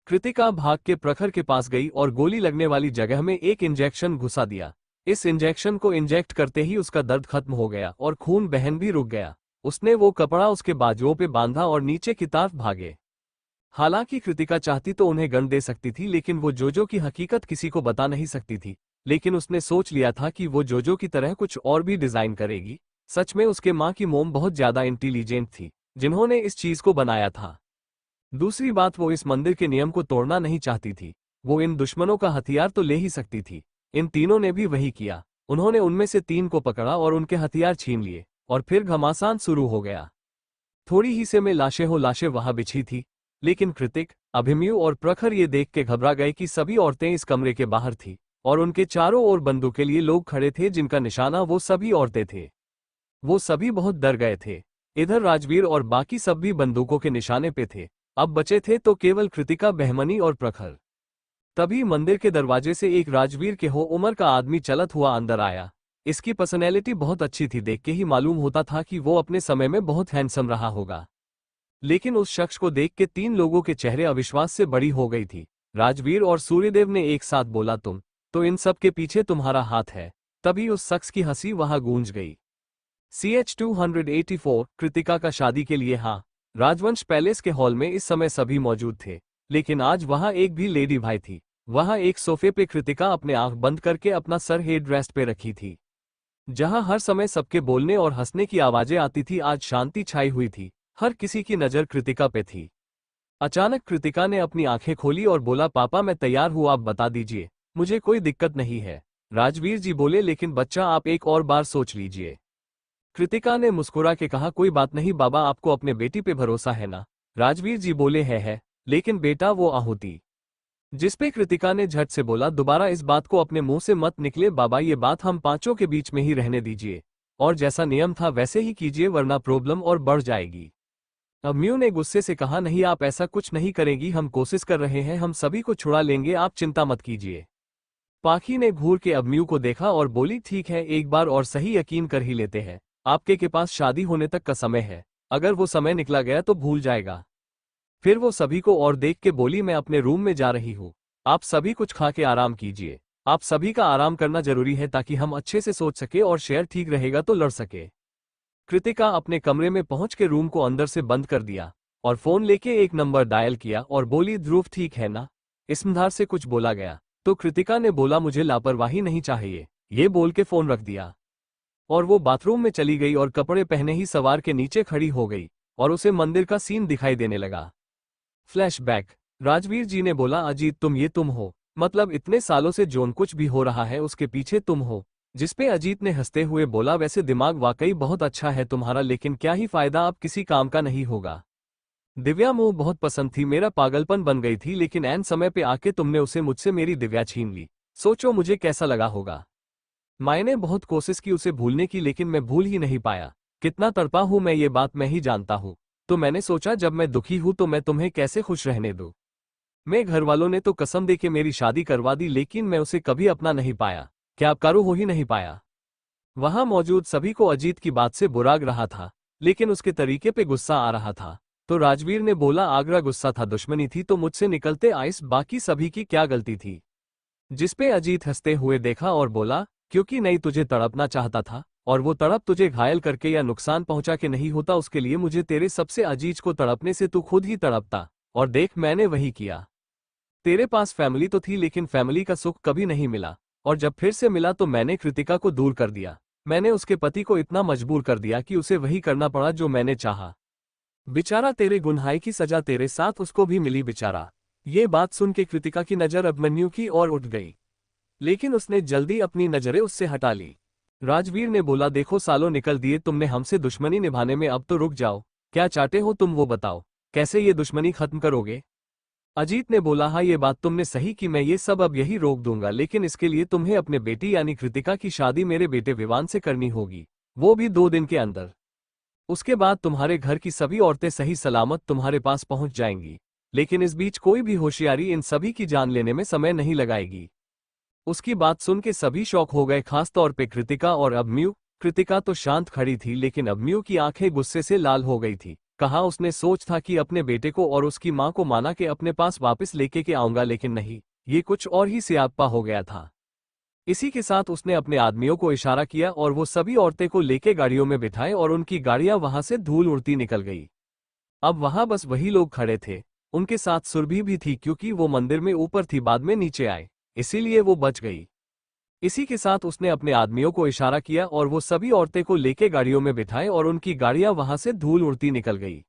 [SPEAKER 1] कृतिका भाग के प्रखर के पास गई और गोली लगने वाली जगह में एक इंजेक्शन घुसा दिया। इस इंजेक्शन को इंजेक्ट करते ही उसका दर्द खत्म हो गया और खून बहन भी रुक गया। उसने वो कपड़ा उसके बाजुओं पे बांधा और नीचे की तरफ भागे। हालांकि कृतिका चाहती तो उन्हें गन दे सकती थी, लेकिन वो जोजो की हकीकत किसी को बता नहीं सकती थी। लेकिन उसने सोच लिया था कि वो जोजो की तरह कुछ और भी डिजाइन करेगी। सच में उसके माँ की मोम बहुत ज्यादा इंटेलिजेंट थी, जिन्होंने इस चीज को बनाया था। दूसरी बात, वो इस मंदिर के नियम को तोड़ना नहीं चाहती थी। वो इन दुश्मनों का हथियार तो ले ही सकती थी। इन तीनों ने भी वही किया। उन्होंने उनमें से 3 को पकड़ा और उनके हथियार छीन लिए और फिर घमासान शुरू हो गया। थोड़ी ही से में लाशें वहां बिछी थी, लेकिन कृतिक, अभिमन्यु और प्रखर ये देख के घबरा गए कि सभी औरतें इस कमरे के बाहर थी और उनके चारों ओर बंदूक के लिए लोग खड़े थे, जिनका निशाना वो सभी औरतें थे। वो सभी बहुत डर गए थे। इधर राजवीर और बाकी सब भी बंदूकों के निशाने पे थे। अब बचे थे तो केवल कृतिका, बहमनी और प्रखर। तभी मंदिर के दरवाजे से एक राजवीर के हो उम्र का आदमी चलत हुआ अंदर आया। इसकी पर्सनैलिटी बहुत अच्छी थी, देख के ही मालूम होता था कि वो अपने समय में बहुत हैंडसम रहा होगा। लेकिन उस शख्स को देख के 3 लोगों के चेहरे अविश्वास से बड़ी हो गई थी। राजवीर और सूर्यदेव ने एक साथ बोला, तुम तो इन सब के पीछे तुम्हारा हाथ है। तभी उस शख्स की हंसी वहां गूंज गई। CH-284 कृतिका का शादी के लिए हाँ। राजवंश पैलेस के हॉल में इस समय सभी मौजूद थे, लेकिन आज वहां एक भी लेडी भाई थी। वहां एक सोफे पे कृतिका अपने आंख बंद करके अपना सर हेड रेस्ट पे रखी थी। जहां हर समय सबके बोलने और हंसने की आवाजें आती थी, आज शांति छाई हुई थी। हर किसी की नजर कृतिका पे थी। अचानक कृतिका ने अपनी आंखें खोली और बोला, पापा मैं तैयार हूँ, आप बता दीजिए, मुझे कोई दिक्कत नहीं है। राजवीर जी बोले, लेकिन बच्चा आप एक और बार सोच लीजिए। कृतिका ने मुस्कुरा के कहा, कोई बात नहीं बाबा, आपको अपने बेटी पे भरोसा है ना। राजवीर जी बोले, है, लेकिन बेटा वो आहुति। जिसपे कृतिका ने झट से बोला, दोबारा इस बात को अपने मुंह से मत निकले बाबा, ये बात हम पांचों के बीच में ही रहने दीजिए, और जैसा नियम था वैसे ही कीजिए, वरना प्रॉब्लम और बढ़ जाएगी। अम्यू ने गुस्से से कहा, नहीं आप ऐसा कुछ नहीं करेंगी, हम कोशिश कर रहे हैं, हम सभी को छुड़ा लेंगे, आप चिंता मत कीजिए। पाखी ने घूर के अम्यू को देखा और बोली, ठीक है, एक बार और सही यकीन कर ही लेते हैं, आपके के पास शादी होने तक का समय है, अगर वो समय निकला गया तो भूल जाएगा। फिर वो सभी को और देख के बोली, मैं अपने रूम में जा रही हूँ, आप सभी कुछ खा के आराम कीजिए, आप सभी का आराम करना जरूरी है ताकि हम अच्छे से सोच सके और शेयर ठीक रहेगा तो लड़ सके। कृतिका अपने कमरे में पहुंच के रूम को अंदर से बंद कर दिया और फोन लेके एक नंबर डायल किया और बोली, ध्रुव ठीक है ना। इसमधार से कुछ बोला गया तो कृतिका ने बोला, मुझे लापरवाही नहीं चाहिए, ये बोल के फोन रख दिया और वो बाथरूम में चली गई और कपड़े पहने ही सवार के नीचे खड़ी हो गई और उसे मंदिर का सीन दिखाई देने लगा। फ्लैशबैक। राजवीर जी ने बोला, अजीत तुम हो, मतलब इतने सालों से जोन कुछ भी हो रहा है उसके पीछे तुम हो। जिसपे अजीत ने हंसते हुए बोला, वैसे दिमाग वाकई बहुत अच्छा है तुम्हारा, लेकिन क्या ही फायदा, अब किसी काम का नहीं होगा। दिव्या मुझे बहुत पसंद थी, मेरा पागलपन बन गई थी, लेकिन ऐन समय पे आके तुमने उसे मुझसे मेरी दिव्या छीन ली, सोचो मुझे कैसा लगा होगा। मैंने बहुत कोशिश की उसे भूलने की, लेकिन मैं भूल ही नहीं पाया, कितना तड़पा हूं मैं, ये बात मैं ही जानता हूं। तो मैंने सोचा जब मैं दुखी हूं तो मैं तुम्हें कैसे खुश रहने दूं। मैं घर वालों ने तो कसम दे के मेरी शादी करवा दी, लेकिन मैं उसे कभी अपना नहीं पाया, क्या आप कारू हो ही नहीं पाया। वहां मौजूद सभी को अजीत की बात से बुराग रहा था, लेकिन उसके तरीके पे गुस्सा आ रहा था। तो राजवीर ने बोला, आगरा गुस्सा था, दुश्मनी थी तो मुझसे निकलते आइस, बाकी सभी की क्या गलती थी। जिसपे अजीत हंसते हुए देखा और बोला, क्योंकि नहीं तुझे तड़पना चाहता था, और वो तड़प तुझे घायल करके या नुकसान पहुंचा के नहीं होता, उसके लिए मुझे तेरे सबसे अजीज को तड़पने से तू खुद ही तड़पता, और देख मैंने वही किया। तेरे पास फैमिली तो थी, लेकिन फैमिली का सुख कभी नहीं मिला, और जब फिर से मिला तो मैंने कृतिका को दूर कर दिया। मैंने उसके पति को इतना मजबूर कर दिया कि उसे वही करना पड़ा जो मैंने चाहा। बेचारा तेरे गुनाह की सजा तेरे साथ उसको भी मिली बेचारा। ये बात सुन के कृतिका की नजर अभिमन्यु की ओर उठ गई, लेकिन उसने जल्दी अपनी नजरें उससे हटा ली। राजवीर ने बोला, देखो सालों निकल दिए तुमने हमसे दुश्मनी निभाने में, अब तो रुक जाओ, क्या चाहते हो तुम वो बताओ, कैसे ये दुश्मनी खत्म करोगे। अजीत ने बोला, हाँ ये बात तुमने सही की, मैं ये सब अब यही रोक दूंगा, लेकिन इसके लिए तुम्हें अपने बेटी यानी कृतिका की शादी मेरे बेटे विवान से करनी होगी, वो भी 2 दिन के अंदर। उसके बाद तुम्हारे घर की सभी औरतें सही सलामत तुम्हारे पास पहुंच जाएंगी, लेकिन इस बीच कोई भी होशियारी इन सभी की जान लेने में समय नहीं लगाएगी। उसकी बात सुन के सभी शौक हो गए, खास तौर पे कृतिका और अभिमन्यु। कृतिका तो शांत खड़ी थी, लेकिन अभिमन्यु की आंखें गुस्से से लाल हो गई थी। कहा उसने सोच था कि अपने बेटे को और उसकी मां को माना के अपने पास वापस लेके के आऊंगा, लेकिन नहीं, ये कुछ और ही स्याप्पा हो गया था। इसी के साथ उसने अपने आदमियों को इशारा किया और वो सभी औरतें को लेके गाड़ियों में बिठाए और उनकी गाड़ियां वहां से धूल उड़ती निकल गई। अब वहां बस वही लोग खड़े थे, उनके साथ सुरभि भी थी, क्योंकि वो मंदिर में ऊपर थी, बाद में नीचे आए, इसीलिए वो बच गई। इसी के साथ उसने अपने आदमियों को इशारा किया और वो सभी औरतें को लेके गाड़ियों में बिठाए और उनकी गाड़ियां वहां से धूल उड़ती निकल गई।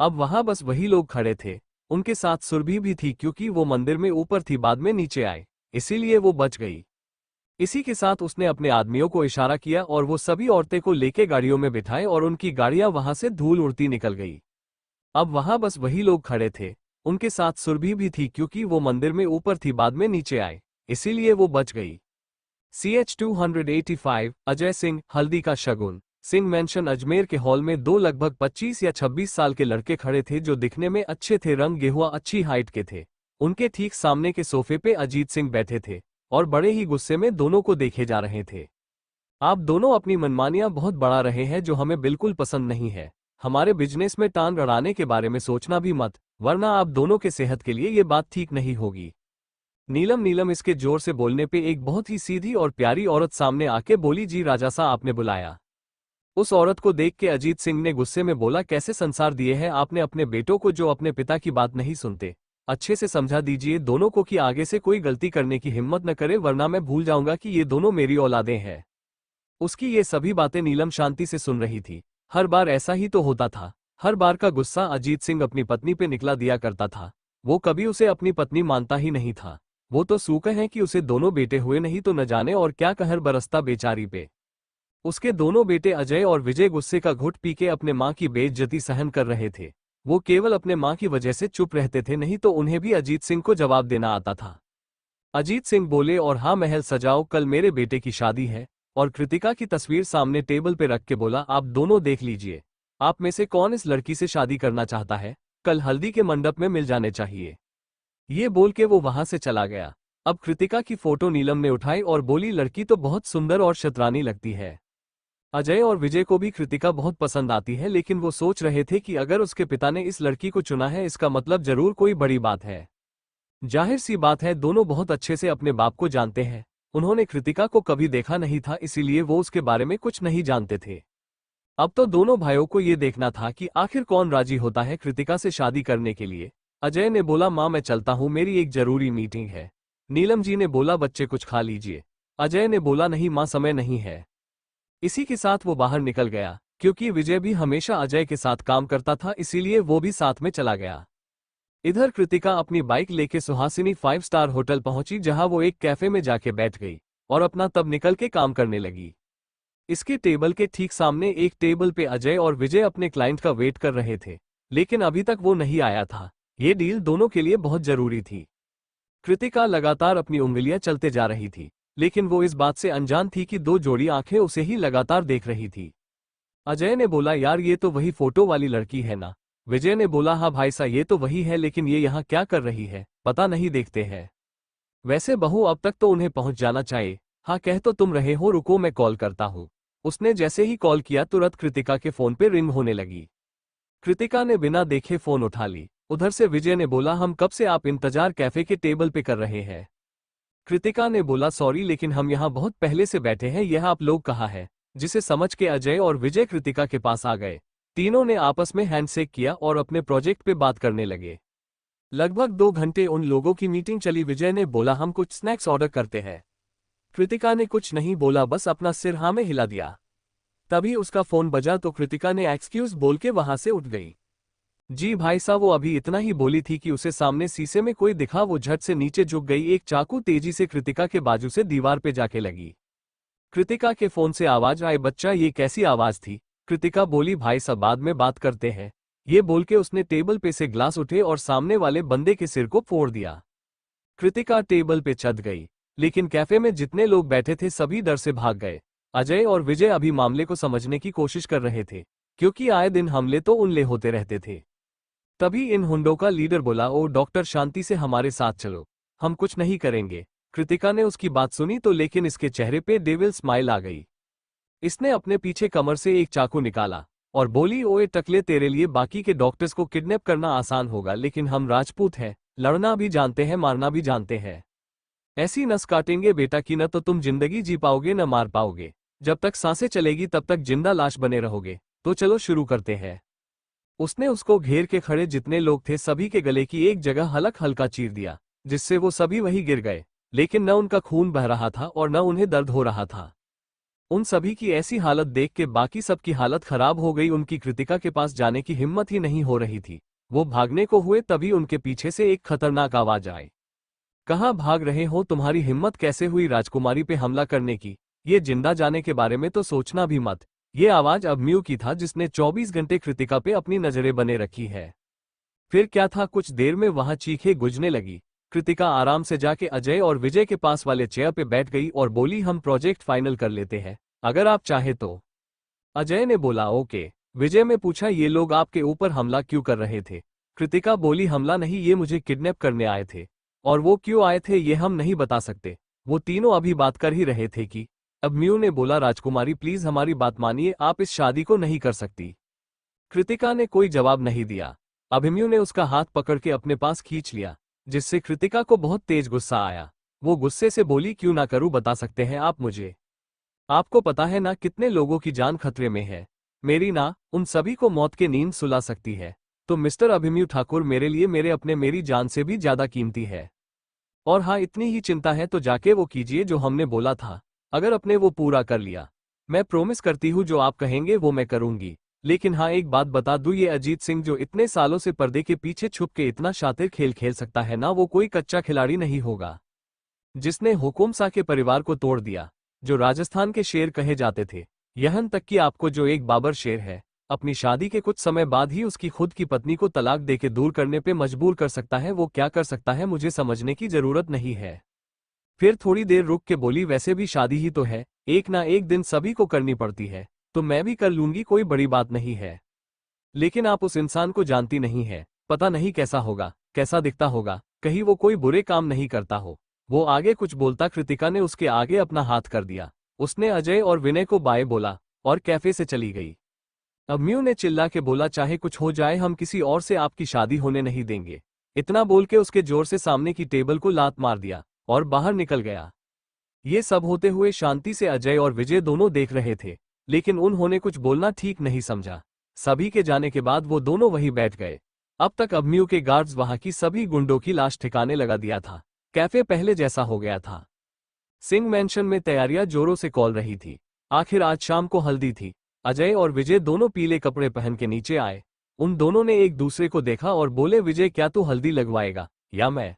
[SPEAKER 1] अब वहां बस वही लोग खड़े थे, उनके साथ सुरभि भी थी, क्योंकि वो मंदिर में ऊपर थी, बाद में नीचे आए, इसीलिए वो बच गई। इसी के साथ उसने अपने आदमियों को इशारा किया और वो सभी औरतें को लेके गाड़ियों में बिठाए और उनकी गाड़ियां वहां से धूल उड़ती निकल गई। अब वहां बस वही लोग खड़े थे, उनके साथ सुरभि भी थी, क्योंकि वो मंदिर में ऊपर थी, बाद में नीचे आए, इसीलिए वो बच गई। CH-285 अजय सिंह, हल्दी का शगुन। सिंह मेंशन अजमेर के हॉल में 2 लगभग 25 या 26 साल के लड़के खड़े थे जो दिखने में अच्छे थे, रंग गेहुआ, अच्छी हाइट के थे। उनके ठीक सामने के सोफे पे अजीत सिंह बैठे थे और बड़े ही गुस्से में दोनों को देखे जा रहे थे। आप दोनों अपनी मनमानियां बहुत बढ़ा रहे हैं जो हमें बिल्कुल पसंद नहीं है। हमारे बिजनेस में टांग अड़ाने के बारे में सोचना भी मत, वरना आप दोनों के सेहत के लिए ये बात ठीक नहीं होगी। नीलम इसके जोर से बोलने पे एक बहुत ही सीधी और प्यारी औरत सामने आके बोली, जी राजा सा आपने बुलाया। उस औरत को देख के अजीत सिंह ने गुस्से में बोला, कैसे संसार दिए हैं आपने अपने बेटों को जो अपने पिता की बात नहीं सुनते। अच्छे से समझा दीजिए दोनों को कि आगे से कोई गलती करने की हिम्मत न करे, वरना मैं भूल जाऊंगा कि ये दोनों मेरी औलादें हैं। उसकी ये सभी बातें नीलम शांति से सुन रही थी। हर बार ऐसा ही तो होता था, हर बार का गुस्सा अजीत सिंह अपनी पत्नी पे निकला दिया करता था, वो कभी उसे अपनी पत्नी मानता ही नहीं था। वो तो सूखे हैं कि उसे दोनों बेटे हुए, नहीं तो न जाने और क्या कहर बरसता बेचारी पे। उसके दोनों बेटे अजय और विजय गुस्से का घुट पी के अपने मां की बेइज्जती सहन कर रहे थे। वो केवल अपने मां की वजह से चुप रहते थे, नहीं तो उन्हें भी अजीत सिंह को जवाब देना आता था। अजीत सिंह बोले, और हाँ महल सजाओ, कल मेरे बेटे की शादी है। और कृतिका की तस्वीर सामने टेबल पे रख के बोला, आप दोनों देख लीजिए, आप में से कौन इस लड़की से शादी करना चाहता है, कल हल्दी के मंडप में मिल जाने चाहिए। ये बोल के वो वहां से चला गया। अब कृतिका की फोटो नीलम ने उठाई और बोली, लड़की तो बहुत सुंदर और शतरानी लगती है। अजय और विजय को भी कृतिका बहुत पसंद आती है, लेकिन वो सोच रहे थे कि अगर उसके पिता ने इस लड़की को चुना है, इसका मतलब जरूर कोई बड़ी बात है। जाहिर सी बात है, दोनों बहुत अच्छे से अपने बाप को जानते हैं। उन्होंने कृतिका को कभी देखा नहीं था, इसीलिए वो उसके बारे में कुछ नहीं जानते थे। अब तो दोनों भाइयों को ये देखना था कि आखिर कौन राजी होता है कृतिका से शादी करने के लिए। अजय ने बोला, मां मैं चलता हूं, मेरी एक जरूरी मीटिंग है। नीलम जी ने बोला, बच्चे कुछ खा लीजिए। अजय ने बोला, नहीं मां, समय नहीं है। इसी के साथ वो बाहर निकल गया। क्योंकि विजय भी हमेशा अजय के साथ काम करता था, इसीलिए वो भी साथ में चला गया। इधर कृतिका अपनी बाइक लेके सुहासिनी 5 स्टार होटल पहुंची, जहां वो एक कैफे में जाके बैठ गई और अपना तब निकल के काम करने लगी। इसके टेबल के ठीक सामने एक टेबल पे अजय और विजय अपने क्लाइंट का वेट कर रहे थे, लेकिन अभी तक वो नहीं आया था। ये डील दोनों के लिए बहुत जरूरी थी। कृतिका लगातार अपनी उंगलियां चलते जा रही थी, लेकिन वो इस बात से अनजान थी कि दो जोड़ी आंखें उसे ही लगातार देख रही थी। अजय ने बोला, यार ये तो वही फोटो वाली लड़की है ना। विजय ने बोला, हाँ भाई सा, ये तो वही है, लेकिन ये यहाँ क्या कर रही है, पता नहीं, देखते हैं। वैसे बहू, अब तक तो उन्हें पहुंच जाना चाहिए। हाँ कह तो तुम रहे हो, रुको मैं कॉल करता हूँ। उसने जैसे ही कॉल किया, तुरंत कृतिका के फोन पे रिंग होने लगी। कृतिका ने बिना देखे फोन उठा ली। उधर से विजय ने बोला, हम कब से आप इंतजार कैफे के टेबल पे कर रहे हैं। कृतिका ने बोला, सॉरी, लेकिन हम यहाँ बहुत पहले से बैठे हैं, यह आप लोग कहाँ है। जिसे समझ के अजय और विजय कृतिका के पास आ गए। तीनों ने आपस में हैंडशेक किया और अपने प्रोजेक्ट पे बात करने लगे। लगभग 2 घंटे उन लोगों की मीटिंग चली। विजय ने बोला, हम कुछ स्नैक्स ऑर्डर करते हैं। कृतिका ने कुछ नहीं बोला, बस अपना सिर हाँ में हिला दिया। तभी उसका फोन बजा तो कृतिका ने एक्सक्यूज बोल के वहां से उठ गई। जी भाई साहब, वो अभी इतना ही बोली थी कि उसे सामने शीशे में कोई दिखा। वो झट से नीचे झुक गई। एक चाकू तेजी से कृतिका के बाजू से दीवार पे जाके लगी। कृतिका के फोन से आवाज आई, बच्चा ये कैसी आवाज थी। कृतिका बोली, भाई साहब बाद में बात करते हैं। ये बोल के उसने टेबल पे से ग्लास उठे और सामने वाले बंदे के सिर को फोड़ दिया। कृतिका टेबल पे चढ़ गई, लेकिन कैफे में जितने लोग बैठे थे सभी डर से भाग गए। अजय और विजय अभी मामले को समझने की कोशिश कर रहे थे, क्योंकि आए दिन हमले तो उनले होते रहते थे। तभी इन हुंडों का लीडर बोला, ओ डॉक्टर शांति से हमारे साथ चलो, हम कुछ नहीं करेंगे। कृतिका ने उसकी बात सुनी तो, लेकिन इसके चेहरे पे डेविल स्माइल आ गई। इसने अपने पीछे कमर से एक चाकू निकाला और बोली, ओए टकले, तेरे लिए बाकी के डॉक्टर्स को किडनैप करना आसान होगा, लेकिन हम राजपूत हैं, लड़ना भी जानते हैं, मारना भी जानते हैं। ऐसी नस काटेंगे बेटा कि न तो तुम जिंदगी जी पाओगे न मार पाओगे। जब तक सांसें चलेगी तब तक जिंदा लाश बने रहोगे। तो चलो शुरू करते हैं। उसने उसको घेर के खड़े जितने लोग थे सभी के गले की एक जगह हल्का हल्का चीर दिया, जिससे वो सभी वहीं गिर गए। लेकिन न उनका खून बह रहा था और न उन्हें दर्द हो रहा था। उन सभी की ऐसी हालत देख के बाकी सबकी हालत खराब हो गई। उनकी कृतिका के पास जाने की हिम्मत ही नहीं हो रही थी। वो भागने को हुए, तभी उनके पीछे से एक खतरनाक आवाज आई। कहाँ भाग रहे हो, तुम्हारी हिम्मत कैसे हुई राजकुमारी पे हमला करने की। ये जिंदा जाने के बारे में तो सोचना भी मत। ये आवाज अभिमन्यु की था, जिसने 24 घंटे कृतिका पे अपनी नजरें बने रखी है। फिर क्या था, कुछ देर में वहां चीखें गूंजने लगी। कृतिका आराम से जाके अजय और विजय के पास वाले चेयर पे बैठ गई और बोली, हम प्रोजेक्ट फाइनल कर लेते हैं, अगर आप चाहे तो। अजय ने बोला, ओके। विजय ने पूछा, ये लोग आपके ऊपर हमला क्यों कर रहे थे। कृतिका बोली, हमला नहीं, ये मुझे किडनैप करने आए थे, और वो क्यों आए थे ये हम नहीं बता सकते। वो तीनों अभी बात कर ही रहे थे कि अभिमन्यु ने बोला, राजकुमारी प्लीज हमारी बात मानिए, आप इस शादी को नहीं कर सकती। कृतिका ने कोई जवाब नहीं दिया। अभिमन्यु ने उसका हाथ पकड़ के अपने पास खींच लिया, जिससे कृतिका को बहुत तेज गुस्सा आया। वो गुस्से से बोली, क्यों ना करूं, बता सकते हैं आप मुझे। आपको पता है ना कितने लोगों की जान खतरे में है। मेरी ना उन सभी को मौत की नींद सुला सकती है। तो मिस्टर अभिमन्यु ठाकुर मेरे लिए मेरी जान से भी ज्यादा कीमती है। और हाँ, इतनी ही चिंता है तो जाके वो कीजिए जो हमने बोला था। अगर अपने वो पूरा कर लिया, मैं प्रॉमिस करती हूँ जो आप कहेंगे वो मैं करूंगी। लेकिन हाँ, एक बात बता दूं, ये अजीत सिंह जो इतने सालों से पर्दे के पीछे छुप के इतना शातिर खेल खेल सकता है ना, वो कोई कच्चा खिलाड़ी नहीं होगा। जिसने हुकुमशाह के परिवार को तोड़ दिया, जो राजस्थान के शेर कहे जाते थे। यहां तक कि आपको जो एक बाबर शेर है, अपनी शादी के कुछ समय बाद ही उसकी खुद की पत्नी को तलाक देके दूर करने पे मजबूर कर सकता है, वो क्या कर सकता है मुझे समझने की जरूरत नहीं है। फिर थोड़ी देर रुक के बोली, वैसे भी शादी ही तो है, एक ना एक दिन सभी को करनी पड़ती है, तो मैं भी कर लूंगी, कोई बड़ी बात नहीं है। लेकिन आप उस इंसान को जानती नहीं है, पता नहीं कैसा होगा, कैसा दिखता होगा, कहीं वो कोई बुरे काम नहीं करता हो। वो आगे कुछ बोलता, कृतिका ने उसके आगे अपना हाथ कर दिया। उसने अजय और विनय को बाय बोला और कैफे से चली गई। अम्यू ने चिल्ला के बोला, चाहे कुछ हो जाए हम किसी और से आपकी शादी होने नहीं देंगे। इतना बोल के उसके जोर से सामने की टेबल को लात मार दिया और बाहर निकल गया। ये सब होते हुए शांति से अजय और विजय दोनों देख रहे थे, लेकिन उन्होंने कुछ बोलना ठीक नहीं समझा। सभी के जाने के बाद वो दोनों वहीं बैठ गए। अब तक अम्यू के गार्ड्स वहां की सभी गुंडों की लाश ठिकाने लगा दिया था। कैफे पहले जैसा हो गया था। सिंह मैंशन में तैयारियां जोरों से कौल रही थी। आखिर आज शाम को हल्दी थी। अजय और विजय दोनों पीले कपड़े पहन के नीचे आए। उन दोनों ने एक दूसरे को देखा और बोले, विजय क्या तू हल्दी लगवाएगा या मैं?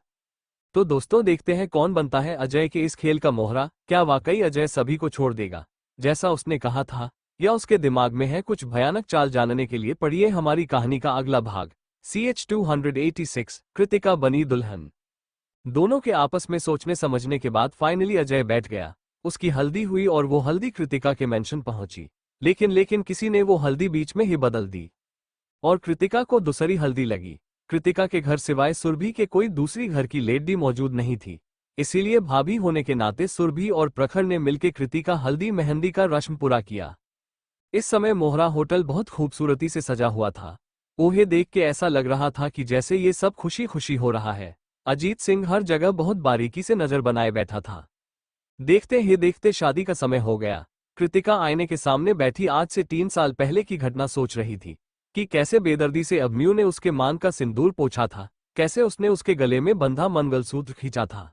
[SPEAKER 1] तो दोस्तों देखते हैं कौन बनता है अजय के इस खेल का मोहरा। क्या वाकई अजय सभी को छोड़ देगा जैसा उसने कहा था, या उसके दिमाग में है कुछ भयानक चाल? जानने के लिए पढ़िए हमारी कहानी का अगला भाग। CH-286 कृतिका बनी दुल्हन। दोनों के आपस में सोचने समझने के बाद फाइनली अजय बैठ गया। उसकी हल्दी हुई और वो हल्दी कृतिका के मेंशन पहुंची। लेकिन किसी ने वो हल्दी बीच में ही बदल दी और कृतिका को दूसरी हल्दी लगी। कृतिका के घर सिवाय सुरभि के कोई दूसरी घर की लेडी मौजूद नहीं थी, इसीलिए भाभी होने के नाते सुरभि और प्रखर ने मिलकर कृतिका हल्दी मेहंदी का रस्म पूरा किया। इस समय मोहरा होटल बहुत खूबसूरती से सजा हुआ था। उन्हें देख के ऐसा लग रहा था कि जैसे ये सब खुशी खुशी हो रहा है। अजीत सिंह हर जगह बहुत बारीकी से नजर बनाए बैठा था। देखते ही देखते शादी का समय हो गया। कृतिका आईने के सामने बैठी आज से 3 साल पहले की घटना सोच रही थी कि कैसे बेदर्दी से अम्यू ने उसके मान का सिंदूर पोंछा था, कैसे उसने उसके गले में बंधा मंगलसूत्र खींचा था।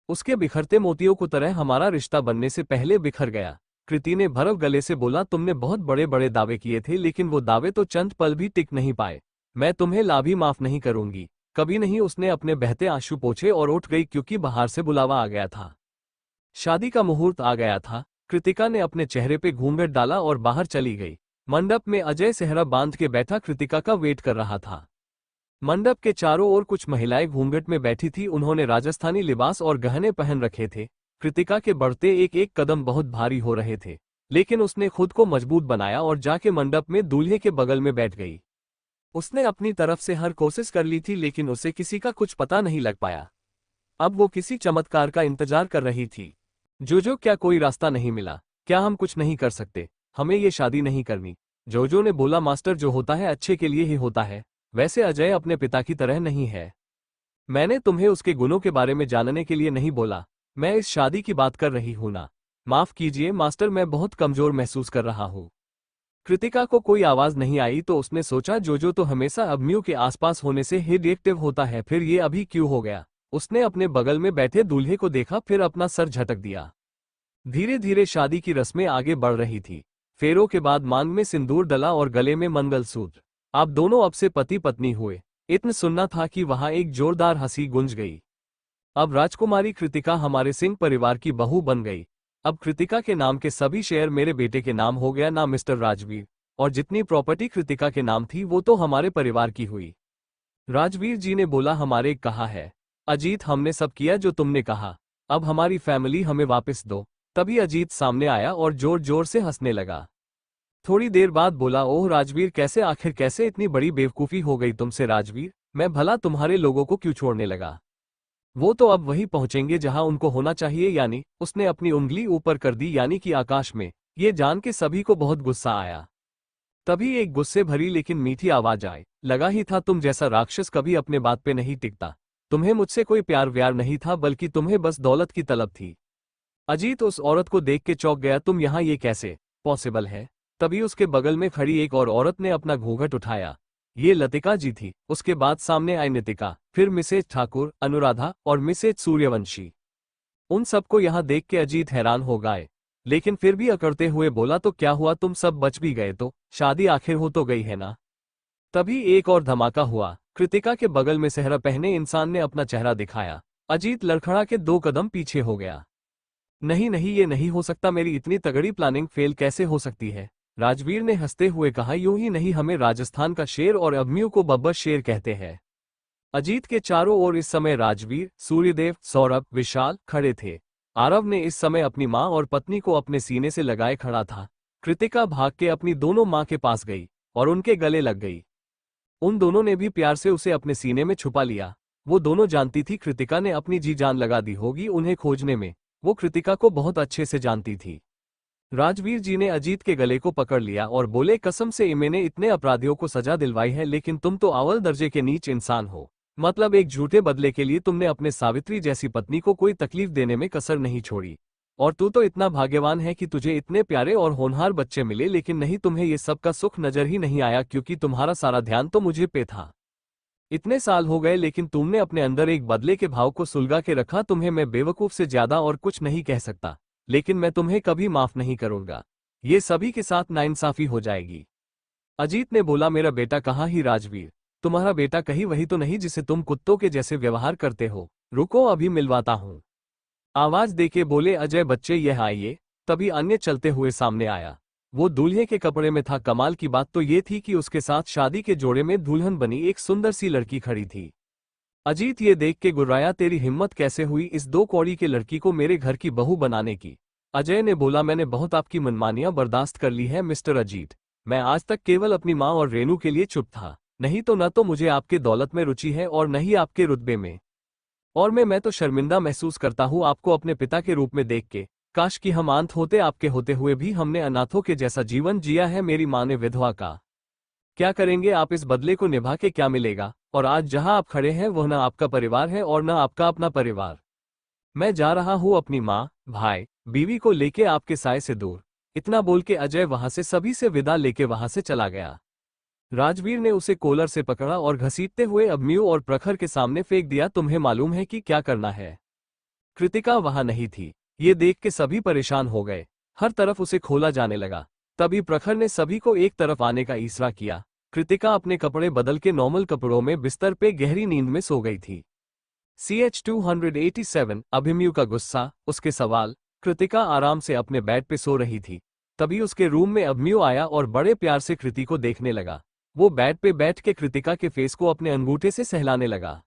[SPEAKER 1] उसके बिखरते मोतियों को तरह हमारा रिश्ता बनने से पहले बिखर गया। कृति ने भरव गले से बोला, तुमने बहुत बड़े बड़े दावे किए थे, लेकिन वो दावे तो चंद पल भी टिक नहीं पाए। मैं तुम्हें लाभी माफ नहीं करूंगी, कभी नहीं। उसने अपने बहते आंसू पोंछे और उठ गई क्योंकि बाहर से बुलावा आ गया था। शादी का मुहूर्त आ गया था। कृतिका ने अपने चेहरे पे घूंघट डाला और बाहर चली गई। मंडप में अजय सेहरा बांध के बैठा कृतिका का वेट कर रहा था। मंडप के चारों ओर कुछ महिलाएं घूंघट में बैठी थी। उन्होंने राजस्थानी लिबास और गहने पहन रखे थे। कृतिका के बढ़ते एक एक कदम बहुत भारी हो रहे थे, लेकिन उसने खुद को मजबूत बनाया और जाके मंडप में दूल्हे के बगल में बैठ गई। उसने अपनी तरफ से हर कोशिश कर ली थी, लेकिन उसे किसी का कुछ पता नहीं लग पाया। अब वो किसी चमत्कार का इंतजार कर रही थी। जोजो, क्या कोई रास्ता नहीं मिला? क्या हम कुछ नहीं कर सकते? हमें ये शादी नहीं करनी। जोजो ने बोला, मास्टर, जो होता है अच्छे के लिए ही होता है। वैसे अजय अपने पिता की तरह नहीं है। मैंने तुम्हें उसके गुणों के बारे में जानने के लिए नहीं बोला, मैं इस शादी की बात कर रही हूं ना। माफ कीजिए मास्टर, मैं बहुत कमजोर महसूस कर रहा हूं। कृतिका को कोई आवाज नहीं आई तो उसने सोचा, जोजो तो हमेशा अम्यू के आसपास होने से ही रिएक्टिव होता है, फिर ये अभी क्यों हो गया? उसने अपने बगल में बैठे दूल्हे को देखा, फिर अपना सर झटक दिया। धीरे धीरे शादी की रस्में आगे बढ़ रही थी। फेरों के बाद मांग में सिंदूर डला और गले में मंगलसूत्र। आप दोनों अब से पति पत्नी हुए। इतना सुनना था कि वहां एक जोरदार हंसी गूंज गई। अब राजकुमारी कृतिका हमारे सिंह परिवार की बहू बन गई। अब कृतिका के नाम के सभी शेयर मेरे बेटे के नाम हो गया ना मिस्टर राजवीर, और जितनी प्रॉपर्टी कृतिका के नाम थी वो तो हमारे परिवार की हुई। राजवीर जी ने बोला, हमारे कहा है अजीत, हमने सब किया जो तुमने कहा, अब हमारी फैमिली हमें वापस दो। तभी अजीत सामने आया और जोर जोर से हंसने लगा। थोड़ी देर बाद बोला, ओह राजवीर, कैसे, आखिर कैसे इतनी बड़ी बेवकूफ़ी हो गई तुमसे राजवीर? मैं भला तुम्हारे लोगों को क्यों छोड़ने लगा? वो तो अब वहीं पहुंचेंगे जहां उनको होना चाहिए, यानी। उसने अपनी उंगली ऊपर कर दी, यानी कि आकाश में। ये जान के सभी को बहुत गुस्सा आया। तभी एक गुस्से भरी लेकिन मीठी आवाज आई, लगा ही था तुम जैसा राक्षस कभी अपने बात पे नहीं टिकता। तुम्हें मुझसे कोई प्यार व्यार नहीं था, बल्कि तुम्हें बस दौलत की तलब थी। अजीत उस औरत को देख के चौंक गया, तुम यहाँ, ये कैसे पॉसिबल है? तभी उसके बगल में खड़ी एक और औरत ने अपना घूंघट उठाया। ये लतिका जी थी। उसके बाद सामने आई नितिका, फिर मिसेज ठाकुर, अनुराधा और मिसेज सूर्यवंशी। उन सबको यहाँ देख के अजीत हैरान हो गए, लेकिन फिर भी अकड़ते हुए बोला, तो क्या हुआ, तुम सब बच भी गए तो? शादी आखिर हो तो गई है ना? तभी एक और धमाका हुआ। कृतिका के बगल में सेहरा पहने इंसान ने अपना चेहरा दिखाया। अजीत लड़खड़ा के 2 कदम पीछे हो गया। नहीं नहीं, ये नहीं हो सकता, मेरी इतनी तगड़ी प्लानिंग फेल कैसे हो सकती है? राजवीर ने हंसते हुए कहा, यूं ही नहीं, हमें राजस्थान का शेर और अभिमन्यु को बब्बर शेर कहते हैं। अजीत के चारों ओर इस समय राजवीर, सूर्यदेव, सौरभ, विशाल खड़े थे। आरव ने इस समय अपनी मां और पत्नी को अपने सीने से लगाए खड़ा था। कृतिका भाग के अपनी दोनों मां के पास गई और उनके गले लग गई। उन दोनों ने भी प्यार से उसे अपने सीने में छुपा लिया। वो दोनों जानती थी कृतिका ने अपनी जी जान लगा दी होगी उन्हें खोजने में। वो कृतिका को बहुत अच्छे से जानती थी। राजवीर जी ने अजीत के गले को पकड़ लिया और बोले, कसम से मैंने इतने अपराधियों को सजा दिलवाई है, लेकिन तुम तो अव्वल दर्जे के नीच इंसान हो। मतलब एक झूठे बदले के लिए तुमने अपने सावित्री जैसी पत्नी को कोई तकलीफ देने में कसर नहीं छोड़ी। और तू तो इतना भाग्यवान है कि तुझे इतने प्यारे और होनहार बच्चे मिले, लेकिन नहीं, तुम्हें ये सब का सुख नजर ही नहीं आया, क्योंकि तुम्हारा सारा ध्यान तो मुझे पे था। इतने साल हो गए, लेकिन तुमने अपने अंदर एक बदले के भाव को सुलगा के रखा। तुम्हें मैं बेवकूफ से ज्यादा और कुछ नहीं कह सकता, लेकिन मैं तुम्हें कभी माफ नहीं करूंगा। ये सभी के साथ नाइंसाफी हो जाएगी। अजीत ने बोला, मेरा बेटा कहाँ? ही राजवीर, तुम्हारा बेटा कहीं वही तो नहीं जिसे तुम कुत्तों के जैसे व्यवहार करते हो? रुको, अभी मिलवाता हूँ। आवाज देके बोले अजय, बच्चे यह आइए। तभी अन्य चलते हुए सामने आया। वो दूल्हे के कपड़े में था। कमाल की बात तो ये थी कि उसके साथ शादी के जोड़े में दुल्हन बनी एक सुंदर सी लड़की खड़ी थी। अजीत ये देख के गुर्राया, तेरी हिम्मत कैसे हुई इस 2 कौड़ी के लड़की को मेरे घर की बहू बनाने की? अजय ने बोला, मैंने बहुत आपकी मनमानियां बर्दाश्त कर ली है मिस्टर अजीत। मैं आज तक केवल अपनी माँ और रेनू के लिए चुप था। नहीं तो न तो मुझे आपके दौलत में रुचि है और न ही आपके रुतबे में। और मैं तो शर्मिंदा महसूस करता हूँ आपको अपने पिता के रूप में देख के। काश कि हम अंत होते, आपके होते हुए भी हमने अनाथों के जैसा जीवन जिया है। मेरी माँ ने विधवा का क्या करेंगे आप? इस बदले को निभा के क्या मिलेगा? और आज जहां आप खड़े हैं वह न आपका परिवार है और न आपका अपना परिवार। मैं जा रहा हूं अपनी माँ, भाई, बीवी को लेके आपके साय से दूर। इतना बोल के अजय वहां से सभी से विदा लेके वहां से चला गया। राजवीर ने उसे कॉलर से पकड़ा और घसीटते हुए अभिमन्यु और प्रखर के सामने फेंक दिया। तुम्हें मालूम है कि क्या करना है? कृतिका वहां नहीं थी। ये देख के सभी परेशान हो गए। हर तरफ उसे खोला जाने लगा। तभी प्रखर ने सभी को एक तरफ आने का इशारा किया। कृतिका अपने कपड़े बदल के नॉर्मल कपड़ों में बिस्तर पे गहरी नींद में सो गई थी। CH 287 अभिमन्यु का गुस्सा, उसके सवाल। कृतिका आराम से अपने बेड पे सो रही थी। तभी उसके रूम में अभिमन्यु आया और बड़े प्यार से कृति को देखने लगा। वो बेड पे बैठ के कृतिका के फेस को अपने अंगूठे से सहलाने लगा।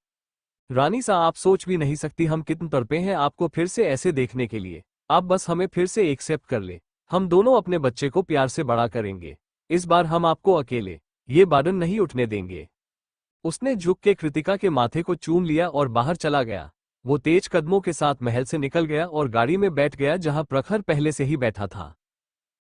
[SPEAKER 1] रानी सा, आप सोच भी नहीं सकती हम कितने तड़पे हैं आपको फिर से ऐसे देखने के लिए। आप बस हमें फिर से एक्सेप्ट कर ले। हम दोनों अपने बच्चे को प्यार से बड़ा करेंगे। इस बार हम आपको अकेले ये बर्डन नहीं उठने देंगे। उसने झुक के कृतिका के माथे को चूम लिया और बाहर चला गया। वो तेज कदमों के साथ महल से निकल गया और गाड़ी में बैठ गया जहां प्रखर पहले से ही बैठा था।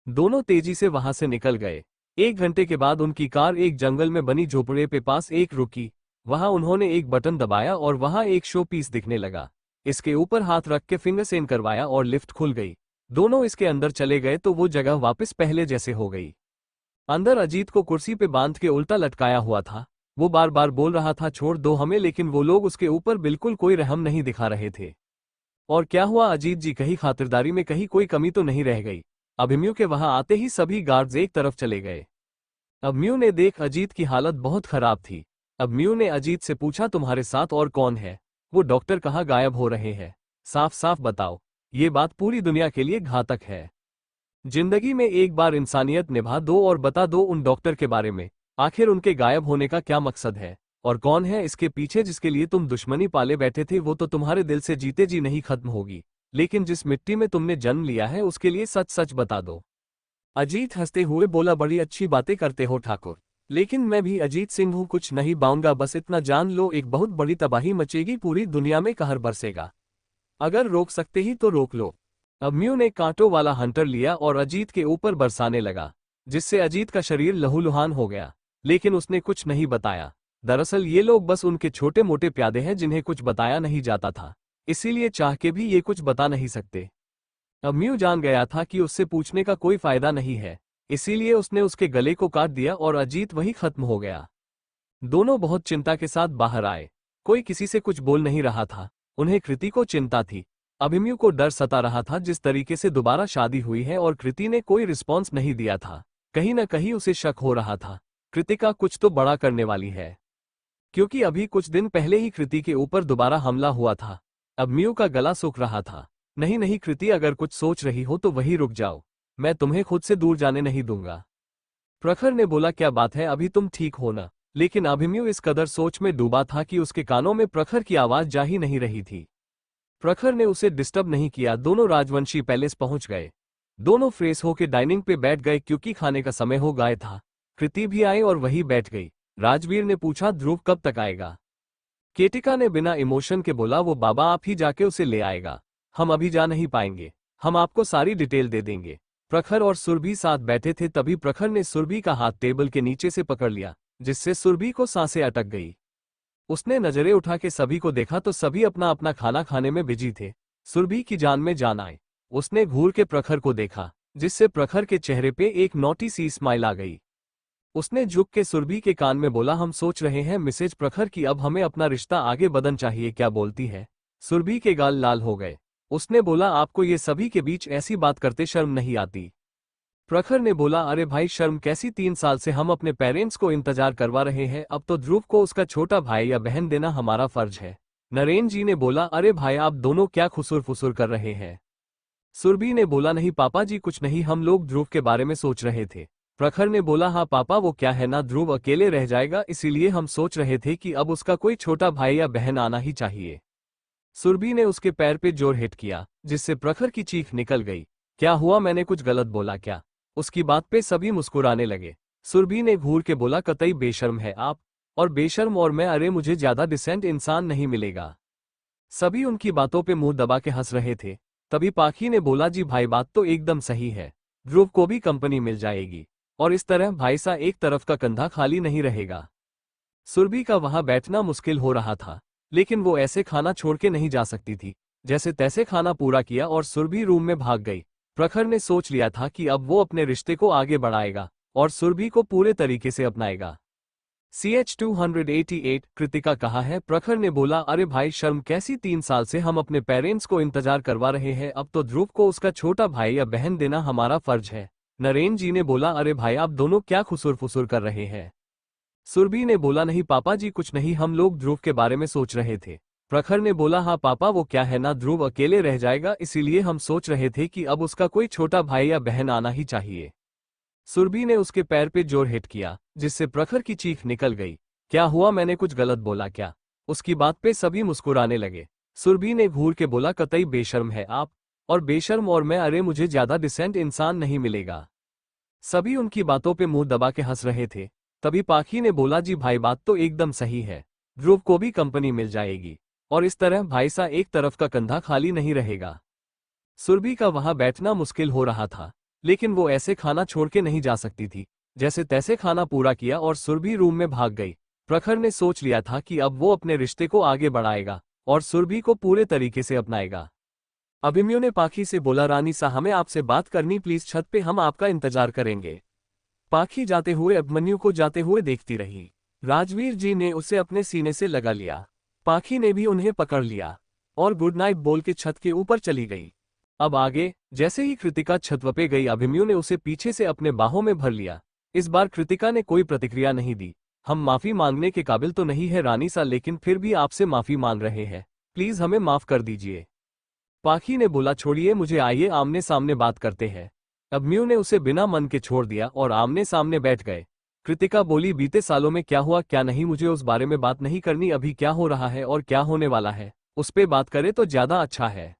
[SPEAKER 1] दोनों तेजी से वहां से निकल गए। 1 घंटे के बाद उनकी कार एक जंगल में बनी झोपड़े पे पास एक रुकी। वहां उन्होंने एक बटन दबाया और वहां एक शो पीस दिखने लगा। इसके ऊपर हाथ रख के फिंगर सेन करवाया और लिफ्ट खुल गई। दोनों इसके अंदर चले गए तो वो जगह वापस पहले जैसे हो गई। अंदर अजीत को कुर्सी पे बांध के उल्टा लटकाया हुआ था। वो बार बार बोल रहा था, छोड़ दो हमें, लेकिन वो लोग उसके ऊपर बिल्कुल कोई रहम नहीं दिखा रहे थे। और क्या हुआ अजीत जी, कहीं खातिरदारी में कहीं कोई कमी तो नहीं रह गई? अभिमन्यु के वहां आते ही सभी गार्ड्स एक तरफ चले गए। अभिमन्यु ने देख अजीत की हालत बहुत खराब थी। अभिमन्यु ने अजीत से पूछा, तुम्हारे साथ और कौन है? वो डॉक्टर कहाँ गायब हो रहे हैं? साफ साफ बताओ, ये बात पूरी दुनिया के लिए घातक है। जिंदगी में एक बार इंसानियत निभा दो और बता दो उन डॉक्टर के बारे में। आखिर उनके गायब होने का क्या मकसद है? और कौन है इसके पीछे जिसके लिए तुम दुश्मनी पाले बैठे थे? वो तो तुम्हारे दिल से जीते जी नहीं खत्म होगी, लेकिन जिस मिट्टी में तुमने जन्म लिया है उसके लिए सच सच बता दो। अजीत हंसते हुए बोला, बड़ी अच्छी बातें करते हो ठाकुर, लेकिन मैं भी अजीत सिंह हूं, कुछ नहीं बाऊंगा। बस इतना जान लो, एक बहुत बड़ी तबाही मचेगी, पूरी दुनिया में कहर बरसेगा। अगर रोक सकते ही तो रोक लो। अभिमन्यु ने कांटों वाला हंटर लिया और अजीत के ऊपर बरसाने लगा, जिससे अजीत का शरीर लहूलुहान हो गया। लेकिन उसने कुछ नहीं बताया। दरअसल ये लोग बस उनके छोटे मोटे प्यादे हैं जिन्हें कुछ बताया नहीं जाता था, इसीलिए चाह के भी ये कुछ बता नहीं सकते। अभिमन्यु जान गया था कि उससे पूछने का कोई फायदा नहीं है, इसीलिए उसने उसके गले को काट दिया और अजीत वही खत्म हो गया। दोनों बहुत चिंता के साथ बाहर आए। कोई किसी से कुछ बोल नहीं रहा था। उन्हें कृति को चिंता थी। अभिमन्यु को डर सता रहा था, जिस तरीके से दोबारा शादी हुई है और कृति ने कोई रिस्पॉन्स नहीं दिया था, कहीं न कहीं उसे शक हो रहा था कृतिका कुछ तो बड़ा करने वाली है। क्योंकि अभी कुछ दिन पहले ही कृति के ऊपर दोबारा हमला हुआ था। अभिमन्यु का गला सूख रहा था। नहीं नहीं कृति, अगर कुछ सोच रही हो तो वहीं रुक जाओ, मैं तुम्हें खुद से दूर जाने नहीं दूंगा। प्रखर ने बोला, क्या बात है, अभी तुम ठीक हो ना? लेकिन अभिमन्यु इस कदर सोच में डूबा था कि उसके कानों में प्रखर की आवाज जा ही नहीं रही थी। प्रखर ने उसे डिस्टर्ब नहीं किया। दोनों राजवंशी पैलेस पहुंच गए। दोनों फ्रेश होकर डाइनिंग पे बैठ गए क्योंकि खाने का समय हो गया था। कृति भी आई और वही बैठ गई। राजवीर ने पूछा, ध्रुव कब तक आएगा? केतिका ने बिना इमोशन के बोला, वो बाबा आप ही जाके उसे ले आएगा, हम अभी जा नहीं पाएंगे, हम आपको सारी डिटेल दे देंगे। प्रखर और सुरभि साथ बैठे थे, तभी प्रखर ने सुरभि का हाथ टेबल के नीचे से पकड़ लिया, जिससे सुरभि को सांसें अटक गई। उसने नजरें उठा के सभी को देखा तो सभी अपना अपना खाना खाने में बिजी थे। सुरभि की जान में जान आए। उसने घूर के प्रखर को देखा, जिससे प्रखर के चेहरे पे एक नोटी सी स्माइल आ गई। उसने झुक के सुरभि के कान में बोला, हम सोच रहे हैं मिसेज प्रखर की अब हमें अपना रिश्ता आगे बढ़ना चाहिए, क्या बोलती है? सुरभि के गाल लाल हो गए। उसने बोला, आपको ये सभी के बीच ऐसी बात करते शर्म नहीं आती? प्रखर ने बोला, अरे भाई शर्म कैसी, 3 साल से हम अपने पेरेंट्स को इंतजार करवा रहे हैं, अब तो ध्रुव को उसका छोटा भाई या बहन देना हमारा फर्ज है। नरेन जी ने बोला, अरे भाई आप दोनों क्या खुसुर फुसुर कर रहे हैं? सुरभि ने बोला, नहीं पापा जी कुछ नहीं, हम लोग ध्रुव के बारे में सोच रहे थे। प्रखर ने बोला, हाँ पापा वो क्या है ना, ध्रुव अकेले रह जाएगा, इसीलिए हम सोच रहे थे कि अब उसका कोई छोटा भाई या बहन आना ही चाहिए। सुरभि ने उसके पैर पे जोर हिट किया, जिससे प्रखर की चीख निकल गई। क्या हुआ, मैंने कुछ गलत बोला क्या? उसकी बात पे सभी मुस्कुराने लगे। सुरभि ने घूर के बोला, कतई बेशर्म है आप, और बेशर्म और मैं, अरे मुझे ज्यादा डिसेंट इंसान नहीं मिलेगा। सभी उनकी बातों पे मुंह दबा के हंस रहे थे। तभी पाखी ने बोला, जी भाई बात तो एकदम सही है, ध्रुव को भी कंपनी मिल जाएगी, और इस तरह भाई सा एक तरफ का कंधा खाली नहीं रहेगा। सुरभि का वहां बैठना मुश्किल हो रहा था, लेकिन वो ऐसे खाना छोड़ के नहीं जा सकती थी। जैसे तैसे खाना पूरा किया और सुरभि रूम में भाग गई। प्रखर ने सोच लिया था कि अब वो अपने रिश्ते को आगे बढ़ाएगा और सुरभि को पूरे तरीके से अपनाएगा। CH 288 कृतिका कहा है। प्रखर ने बोला, अरे भाई शर्म कैसी, 3 साल से हम अपने पेरेंट्स को इंतजार करवा रहे हैं, अब तो ध्रुव को उसका छोटा भाई या बहन देना हमारा फर्ज है। नरेन जी ने बोला, अरे भाई आप दोनों क्या खुसुर फुसुर कर रहे हैं? सुरभि ने बोला, नहीं पापा जी कुछ नहीं, हम लोग ध्रुव के बारे में सोच रहे थे। प्रखर ने बोला, हाँ पापा वो क्या है ना, ध्रुव अकेले रह जाएगा, इसीलिए हम सोच रहे थे कि अब उसका कोई छोटा भाई या बहन आना ही चाहिए। सुरभि ने उसके पैर पे जोर हिट किया, जिससे प्रखर की चीख निकल गई। क्या हुआ, मैंने कुछ गलत बोला क्या? उसकी बात पे सभी मुस्कुराने लगे। सुरभि ने घूर के बोला, कतई बेशर्म है आप, और बेशर्म और मैं, अरे मुझे ज्यादा डिसेंट इंसान नहीं मिलेगा। सभी उनकी बातों पे मुंह दबा के हंस रहे थे। तभी पाखी ने बोला, जी भाई बात तो एकदम सही है, ध्रुव को भी कंपनी मिल जाएगी, और इस तरह भाई सा एक तरफ का कंधा खाली नहीं रहेगा। सुरभि का वहां बैठना मुश्किल हो रहा था, लेकिन वो ऐसे खाना छोड़ के नहीं जा सकती थी। जैसे तैसे खाना पूरा किया और सुरभि रूम में भाग गई। प्रखर ने सोच लिया था कि अब वो अपने रिश्ते को आगे बढ़ाएगा और सुरभि को पूरे तरीके से अपनाएगा। अभिमन्यु ने पाखी से बोला, रानी सा हमें आपसे बात करनी, प्लीज छत पे, हम आपका इंतजार करेंगे। पाखी जाते हुए अभिमन्यु को जाते हुए देखती रही। राजवीर जी ने उसे अपने सीने से लगा लिया। पाखी ने भी उन्हें पकड़ लिया और गुड नाइट बोल के छत के ऊपर चली गई। अब आगे, जैसे ही कृतिका छत पे गई, अभिमन्यु ने उसे पीछे से अपने बाहों में भर लिया। इस बार कृतिका ने कोई प्रतिक्रिया नहीं दी। हम माफी मांगने के काबिल तो नहीं है रानी सा, लेकिन फिर भी आपसे माफी मांग रहे हैं, प्लीज हमें माफ कर दीजिए। पाखी ने बोला, छोड़िए मुझे, आइए आमने सामने बात करते हैं। अभिमन्यु ने उसे बिना मन के छोड़ दिया और आमने सामने बैठ गए। कृतिका बोली, बीते सालों में क्या हुआ क्या नहीं, मुझे उस बारे में बात नहीं करनी, अभी क्या हो रहा है और क्या होने वाला है उस पे बात करे तो ज्यादा अच्छा है।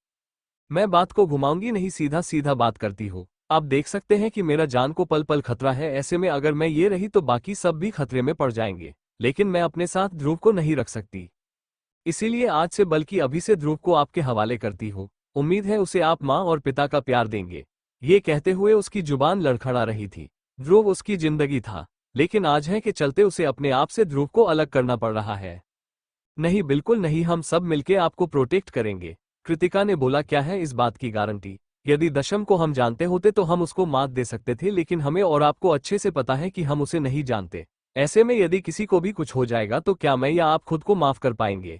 [SPEAKER 1] मैं बात को घुमाऊंगी नहीं, सीधा सीधा बात करती हूँ। आप देख सकते हैं कि मेरा जान को पल पल खतरा है, ऐसे में अगर मैं ये रही तो बाकी सब भी खतरे में पड़ जाएंगे, लेकिन मैं अपने साथ ध्रुव को नहीं रख सकती, इसीलिए आज से बल्कि अभी से ध्रुव को आपके हवाले करती हूँ। उम्मीद है उसे आप माँ और पिता का प्यार देंगे। ये कहते हुए उसकी जुबान लड़खड़ा रही थी। ध्रुव उसकी जिंदगी था, लेकिन आज है के चलते उसे अपने आप से ध्रुव को अलग करना पड़ रहा है। नहीं बिल्कुल नहीं, हम सब मिलके आपको प्रोटेक्ट करेंगे। कृतिका ने बोला, क्या है इस बात की गारंटी? यदि दशम को हम जानते होते तो हम उसको मात दे सकते थे, लेकिन हमें और आपको अच्छे से पता है कि हम उसे नहीं जानते। ऐसे में यदि किसी को भी कुछ हो जाएगा तो क्या मैं या आप खुद को माफ कर पाएंगे?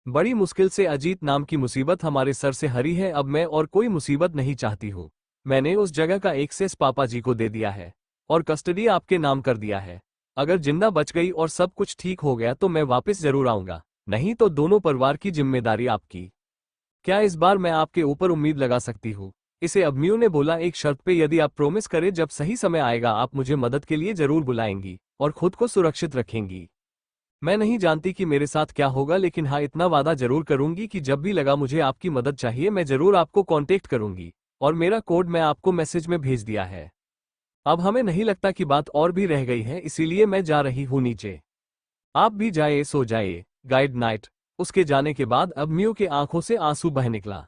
[SPEAKER 1] बड़ी मुश्किल से अजीत नाम की मुसीबत हमारे सर से हरी है, अब मैं और कोई मुसीबत नहीं चाहती हूँ। मैंने उस जगह का एक्सेस पापा जी को दे दिया है और कस्टडी आपके नाम कर दिया है। अगर जिंदा बच गई और सब कुछ ठीक हो गया तो मैं वापस जरूर आऊंगा, नहीं तो दोनों परिवार की जिम्मेदारी आपकी। क्या इस बार मैं आपके ऊपर उम्मीद लगा सकती हूँ? इसे अभिमन्यु ने बोला, एक शर्त पे, यदि आप प्रॉमिस करें जब सही समय आएगा आप मुझे मदद के लिए जरूर बुलाएंगी और खुद को सुरक्षित रखेंगी। मैं नहीं जानती कि मेरे साथ क्या होगा, लेकिन हाँ इतना वादा जरूर करूंगी कि जब भी लगा मुझे आपकी मदद चाहिए मैं जरूर आपको कांटेक्ट करूंगी, और मेरा कोड मैं आपको मैसेज में भेज दिया है। अब हमें नहीं लगता कि बात और भी रह गई है, इसीलिए मैं जा रही हूँ नीचे। आप भी जाइए, सो जाइए। Guide night. उसके जाने के बाद अभिमन्यु के आंखों से आंसू बह निकला।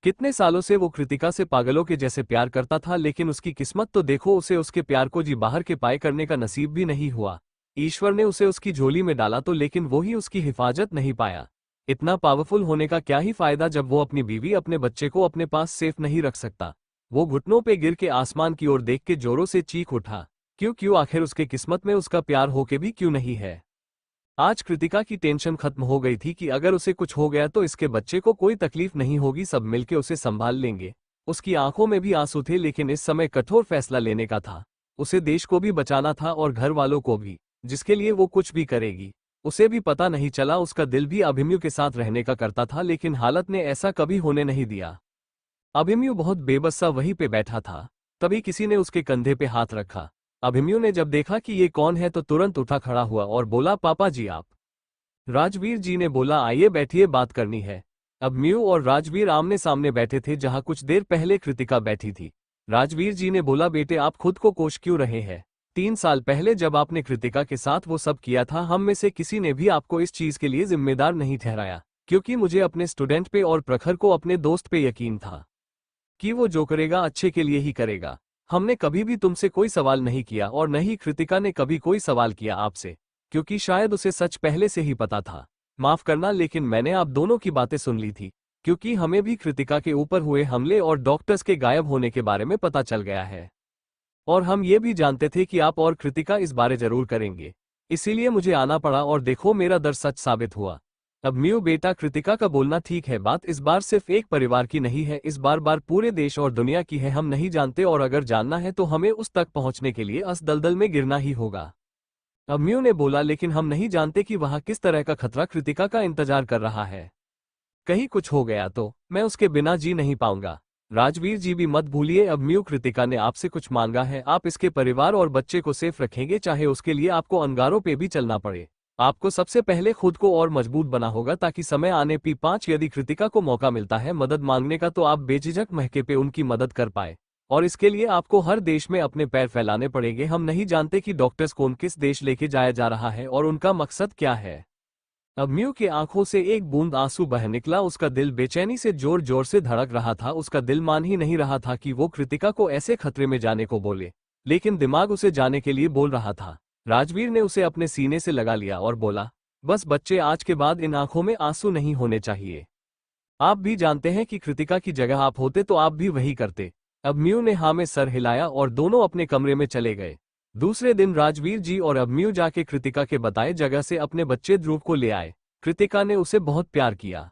[SPEAKER 1] कितने सालों से वो कृतिका से पागलों के जैसे प्यार करता था, लेकिन उसकी किस्मत तो देखो, उसे उसके प्यार को जी बाहर के पाए करने का नसीब भी नहीं हुआ। ईश्वर ने उसे उसकी झोली में डाला तो, लेकिन वो ही उसकी हिफाजत नहीं पाया। इतना पावरफुल होने का क्या ही फायदा जब वो अपनी बीवी, अपने बच्चे को अपने पास सेफ नहीं रख सकता। वो घुटनों पे गिर के आसमान की ओर देख के जोरों से चीख उठा, क्यों क्यों, आखिर उसके किस्मत में उसका प्यार होके भी क्यों नहीं है। आज कृतिका की टेंशन खत्म हो गई थी कि अगर उसे कुछ हो गया तो इसके बच्चे को कोई तकलीफ नहीं होगी, सब मिलके उसे संभाल लेंगे। उसकी आंखों में भी आंसू थे, लेकिन इस समय कठोर फैसला लेने का था। उसे देश को भी बचाना था और घर वालों को भी, जिसके लिए वो कुछ भी करेगी। उसे भी पता नहीं चला, उसका दिल भी अभिमन्यु के साथ रहने का करता था, लेकिन हालत ने ऐसा कभी होने नहीं दिया। अभिमन्यु बहुत बेबस सा वहीं पे बैठा था। तभी किसी ने उसके कंधे पे हाथ रखा। अभिमन्यु ने जब देखा कि ये कौन है तो तुरंत उठा खड़ा हुआ और बोला, पापा जी आप। राजवीर जी ने बोला, आइए बैठिए, बात करनी है। अभिमन्यु और राजवीर आमने सामने बैठे थे, जहां कुछ देर पहले कृतिका बैठी थी। राजवीर जी ने बोला, बेटे आप खुद को कोस क्यों रहे हैं? 3 साल पहले जब आपने कृतिका के साथ वो सब किया था, हम में से किसी ने भी आपको इस चीज के लिए जिम्मेदार नहीं ठहराया, क्योंकि मुझे अपने स्टूडेंट पे और प्रखर को अपने दोस्त पे यकीन था कि वो जो करेगा अच्छे के लिए ही करेगा। हमने कभी भी तुमसे कोई सवाल नहीं किया और न ही कृतिका ने कभी कोई सवाल किया आपसे, क्योंकि शायद उसे सच पहले से ही पता था। माफ करना, लेकिन मैंने आप दोनों की बातें सुन ली थी, क्योंकि हमें भी कृतिका के ऊपर हुए हमले और डॉक्टर्स के गायब होने के बारे में पता चल गया है, और हम ये भी जानते थे कि आप और कृतिका इस बारे जरूर करेंगे। इसीलिए मुझे आना पड़ा, और देखो मेरा डर सच साबित हुआ। अभिमन्यु बेटा, कृतिका का बोलना ठीक है, बात इस बार सिर्फ एक परिवार की नहीं है, इस बार पूरे देश और दुनिया की है। हम नहीं जानते, और अगर जानना है तो हमें उस तक पहुंचने के लिए अस दलदल में गिरना ही होगा। अभिमन्यु ने बोला, लेकिन हम नहीं जानते कि वहां किस तरह का खतरा कृतिका का इंतजार कर रहा है। कहीं कुछ हो गया तो मैं उसके बिना जी नहीं पाऊंगा। राजवीर जी भी मत भूलिए, अभिमन्यु कृतिका ने आपसे कुछ मांगा है, आप इसके परिवार और बच्चे को सेफ रखेंगे, चाहे उसके लिए आपको अंगारों पे भी चलना पड़े। आपको सबसे पहले खुद को और मजबूत बना होगा, ताकि समय आने P5 यदि कृतिका को मौका मिलता है मदद मांगने का तो आप बेझिझक महके पे उनकी मदद कर पाए, और इसके लिए आपको हर देश में अपने पैर फैलाने पड़ेंगे। हम नहीं जानते कि डॉक्टर्स को किस देश लेके जाया जा रहा है और उनका मकसद क्या है। अभिमन्यु की आंखों से एक बूंद आंसू बह निकला। उसका दिल बेचैनी से जोर जोर से धड़क रहा था। उसका दिल मान ही नहीं रहा था कि वो कृतिका को ऐसे खतरे में जाने को बोले, लेकिन दिमाग उसे जाने के लिए बोल रहा था। राजवीर ने उसे अपने सीने से लगा लिया और बोला, बस बच्चे, आज के बाद इन आंखों में आंसू नहीं होने चाहिए। आप भी जानते हैं कि कृतिका की जगह आप होते तो आप भी वही करते। अभिमन्यु ने हाँ में सर हिलाया और दोनों अपने कमरे में चले गए। दूसरे दिन राजवीर जी और अभिमन्यु जाके कृतिका के बताए जगह से अपने बच्चे ध्रुव को ले आए। कृतिका ने उसे बहुत प्यार किया।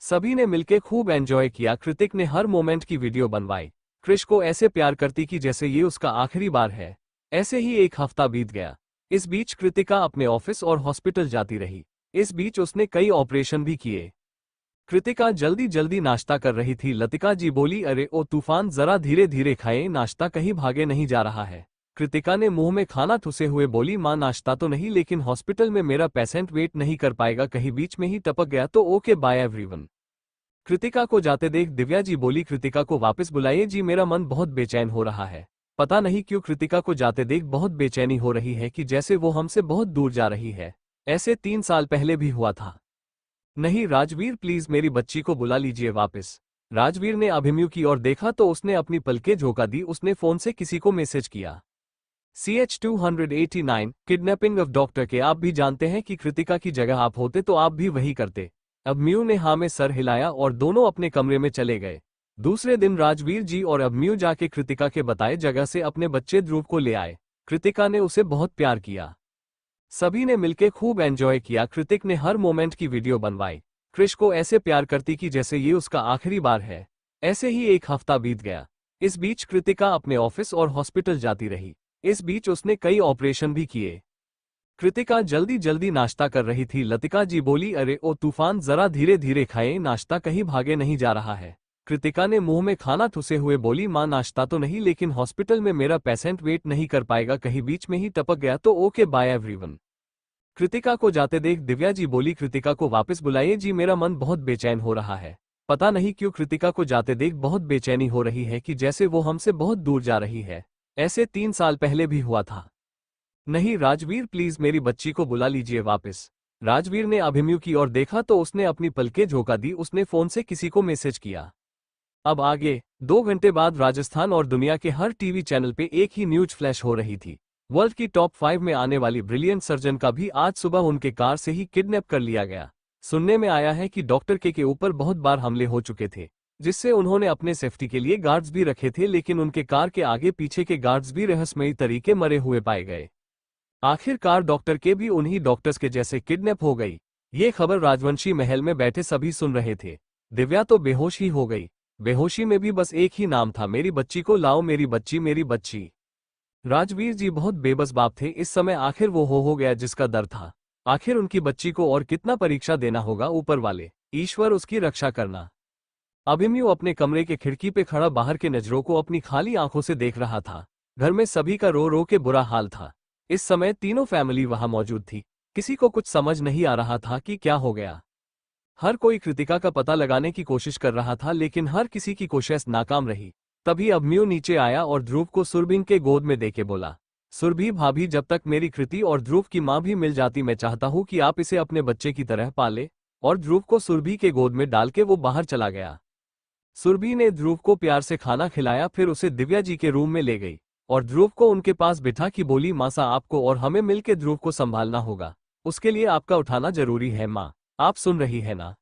[SPEAKER 1] सभी ने मिलकर खूब एंजॉय किया। कृतिक ने हर मोमेंट की वीडियो बनवाई। कृष को ऐसे प्यार करती कि जैसे ये उसका आखिरी बार है। ऐसे ही एक हफ्ता बीत गया। इस बीच कृतिका अपने ऑफिस और हॉस्पिटल जाती रही। इस बीच उसने कई ऑपरेशन भी किए। कृतिका जल्दी जल्दी नाश्ता कर रही थी। लतिका जी बोली, अरे ओ तूफान, जरा धीरे धीरे खाए, नाश्ता कहीं भागे नहीं जा रहा है। कृतिका ने मुंह में खाना ठुसे हुए बोली, मां नाश्ता तो नहीं, लेकिन हॉस्पिटल में मेरा पेशेंट वेट नहीं कर पाएगा, कहीं बीच में ही टपक गया तो ओके बाय एवरीवन। कृतिका को जाते देख दिव्या जी बोली, कृतिका को वापस बुलाइए जी, मेरा मन बहुत बेचैन हो रहा है। पता नहीं क्यों कृतिका को जाते देख बहुत बेचैनी हो रही है, कि जैसे वो हमसे बहुत दूर जा रही है। ऐसे 3 साल पहले भी हुआ था। नहीं राजवीर, प्लीज मेरी बच्ची को बुला लीजिए वापस। राजवीर ने अभिमन्यु की ओर देखा तो उसने अपनी पलकें झोंका दी। उसने फोन से किसी को मैसेज किया। CH-289 किडनैपिंग ऑफ डॉक्टर के। आप भी जानते हैं कि कृतिका की जगह आप होते तो आप भी वही करते। अभिमन्यु ने हाँ में सर हिलाया और दोनों अपने कमरे में चले गए। दूसरे दिन राजवीर जी और अभिमन्यु जाके कृतिका के बताए जगह से अपने बच्चे ध्रुव को ले आए। कृतिका ने उसे बहुत प्यार किया। सभी ने मिलकर खूब एंजॉय किया। कृतिक ने हर मोमेंट की वीडियो बनवाई। कृष को ऐसे प्यार करती कि जैसे ये उसका आखिरी बार है। ऐसे ही एक हफ्ता बीत गया। इस बीच कृतिका अपने ऑफिस और हॉस्पिटल जाती रही। इस बीच उसने कई ऑपरेशन भी किए। कृतिका जल्दी जल्दी नाश्ता कर रही थी। लतिका जी बोली, अरे ओ तूफान, जरा धीरे धीरे खाएं, नाश्ता कहीं भागे नहीं जा रहा है। कृतिका ने मुंह में खाना ठुसे हुए बोली, माँ नाश्ता तो नहीं, लेकिन हॉस्पिटल में मेरा पेशेंट वेट नहीं कर पाएगा, कहीं बीच में ही टपक गया तो ओके बाय एवरीवन। कृतिका को जाते देख दिव्या जी बोली, कृतिका को वापस बुलाइए जी, मेरा मन बहुत बेचैन हो रहा है। पता नहीं क्यों कृतिका को जाते देख बहुत बेचैनी हो रही है कि जैसे वो हमसे बहुत दूर जा रही है। ऐसे 3 साल पहले भी हुआ था। नहीं राजवीर, प्लीज मेरी बच्ची को बुला लीजिए वापस। राजवीर ने अभिमन्यु की ओर देखा तो उसने अपनी पलकें झोंका दी। उसने फोन से किसी को मैसेज किया। अब आगे 2 घंटे बाद राजस्थान और दुनिया के हर टीवी चैनल पे एक ही न्यूज फ्लैश हो रही थी। वर्ल्ड की टॉप 5 में आने वाली ब्रिलियंट सर्जन का भी आज सुबह उनके कार से ही किडनैप कर लिया गया। सुनने में आया है कि डॉक्टर के ऊपर बहुत बार हमले हो चुके थे, जिससे उन्होंने अपने सेफ्टी के लिए गार्ड्स भी रखे थे, लेकिन उनके कार के आगे पीछे के गार्ड्स भी रहस्यमयी तरीके मरे हुए पाए गए। आखिरकार डॉक्टर के भी उन्हीं डॉक्टर्स के जैसे किडनैप हो गई। ये खबर राजवंशी महल में बैठे सभी सुन रहे थे। दिव्या तो बेहोश ही हो गई। बेहोशी में भी बस एक ही नाम था, मेरी बच्ची को लाओ, मेरी बच्ची, मेरी बच्ची। राजवीर जी बहुत बेबस बाप थे इस समय। आखिर वो हो गया जिसका डर था। आखिर उनकी बच्ची को और कितना परीक्षा देना होगा ऊपर वाले ईश्वर, उसकी रक्षा करना। अभिमन्यु अपने कमरे के खिड़की पे खड़ा बाहर के नजरों को अपनी खाली आंखों से देख रहा था। घर में सभी का रो रो के बुरा हाल था। इस समय तीनों फैमिली वहां मौजूद थी। किसी को कुछ समझ नहीं आ रहा था कि क्या हो गया। हर कोई कृतिका का पता लगाने की कोशिश कर रहा था, लेकिन हर किसी की कोशिश नाकाम रही। तभी अभिमन्यु नीचे आया और ध्रुव को सुरभि के गोद में देके बोला, सुरभि भाभी, जब तक मेरी कृति और ध्रुव की मां भी मिल जाती, मैं चाहता हूं कि आप इसे अपने बच्चे की तरह पाले। और ध्रुव को सुरभि के गोद में डाल के वो बाहर चला गया। सुरभि ने ध्रुव को प्यार से खाना खिलाया, फिर उसे दिव्या जी के रूम में ले गई और ध्रुव को उनके पास बिठा की बोली, मासा आपको और हमें मिलकर ध्रुव को संभालना होगा, उसके लिए आपका उठाना जरूरी है माँ, आप सुन रही है ना।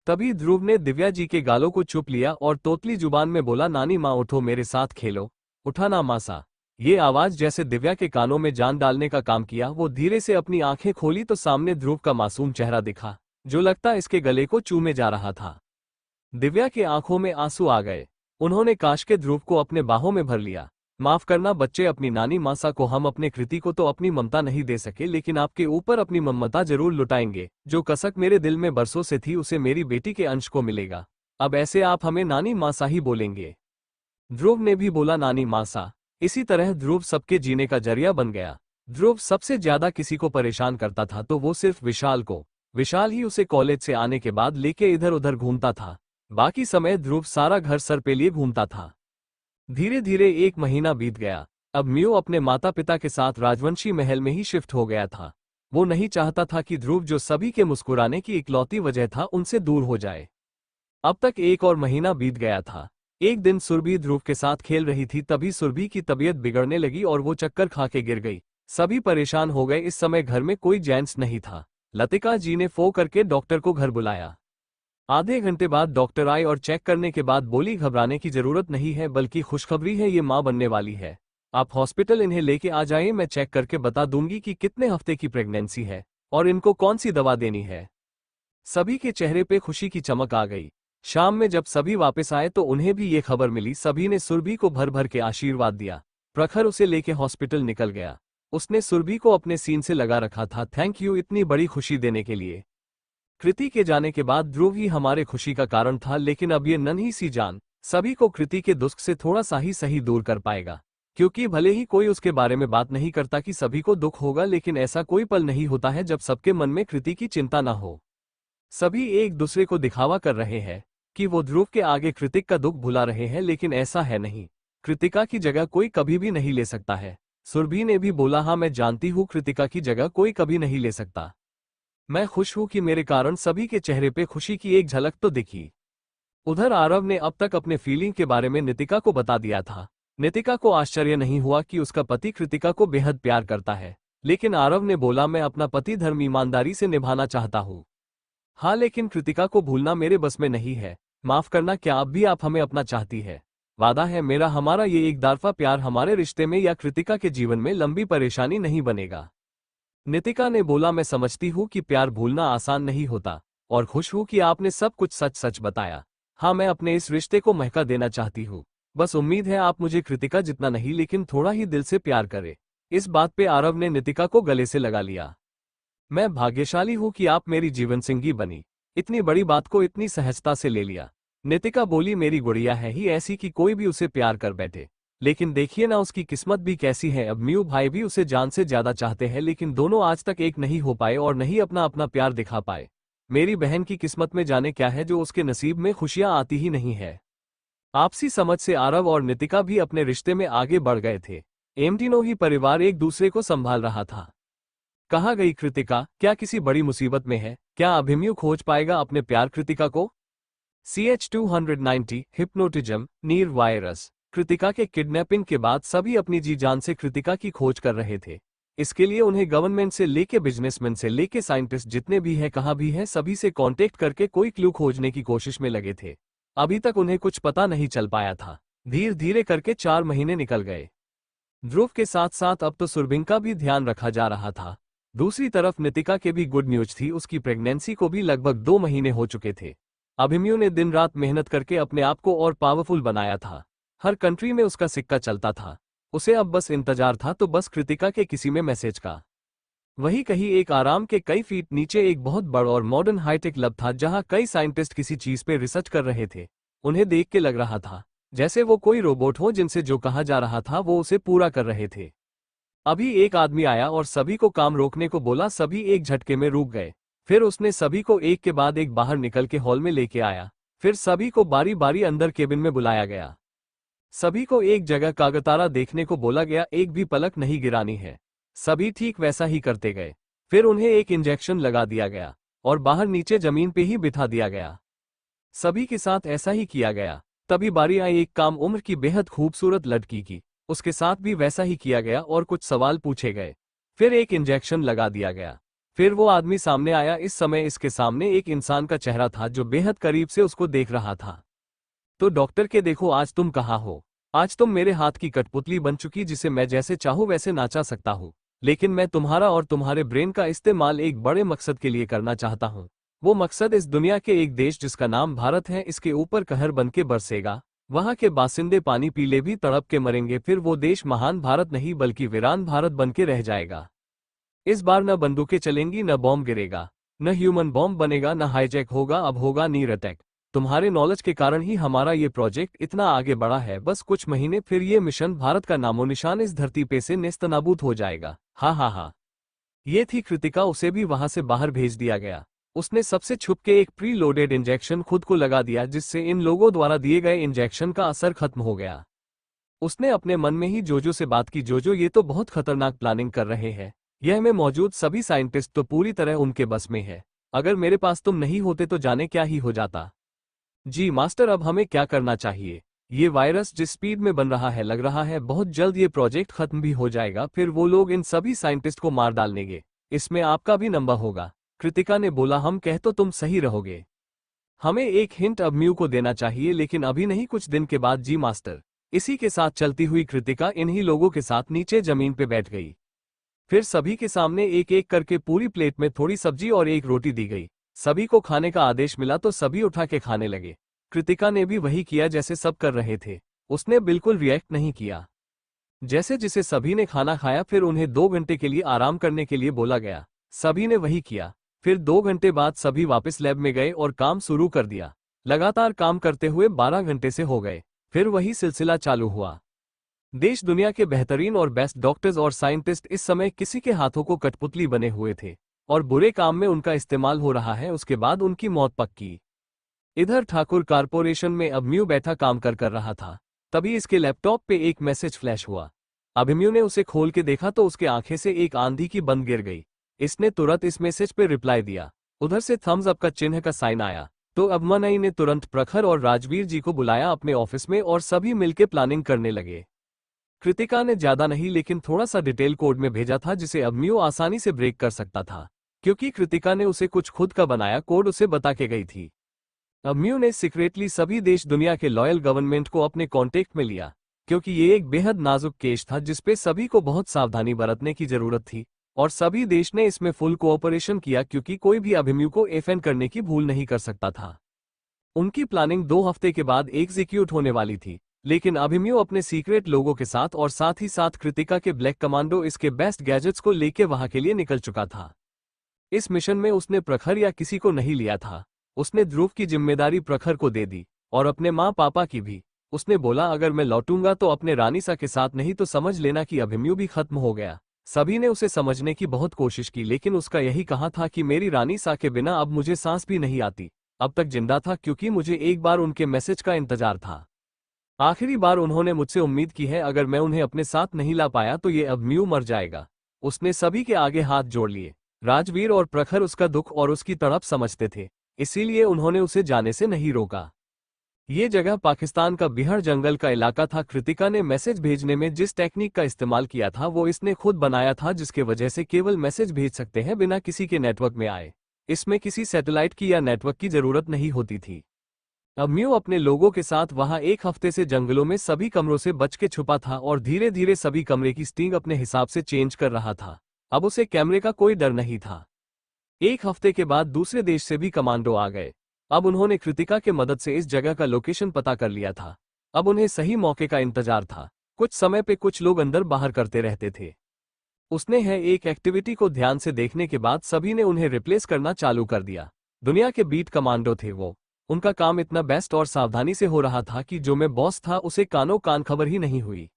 [SPEAKER 1] तभी ध्रुव ने दिव्या जी के गालों को चुप लिया और तोतली जुबान में बोला, नानी माँ उठो, मेरे साथ खेलो, उठाना मासा। ये आवाज जैसे दिव्या के कानों में जान डालने का काम किया। वो धीरे से अपनी आंखें खोली तो सामने ध्रुव का मासूम चेहरा दिखा, जो लगता इसके गले को चूमे जा रहा था। दिव्या के आंखों में आंसू आ गए। उन्होंने काश के ध्रुव को अपने बाहों में भर लिया। माफ करना बच्चे, अपनी नानी मासा को हम अपने कृति को तो अपनी ममता नहीं दे सके, लेकिन आपके ऊपर अपनी ममता जरूर लुटाएंगे। जो कसक मेरे दिल में बरसों से थी उसे मेरी बेटी के अंश को मिलेगा। अब ऐसे आप हमें नानी मासा ही बोलेंगे। ध्रुव ने भी बोला, नानी मासा। इसी तरह ध्रुव सबके जीने का जरिया बन गया। ध्रुव सबसे ज्यादा किसी को परेशान करता था तो वो सिर्फ विशाल को। विशाल ही उसे कॉलेज से आने के बाद लेके इधर उधर घूमता था। बाकी समय ध्रुव सारा घर सर पे लिए घूमता था। धीरे धीरे 1 महीना बीत गया। अब म्यू अपने माता पिता के साथ राजवंशी महल में ही शिफ्ट हो गया था। वो नहीं चाहता था कि ध्रुव, जो सभी के मुस्कुराने की इकलौती वजह था, उनसे दूर हो जाए। अब तक 1 और महीना बीत गया था। एक दिन सुरभि ध्रुव के साथ खेल रही थी, तभी सुरभि की तबीयत बिगड़ने लगी और वो चक्कर खा के गिर गई। सभी परेशान हो गए। इस समय घर में कोई जेंट्स नहीं था। लतिका जी ने फोन करके डॉक्टर को घर बुलाया। आधे घंटे बाद डॉक्टर आए और चेक करने के बाद बोली, घबराने की जरूरत नहीं है, बल्कि खुशखबरी है, ये मां बनने वाली है। आप हॉस्पिटल इन्हें लेके आ जाएं, मैं चेक करके बता दूंगी कि कितने हफ्ते की प्रेगनेंसी है और इनको कौन सी दवा देनी है। सभी के चेहरे पे खुशी की चमक आ गई। शाम में जब सभी वापस आए तो उन्हें भी ये खबर मिली। सभी ने सुरभि को भर भर के आशीर्वाद दिया। प्रखर उसे लेके हॉस्पिटल निकल गया। उसने सुरभि को अपने सीन से लगा रखा था। थैंक यू इतनी बड़ी खुशी देने के लिए। कृति के जाने के बाद ध्रुव ही हमारे खुशी का कारण था, लेकिन अब ये नन्ही सी जान सभी को कृति के दुख से थोड़ा सा ही सही दूर कर पाएगा। क्योंकि भले ही कोई उसके बारे में बात नहीं करता कि सभी को दुख होगा, लेकिन ऐसा कोई पल नहीं होता है जब सबके मन में कृति की चिंता ना हो। सभी एक दूसरे को दिखावा कर रहे हैं कि वो ध्रुव के आगे कृतिक का दुख भुला रहे हैं, लेकिन ऐसा है नहीं। कृतिका की जगह कोई कभी भी नहीं ले सकता है। सुरभि ने भी बोला, हाँ मैं जानती हूँ, कृतिका की जगह कोई कभी नहीं ले सकता। मैं खुश हूं कि मेरे कारण सभी के चेहरे पे खुशी की एक झलक तो दिखी। उधर आरव ने अब तक अपने फीलिंग के बारे में नितिका को बता दिया था। नितिका को आश्चर्य नहीं हुआ कि उसका पति कृतिका को बेहद प्यार करता है, लेकिन आरव ने बोला, मैं अपना पति धर्म ईमानदारी से निभाना चाहता हूँ। हाँ, लेकिन कृतिका को भूलना मेरे बस में नहीं है। माफ करना, क्या अब भी आप हमें अपना चाहती है? वादा है मेरा, हमारा ये एक दारफा प्यार हमारे रिश्ते में या कृतिका के जीवन में लंबी परेशानी नहीं बनेगा। नितिका ने बोला, मैं समझती हूँ कि प्यार भूलना आसान नहीं होता और खुश हूँ कि आपने सब कुछ सच सच बताया। हाँ, मैं अपने इस रिश्ते को महका देना चाहती हूँ। बस उम्मीद है आप मुझे कृतिका जितना नहीं, लेकिन थोड़ा ही दिल से प्यार करें। इस बात पे आरव ने नितिका को गले से लगा लिया। मैं भाग्यशाली हूं कि आप मेरी जीवन संगी बनी, इतनी बड़ी बात को इतनी सहजता से ले लिया। नितिका बोली, मेरी गुड़िया है ही ऐसी कि कोई भी उसे प्यार कर बैठे, लेकिन देखिए ना उसकी किस्मत भी कैसी है। अब म्यू भाई भी उसे जान से ज्यादा चाहते हैं, लेकिन दोनों आज तक एक नहीं हो पाए और नहीं अपना अपना प्यार दिखा पाए। मेरी बहन की किस्मत में जाने क्या है जो उसके नसीब में खुशियां आती ही नहीं है। आपसी समझ से आरव और नितिका भी अपने रिश्ते में आगे बढ़ गए थे। तीनों ही परिवार एक दूसरे को संभाल रहा था। कहाँ गई कृतिका? क्या किसी बड़ी मुसीबत में है? क्या अभिमन्यु खोज पाएगा अपने प्यार कृतिका को? CH-290 हिप्नोटिज्म नीर वायरस। कृतिका के किडनैपिंग के बाद सभी अपनी जी जान से कृतिका की खोज कर रहे थे। इसके लिए उन्हें गवर्नमेंट से लेके बिजनेसमैन से लेके साइंटिस्ट जितने भी हैं कहाँ भी हैं सभी से कांटेक्ट करके कोई क्लू खोजने की कोशिश में लगे थे। अभी तक उन्हें कुछ पता नहीं चल पाया था। धीरे धीरे करके 4 महीने निकल गए। ध्रुव के साथ साथ अब तो सुरभिंग का भी ध्यान रखा जा रहा था। दूसरी तरफ नितिका के भी गुड न्यूज थी, उसकी प्रेगनेंसी को भी लगभग 2 महीने हो चुके थे। अभिमन्यु ने दिन रात मेहनत करके अपने आप को और पावरफुल बनाया था। हर कंट्री में उसका सिक्का चलता था। उसे अब बस इंतजार था तो बस कृतिका के किसी में मैसेज का। वही कहीं एक आराम के कई फीट नीचे एक बहुत बड़ा और मॉडर्न हाईटेक लैब था जहां कई साइंटिस्ट किसी चीज पे रिसर्च कर रहे थे। उन्हें देख के लग रहा था जैसे वो कोई रोबोट हो जिनसे जो कहा जा रहा था वो उसे पूरा कर रहे थे। अभी एक आदमी आया और सभी को काम रोकने को बोला। सभी एक झटके में रुक गए। फिर उसने सभी को एक के बाद एक बाहर निकल के हॉल में लेके आया। फिर सभी को बारी बारी अंदर केबिन में बुलाया गया। सभी को एक जगह कागतारा देखने को बोला गया, एक भी पलक नहीं गिरानी है। सभी ठीक वैसा ही करते गए। फिर उन्हें एक इंजेक्शन लगा दिया गया और बाहर नीचे जमीन पे ही बिठा दिया गया। सभी के साथ ऐसा ही किया गया। तभी बारी आई एक काम उम्र की बेहद खूबसूरत लड़की की। उसके साथ भी वैसा ही किया गया और कुछ सवाल पूछे गए। फिर एक इंजेक्शन लगा दिया गया। फिर वो आदमी सामने आया। इस समय इसके सामने एक इंसान का चेहरा था जो बेहद करीब से उसको देख रहा था। तो डॉक्टर के देखो, आज तुम कहाँ हो? आज तुम मेरे हाथ की कठपुतली बन चुकी जिसे मैं जैसे चाहूँ वैसे नाचा सकता हूँ, लेकिन मैं तुम्हारा और तुम्हारे ब्रेन का इस्तेमाल एक बड़े मकसद के लिए करना चाहता हूँ। वो मकसद इस दुनिया के एक देश जिसका नाम भारत है, इसके ऊपर कहर बन के बरसेगा। वहां के बासिंदे पानी पीले भी तड़प के मरेंगे। फिर वो देश महान भारत नहीं बल्कि वीरान भारत बन के रह जाएगा। इस बार न बंदूकें चलेंगी, न बॉम्ब गिरेगा, न ह्यूमन बॉम्ब बनेगा, न हाईजैक होगा, अब होगा नीर अटैक। तुम्हारे नॉलेज के कारण ही हमारा ये प्रोजेक्ट इतना आगे बढ़ा है। बस कुछ महीने फिर ये मिशन भारत का नामोनिशान इस धरती पे से नेस्तनाबूद हो जाएगा। हा हा हा। ये थी कृतिका। उसे भी वहां से बाहर भेज दिया गया। उसने सबसे छुप के एक प्री लोडेड इंजेक्शन खुद को लगा दिया जिससे इन लोगों द्वारा दिए गए इंजेक्शन का असर खत्म हो गया। उसने अपने मन में ही जोजो से बात की, जोजो ये तो बहुत खतरनाक प्लानिंग कर रहे हैं। यह में मौजूद सभी साइंटिस्ट तो पूरी तरह उनके बस में है। अगर मेरे पास तुम नहीं होते तो जाने क्या ही हो जाता। जी मास्टर, अब हमें क्या करना चाहिए? ये वायरस जिस स्पीड में बन रहा है लग रहा है बहुत जल्द ये प्रोजेक्ट खत्म भी हो जाएगा। फिर वो लोग इन सभी साइंटिस्ट को मार डालेंगे। इसमें आपका भी नंबर होगा। कृतिका ने बोला, हम कह तो तुम सही रहोगे। हमें एक हिंट अब म्यू को देना चाहिए, लेकिन अभी नहीं, कुछ दिन के बाद। जी मास्टर। इसी के साथ चलती हुई कृतिका इन्हीं लोगों के साथ नीचे जमीन पे बैठ गई। फिर सभी के सामने एक एक करके पूरी प्लेट में थोड़ी सब्जी और एक रोटी दी गई। सभी को खाने का आदेश मिला तो सभी उठा के खाने लगे। कृतिका ने भी वही किया जैसे सब कर रहे थे। उसने बिल्कुल रिएक्ट नहीं किया। जैसे जिसे सभी ने खाना खाया फिर उन्हें 2 घंटे के लिए आराम करने के लिए बोला गया। सभी ने वही किया। फिर 2 घंटे बाद सभी वापस लैब में गए और काम शुरू कर दिया। लगातार काम करते हुए 12 घंटे से हो गए। फिर वही सिलसिला चालू हुआ। देश दुनिया के बेहतरीन और बेस्ट डॉक्टर्स और साइंटिस्ट इस समय किसी के हाथों को कठपुतली बने हुए थे और बुरे काम में उनका इस्तेमाल हो रहा है। उसके बाद उनकी मौत पक्की। इधर ठाकुर कारपोरेशन में अभिमन्यु बैठा काम कर रहा था। तभी इसके लैपटॉप पे एक मैसेज फ्लैश हुआ। अभिमन्यु ने उसे खोल के देखा तो उसके आंखें से एक आंधी की बंद गिर गई। इसने तुरंत इस मैसेज पे रिप्लाई दिया। उधर से थम्स अप का चिन्ह का साइन आया तो अभिमन्यु ने तुरंत प्रखर और राजवीर जी को बुलाया अपने ऑफिस में और सभी मिलकर प्लानिंग करने लगे। कृतिका ने ज्यादा नहीं लेकिन थोड़ा सा डिटेल कोड में भेजा था जिसे अभिमन्यु आसानी से ब्रेक कर सकता था, क्योंकि कृतिका ने उसे कुछ खुद का बनाया कोड उसे बता के गई थी। अभिमन्यु ने सीक्रेटली सभी देश दुनिया के लॉयल गवर्नमेंट को अपने कॉन्टेक्ट में लिया, क्योंकि ये एक बेहद नाजुक केस था जिसपे सभी को बहुत सावधानी बरतने की जरूरत थी और सभी देश ने इसमें फुल कोऑपरेशन किया, क्योंकि कोई भी अभिमन्यु को एफएन करने की भूल नहीं कर सकता था। उनकी प्लानिंग 2 हफ्ते के बाद एग्जीक्यूट होने वाली थी। लेकिन अभिमन्यु अपने सीक्रेट लोगों के साथ ही साथ कृतिका के ब्लैक कमांडो इसके बेस्ट गैजेट्स को लेके वहां के लिए निकल चुका था। इस मिशन में उसने प्रखर या किसी को नहीं लिया था। उसने ध्रुव की जिम्मेदारी प्रखर को दे दी और अपने माँ पापा की भी। उसने बोला अगर मैं लौटूंगा तो अपने रानीसा के साथ, नहीं तो समझ लेना कि अभिमन्यु भी खत्म हो गया। सभी ने उसे समझने की बहुत कोशिश की, लेकिन उसका यही कहा था कि मेरी रानीसा के बिना अब मुझे सांस भी नहीं आती। अब तक जिंदा था क्योंकि मुझे एक बार उनके मैसेज का इंतजार था। आखिरी बार उन्होंने मुझसे उम्मीद की है, अगर मैं उन्हें अपने साथ नहीं ला पाया तो ये अभिमन्यु मर जाएगा। उसने सभी के आगे हाथ जोड़ लिए। राजवीर और प्रखर उसका दुख और उसकी तड़प समझते थे, इसीलिए उन्होंने उसे जाने से नहीं रोका। ये जगह पाकिस्तान का बिहार जंगल का इलाका था। कृतिका ने मैसेज भेजने में जिस टेक्निक का इस्तेमाल किया था वो इसने खुद बनाया था, जिसके वजह से केवल मैसेज भेज सकते हैं बिना किसी के नेटवर्क में आए। इसमें किसी सैटेलाइट की या नेटवर्क की जरूरत नहीं होती थी। अभिमन्यु अपने लोगों के साथ वहां एक हफ्ते से जंगलों में सभी कमरों से बच के छुपा था और धीरे धीरे सभी कमरे की स्टिंग अपने हिसाब से चेंज कर रहा था। अब उसे कैमरे का कोई डर नहीं था। एक हफ्ते के बाद दूसरे देश से भी कमांडो आ गए। अब उन्होंने कृतिका के मदद से इस जगह का लोकेशन पता कर लिया था। अब उन्हें सही मौके का इंतजार था। कुछ समय पे कुछ लोग अंदर बाहर करते रहते थे। उसने है एक एक्टिविटी को ध्यान से देखने के बाद सभी ने उन्हें रिप्लेस करना चालू कर दिया। दुनिया के बीट कमांडो थे वो। उनका काम इतना बेस्ट और सावधानी से हो रहा था कि जो मैं बॉस था उसे कानों कान खबर ही नहीं हुई।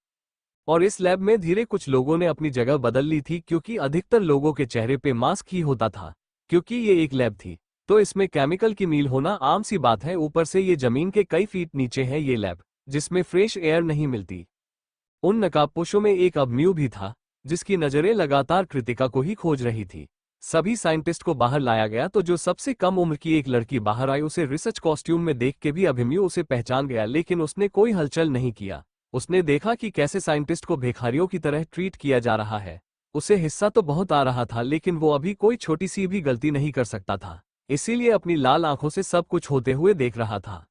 [SPEAKER 1] और इस लैब में धीरे कुछ लोगों ने अपनी जगह बदल ली थी, क्योंकि अधिकतर लोगों के चेहरे पे मास्क ही होता था। क्योंकि ये एक लैब थी तो इसमें केमिकल की मील होना आम सी बात है। ऊपर से ये जमीन के कई फीट नीचे है ये लैब, जिसमें फ्रेश एयर नहीं मिलती। उन नकाबपोशों में एक अभिमन्यु भी था, जिसकी नजरें लगातार कृतिका को ही खोज रही थी। सभी साइंटिस्ट को बाहर लाया गया तो जो सबसे कम उम्र की एक लड़की बाहर आई। उसे रिसर्च कॉस्ट्यूम में देख के भी अभिमन्यु उसे पहचान गया, लेकिन उसने कोई हलचल नहीं किया। उसने देखा कि कैसे साइंटिस्ट को भिखारियों की तरह ट्रीट किया जा रहा है। उसे हिस्सा तो बहुत आ रहा था, लेकिन वो अभी कोई छोटी सी भी गलती नहीं कर सकता था, इसीलिए अपनी लाल आंखों से सब कुछ होते हुए देख रहा था।